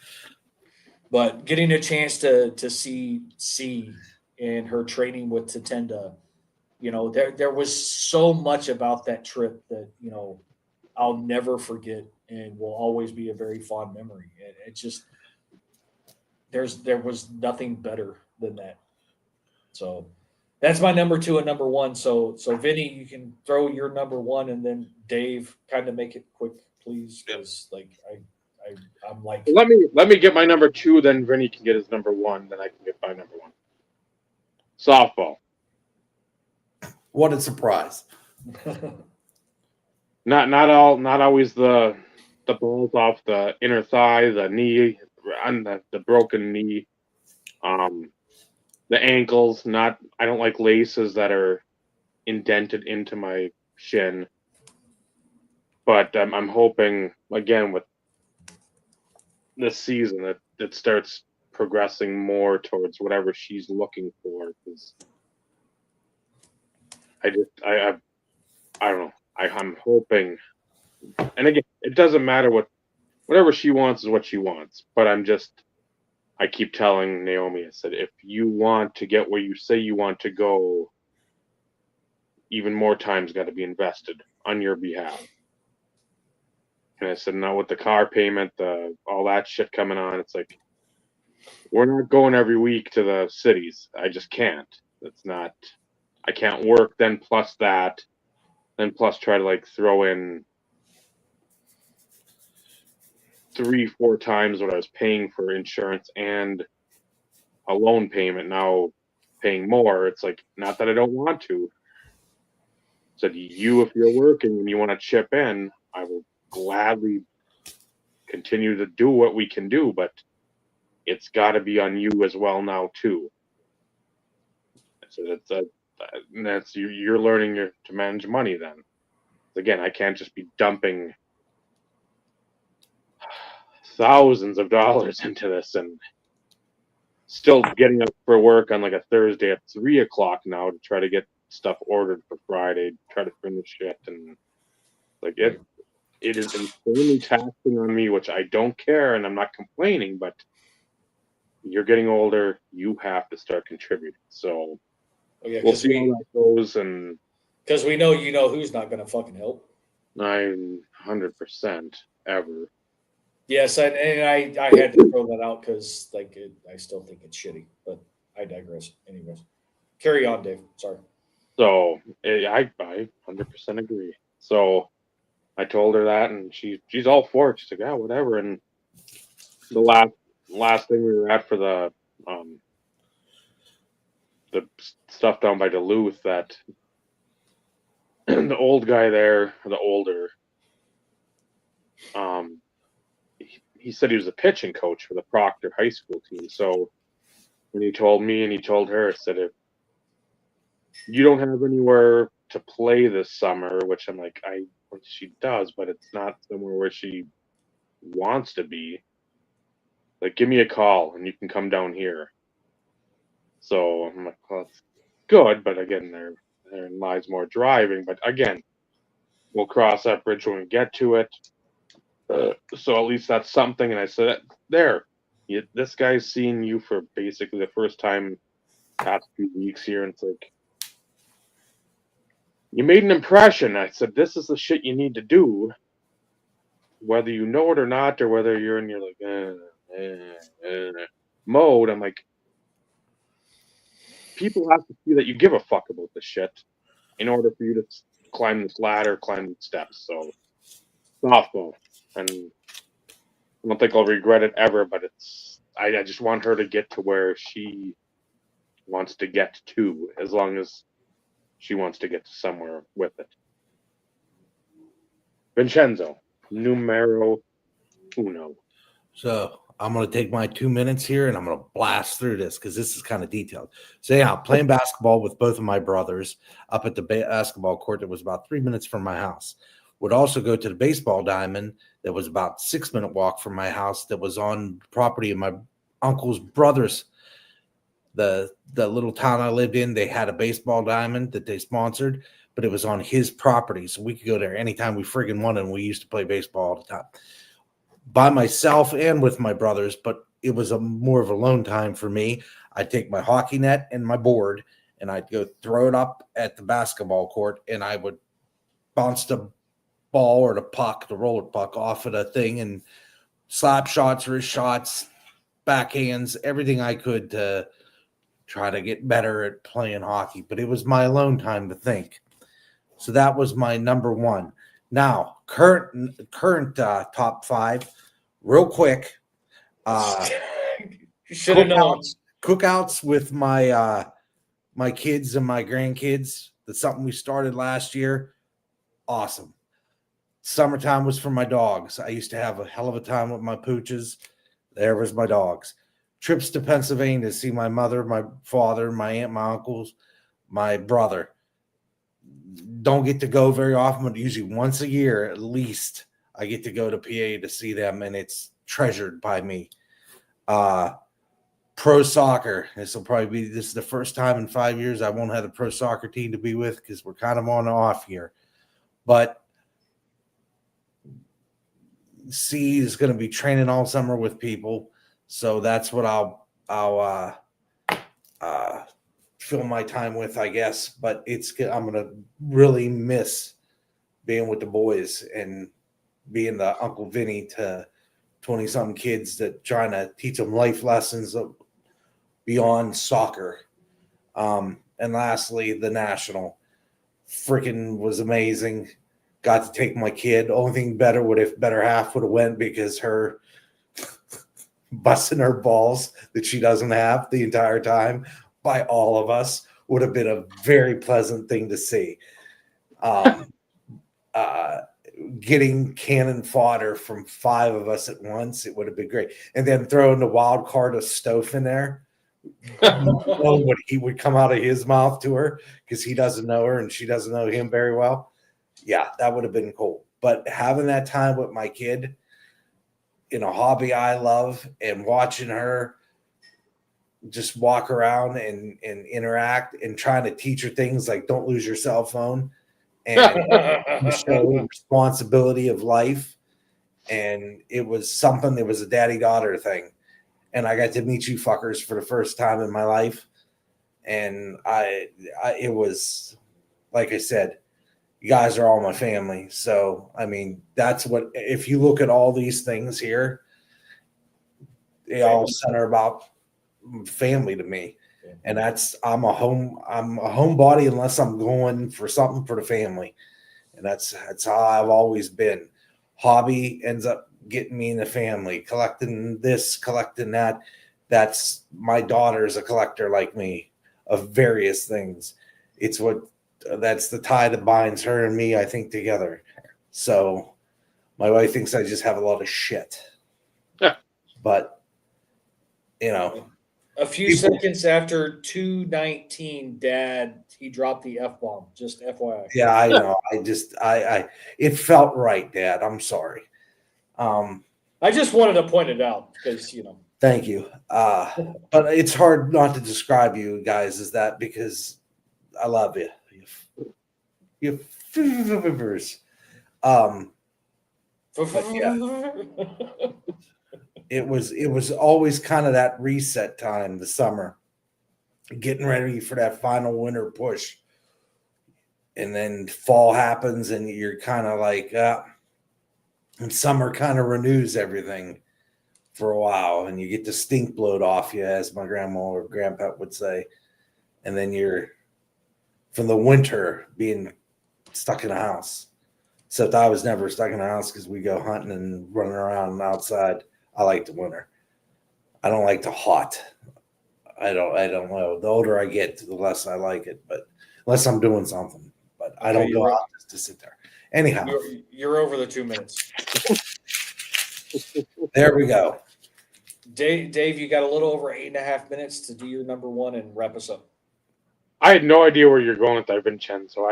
but getting a chance to see and her training with Tatenda, there was so much about that trip that I'll never forget and will always be a very fond memory. It just there was nothing better than that. So that's my number two and number one. So Vinny, you can throw your number one, and then Dave, kind of make it quick, please, because like I'm like Let me get my number two, then Vinny can get his number one, then I can get my number one. Softball. What a surprise! Not always the balls off the inner thigh, the knee, and the broken knee, um, the ankles. Not I don't like laces that are indented into my shin, but I'm hoping again with this season that it starts progressing more towards whatever she's looking for. Because I just I don't know. I'm hoping, and again, it doesn't matter whatever she wants is what she wants. But I keep telling Naomi, I said, if you want to get where you say you want to go, even more time's got to be invested on your behalf. And I said, now with the car payment, all that shit coming on, it's like we're not going every week to the cities. I just can't. It's not. I can't work then plus that, then plus try to like throw in 3, 4 times what I was paying for insurance and a loan payment, now paying more. It's like, not that I don't want to. Said, you, if you're working and you want to chip in, I will gladly continue to do what we can do, but it's got to be on you as well now too. So that's you're learning to manage money then. Again, I can't just be dumping thousands of dollars into this and still getting up for work on like a Thursday at 3 o'clock now to try to get stuff ordered for Friday, try to finish it, and like it is insanely taxing on me, which I don't care and I'm not complaining, but you're getting older, you have to start contributing. So oh yeah, we'll see how that goes, and because we know who's not going to fucking help. 900% ever. Yes, and I had to throw that out because I still think it's shitty, but I digress. Anyways, carry on, Dave. Sorry. So I 100% agree. So I told her that, and she's all for it. She's like, yeah, whatever. And the last thing we were at for um the stuff down by Duluth, that the old guy there, the older, um, he said he was a pitching coach for the Proctor high school team. So when he told me and he told her, I said, if you don't have anywhere to play this summer, which I'm like, she does, but it's not somewhere where she wants to be. Like, give me a call and you can come down here. So I'm like, well, that's good, but again, therein lies more driving. But again, we'll cross that bridge when we get to it. So at least that's something. And I said, there, this guy's seeing you for basically the first time past 2 weeks here, and it's like, you made an impression. I said, this is the shit you need to do, whether you know it or not, or whether you're in your like mode. I'm like, people have to see that you give a fuck about this shit in order for you to climb this ladder, climb these steps. So softball, and I don't think I'll regret it ever. But I just want her to get to where she wants to get to, as long as she wants to get to somewhere with it. Vincenzo, numero uno. So I'm going to take my 2 minutes here and I'm going to blast through this because this is kind of detailed. So yeah, playing basketball with both of my brothers up at the basketball court that was about 3 minutes from my house. Would also go to the baseball diamond that was about 6 minute walk from my house that was on property of my uncle's brothers. The little town I lived in, they had a baseball diamond that they sponsored, but it was on his property. So we could go there anytime we friggin' wanted, and we used to play baseball all the time. By myself and with my brothers, but it was more of a alone time for me. I'd take my hockey net and my board and I'd go throw it up at the basketball court and I would bounce the ball or the puck, the roller puck off of the thing and slap shots, wrist shots, backhands, everything I could to try to get better at playing hockey. But it was my alone time to think. So that was my number one. Now, current top five, real quick. You should have known. Cookouts with my my kids and my grandkids. That's something we started last year. Awesome. Summertime was for my dogs. I used to have a hell of a time with my pooches. There was my dogs. Trips to Pennsylvania to see my mother, my father, my aunt, my uncles, my brother. Don't get to go very often, but usually once a year at least I get to go to PA to see them, and it's treasured by me. Pro soccer. This is the first time in 5 years I won't have a pro soccer team to be with because we're kind of on and off here. But C is going to be training all summer with people, so that's what I'll fill my time with, I guess. But I'm going to really miss being with the boys and being the Uncle Vinny to 20-something kids that trying to teach them life lessons beyond soccer. And lastly, the national freaking was amazing. Got to take my kid. Only thing better would if better half would have went because her busting her balls that she doesn't have the entire time by all of us would have been a very pleasant thing to see. Getting cannon fodder from 5 of us at once, it would have been great. And then throwing the wild card of Stouf in there. What he would come out of his mouth to her because he doesn't know her and she doesn't know him very well. Yeah, that would have been cool. But having that time with my kid in a hobby I love and watching her just walk around and interact and trying to teach her things like don't lose your cell phone and show responsibility of life. And it was something that was a daddy-daughter thing. And I got to meet you fuckers for the first time in my life. And it was, like I said, you guys are all my family. So, I mean, that's what, if you look at all these things here, they all center about family to me. And that's, I'm a homebody unless I'm going for something for the family. And that's how I've always been. Hobby ends up getting me in the family, collecting this, collecting that. That's, my daughter's a collector like me of various things. It's that's the tie that binds her and me, I think, together. So my wife thinks I just have a lot of shit. Yeah. But, you know. A few seconds after 2:19, Dad, he dropped the F-bomb. Just FYI. Yeah, I know. It felt right, Dad. I'm sorry. I just wanted to point it out because, Thank you. But it's hard not to describe you guys as that because I love you. You fivers. It was always kind of that reset time, the summer, getting ready for that final winter push. And then fall happens and you're kind of like, and summer kind of renews everything for a while, and you get the stink blowed off you, as my grandma or grandpa would say. And then you're from the winter being stuck in a house. Except I was never stuck in a house because we go hunting and running around outside. I like the winter. I don't like the hot. I don't know. The older I get, the less I like it. But unless I'm doing something, but I don't go out just to sit there. Anyhow, you're over the 2 minutes. There we go. Dave, you got a little over 8.5 minutes to do your number one and wrap us up. I had no idea where you're going with that, Vincenzo.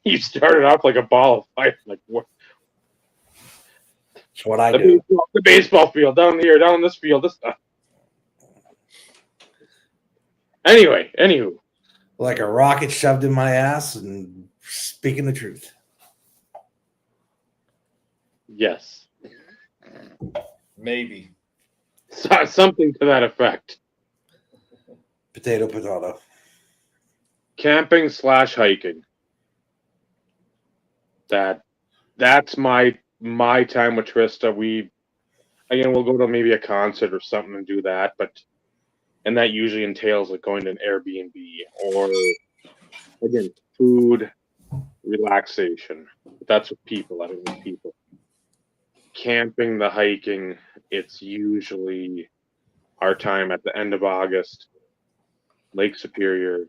You started off like a ball of fire. Like what? That's what I do. The baseball field down here, down this field, this stuff. Anywho. Like a rocket shoved in my ass and speaking the truth. Yes. Maybe. Something to that effect. Potato. Camping / hiking. That's my time with Trista. We'll go to maybe a concert or something and do that, and that usually entails like going to an Airbnb or again food, relaxation. That's with people. I don't with people. Camping, the hiking, it's usually our time at the end of August, Lake Superior.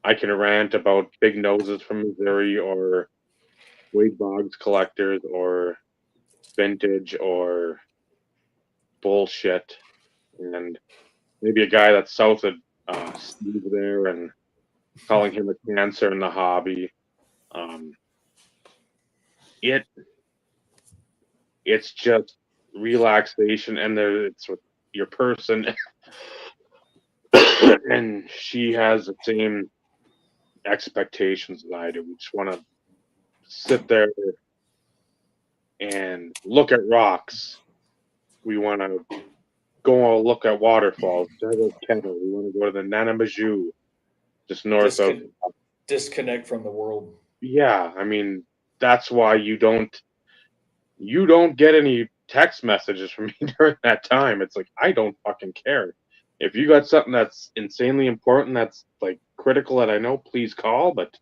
I can rant about big noses from Missouri or Wade Boggs collectors or vintage or bullshit, and maybe a guy that's south of Steve there and calling him a cancer in the hobby. It's just relaxation, and it's with your person, and she has the same expectations as I do. We just want to sit there and look at rocks. We want to go look at waterfalls. We want to go to the Nanamaju, just north of. Disconnect from the world. Yeah, I mean that's why you don't get any text messages from me during that time. It's like I don't fucking care. If you got something that's insanely important, that's like critical that I know, please call. But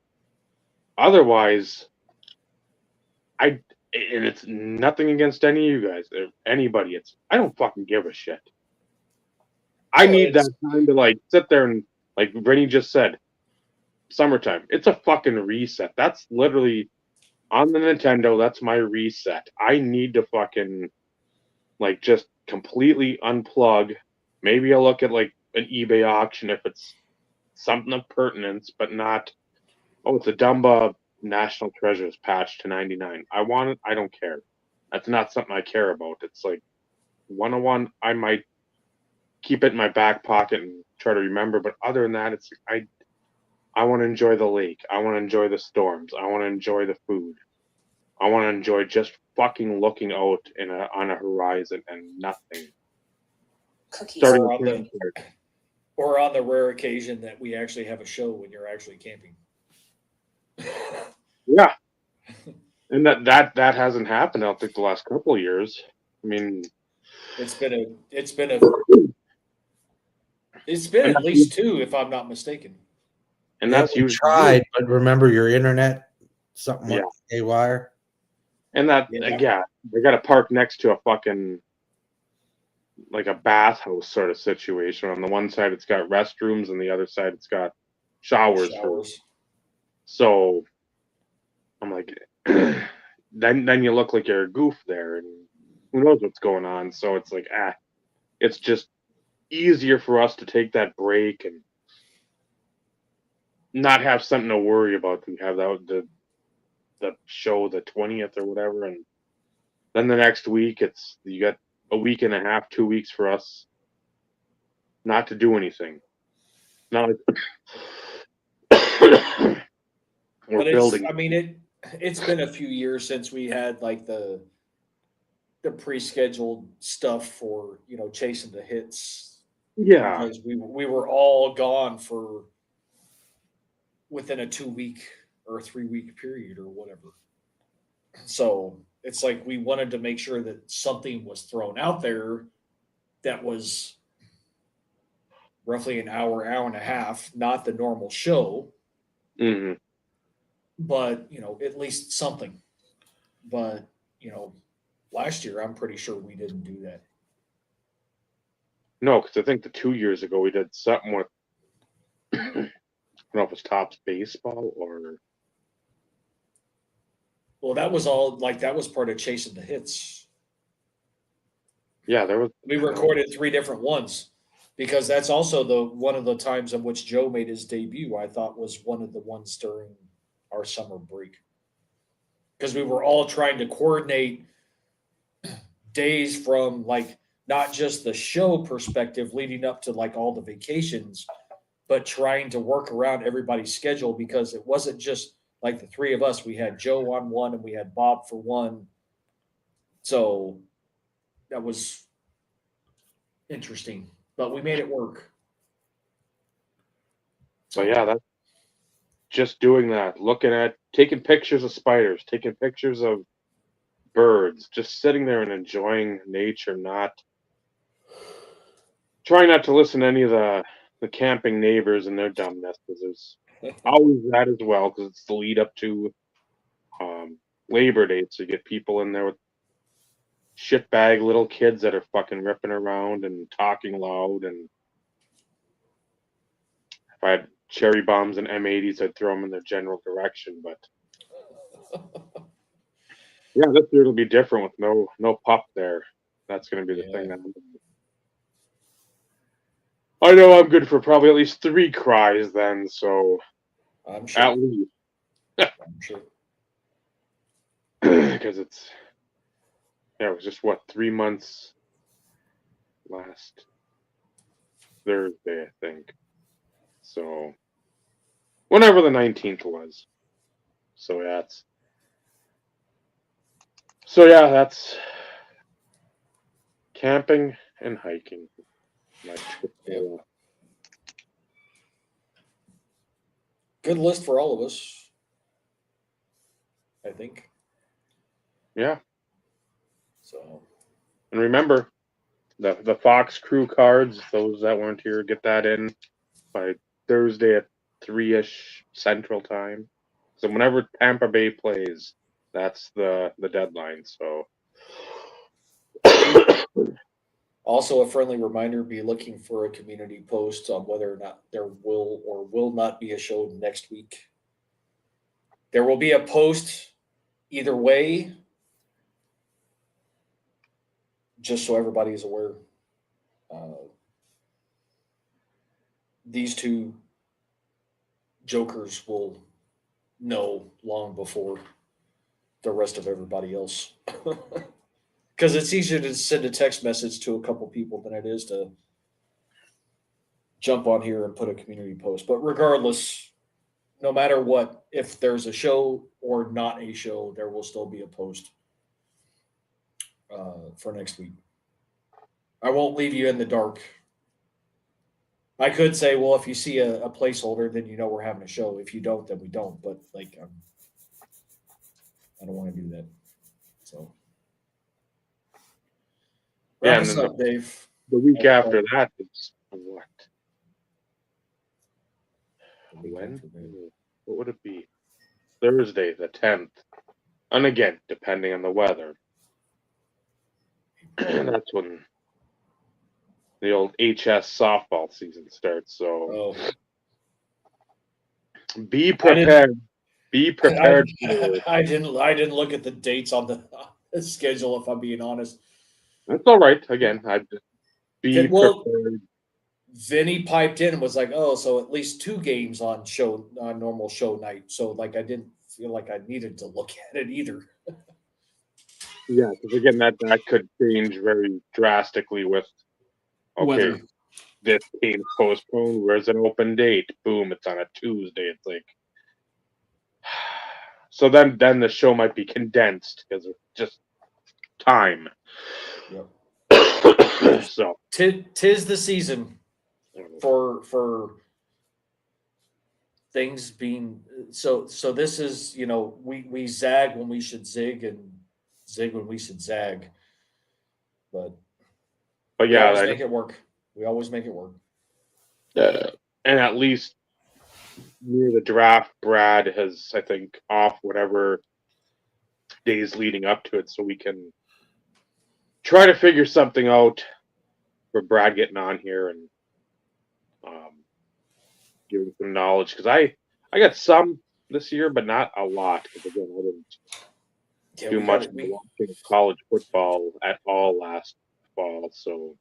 otherwise, and it's nothing against any of you guys or anybody. I don't fucking give a shit. I need that time to like sit there and like Rennie just said, summertime. It's a fucking reset. That's literally on the Nintendo. That's my reset. I need to fucking like just completely unplug. Maybe I'll look at like an eBay auction if it's something of pertinence, but not. Oh, it's a Dumba National Treasures patch to 99. I want it. I don't care. That's not something I care about. It's like 101. I might keep it in my back pocket and try to remember, but other than that, it's like I want to enjoy the lake. I want to enjoy the storms. I want to enjoy the food. I want to enjoy just fucking looking out on a horizon and nothing. Or on the rare occasion that we actually have a show when you're actually camping. Yeah, and that hasn't happened. I don't think the last couple of years. I mean, It's been and at least two, if I'm not mistaken. Yeah, that's we usually tried, but remember your internet something yeah, went haywire. and that Yeah. yeah, they got to park next to a fucking like a bathhouse sort of situation. On the one side, it's got restrooms, and the other side, it's got showers for. Showers. So I'm like, then you look like you're a goof there, and who knows what's going on. So it's like, it's just easier for us to take that break and not have something to worry about. We have the show the 20th or whatever, and then the next week you got a week and a half, 2 weeks for us not to do anything. Not like we're But building. it's been a few years since we had like the pre-scheduled stuff for, chasing the hits, Yeah, because we were all gone for within a 2 week or 3 week period or whatever. So it's like we wanted to make sure that something was thrown out there that was roughly an hour, hour and a half, not the normal show, hmm but at least something. But last year I'm pretty sure we didn't do that. no, because I think the 2 years ago we did something with I don't know if it was Tops baseball or Well, that was all like that was part of chasing the hits. yeah, there was. We recorded three different ones because that's also the one of the times in which Joe made his debut. I thought was one of the ones during our summer break because we were all trying to coordinate days from like not just the show perspective leading up to like all the vacations, but trying to work around everybody's schedule because it wasn't just like the three of us. We had Joe on one and we had Bob for one. So that was interesting, but we made it work. So So yeah, that's just doing that, looking at taking pictures of spiders, taking pictures of birds, just sitting there and enjoying nature, not trying not to listen to any of the camping neighbors and their dumbness because there's always that as well because it's the lead up to Labor Day, so you get people in there with shitbag little kids that are fucking ripping around and talking loud. And if I had cherry bombs and M80s, I'd throw them in their general direction. But yeah, this year it'll be different with no pup there. That's going to be the thing yeah, that I know I'm good for probably at least 3 cries then. So I'm sure. at least I'm sure. because it was just what 3 months last Thursday I think. So whenever the 19th was. So that's camping and hiking. My trip Yep. to, Good list for all of us, I think. yeah. So And remember the Fox Crew cards. Those that weren't here, get that in by Thursday at 3ish Central Time. So whenever Tampa Bay plays, that's the deadline. So also a friendly reminder, be looking for a community post on whether or not there will or will not be a show next week. There will be a post either way, just so everybody is aware. Uh, these two jokers will know long before the rest of everybody else. Because it's easier to send a text message to a couple people than it is to jump on here and put a community post. But regardless, no matter what, if there's a show or not a show, there will still be a post for next week. I won't leave you in the dark. I could say, well, if you see a placeholder, then you know we're having a show. If you don't, then we don't. But like, I don't want to do that. So, Yeah, wrap and us then up, Dave. the week after that is what? The week When? after that. What would it be? Thursday, the 10th. And again, depending on the weather. That's when the old HS softball season starts. So be prepared. Be prepared for I didn't look at the dates on the schedule. If I'm being honest, That's all right. Again, I'd be Well- prepared. Vinny piped in and was like, "Oh, so at least 2 games on normal show night." So like, I didn't feel like I needed to look at it either. Yeah, because again, that could change very drastically with Weather. this game's postponed. Where's an open date? Boom, it's on a Tuesday. It's like so then the show might be condensed because of just time. Yep. So Tis the season for things being so. This is we zag when we should zig and zig when we should zag, but we yeah, always make it work. We always make it work. and at least near the draft, Brad has, I think, off whatever days leading up to it, so we can try to figure something out for Brad getting on here and giving some knowledge, because I got some this year, but not a lot, because again, I didn't do much watching college football at all last fall, so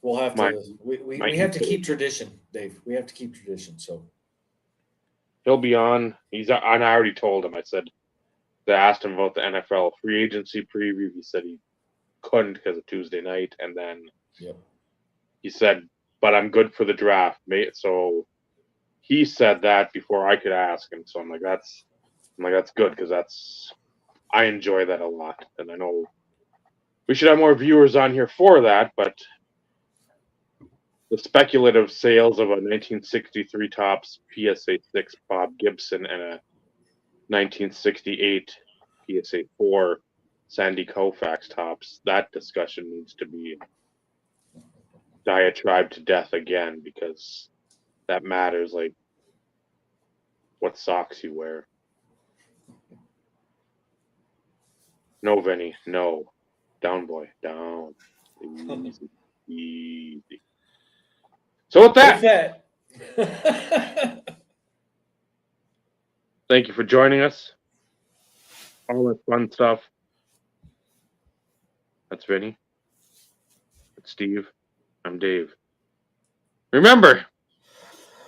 we'll have to we have to keep tradition, Dave. We have to keep tradition. So he'll be on. And I already told him. I said, they asked him about the NFL free agency preview. He said he couldn't because of Tuesday night, and then he said, "But I'm good for the draft, mate." So he said that before I could ask him. So I'm like, that's good, because I enjoy that a lot, and I know we should have more viewers on here for that. But the speculative sales of a 1963 Topps PSA 6 Bob Gibson and a 1968 PSA 4 Sandy Koufax Topps, that discussion needs to be diatribe to death again, because that matters, like what socks you wear. No, Vinny, no. Down, boy, down. Easy, easy. So with that, thank you for joining us. All that fun stuff. That's Vinny. That's Steve. I'm Dave. Remember,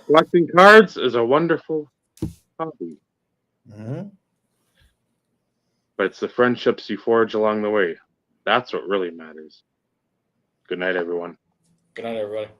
collecting cards is a wonderful hobby. Mm-hmm. But it's the friendships you forge along the way. That's what really matters. Good night, everyone. good night, everybody.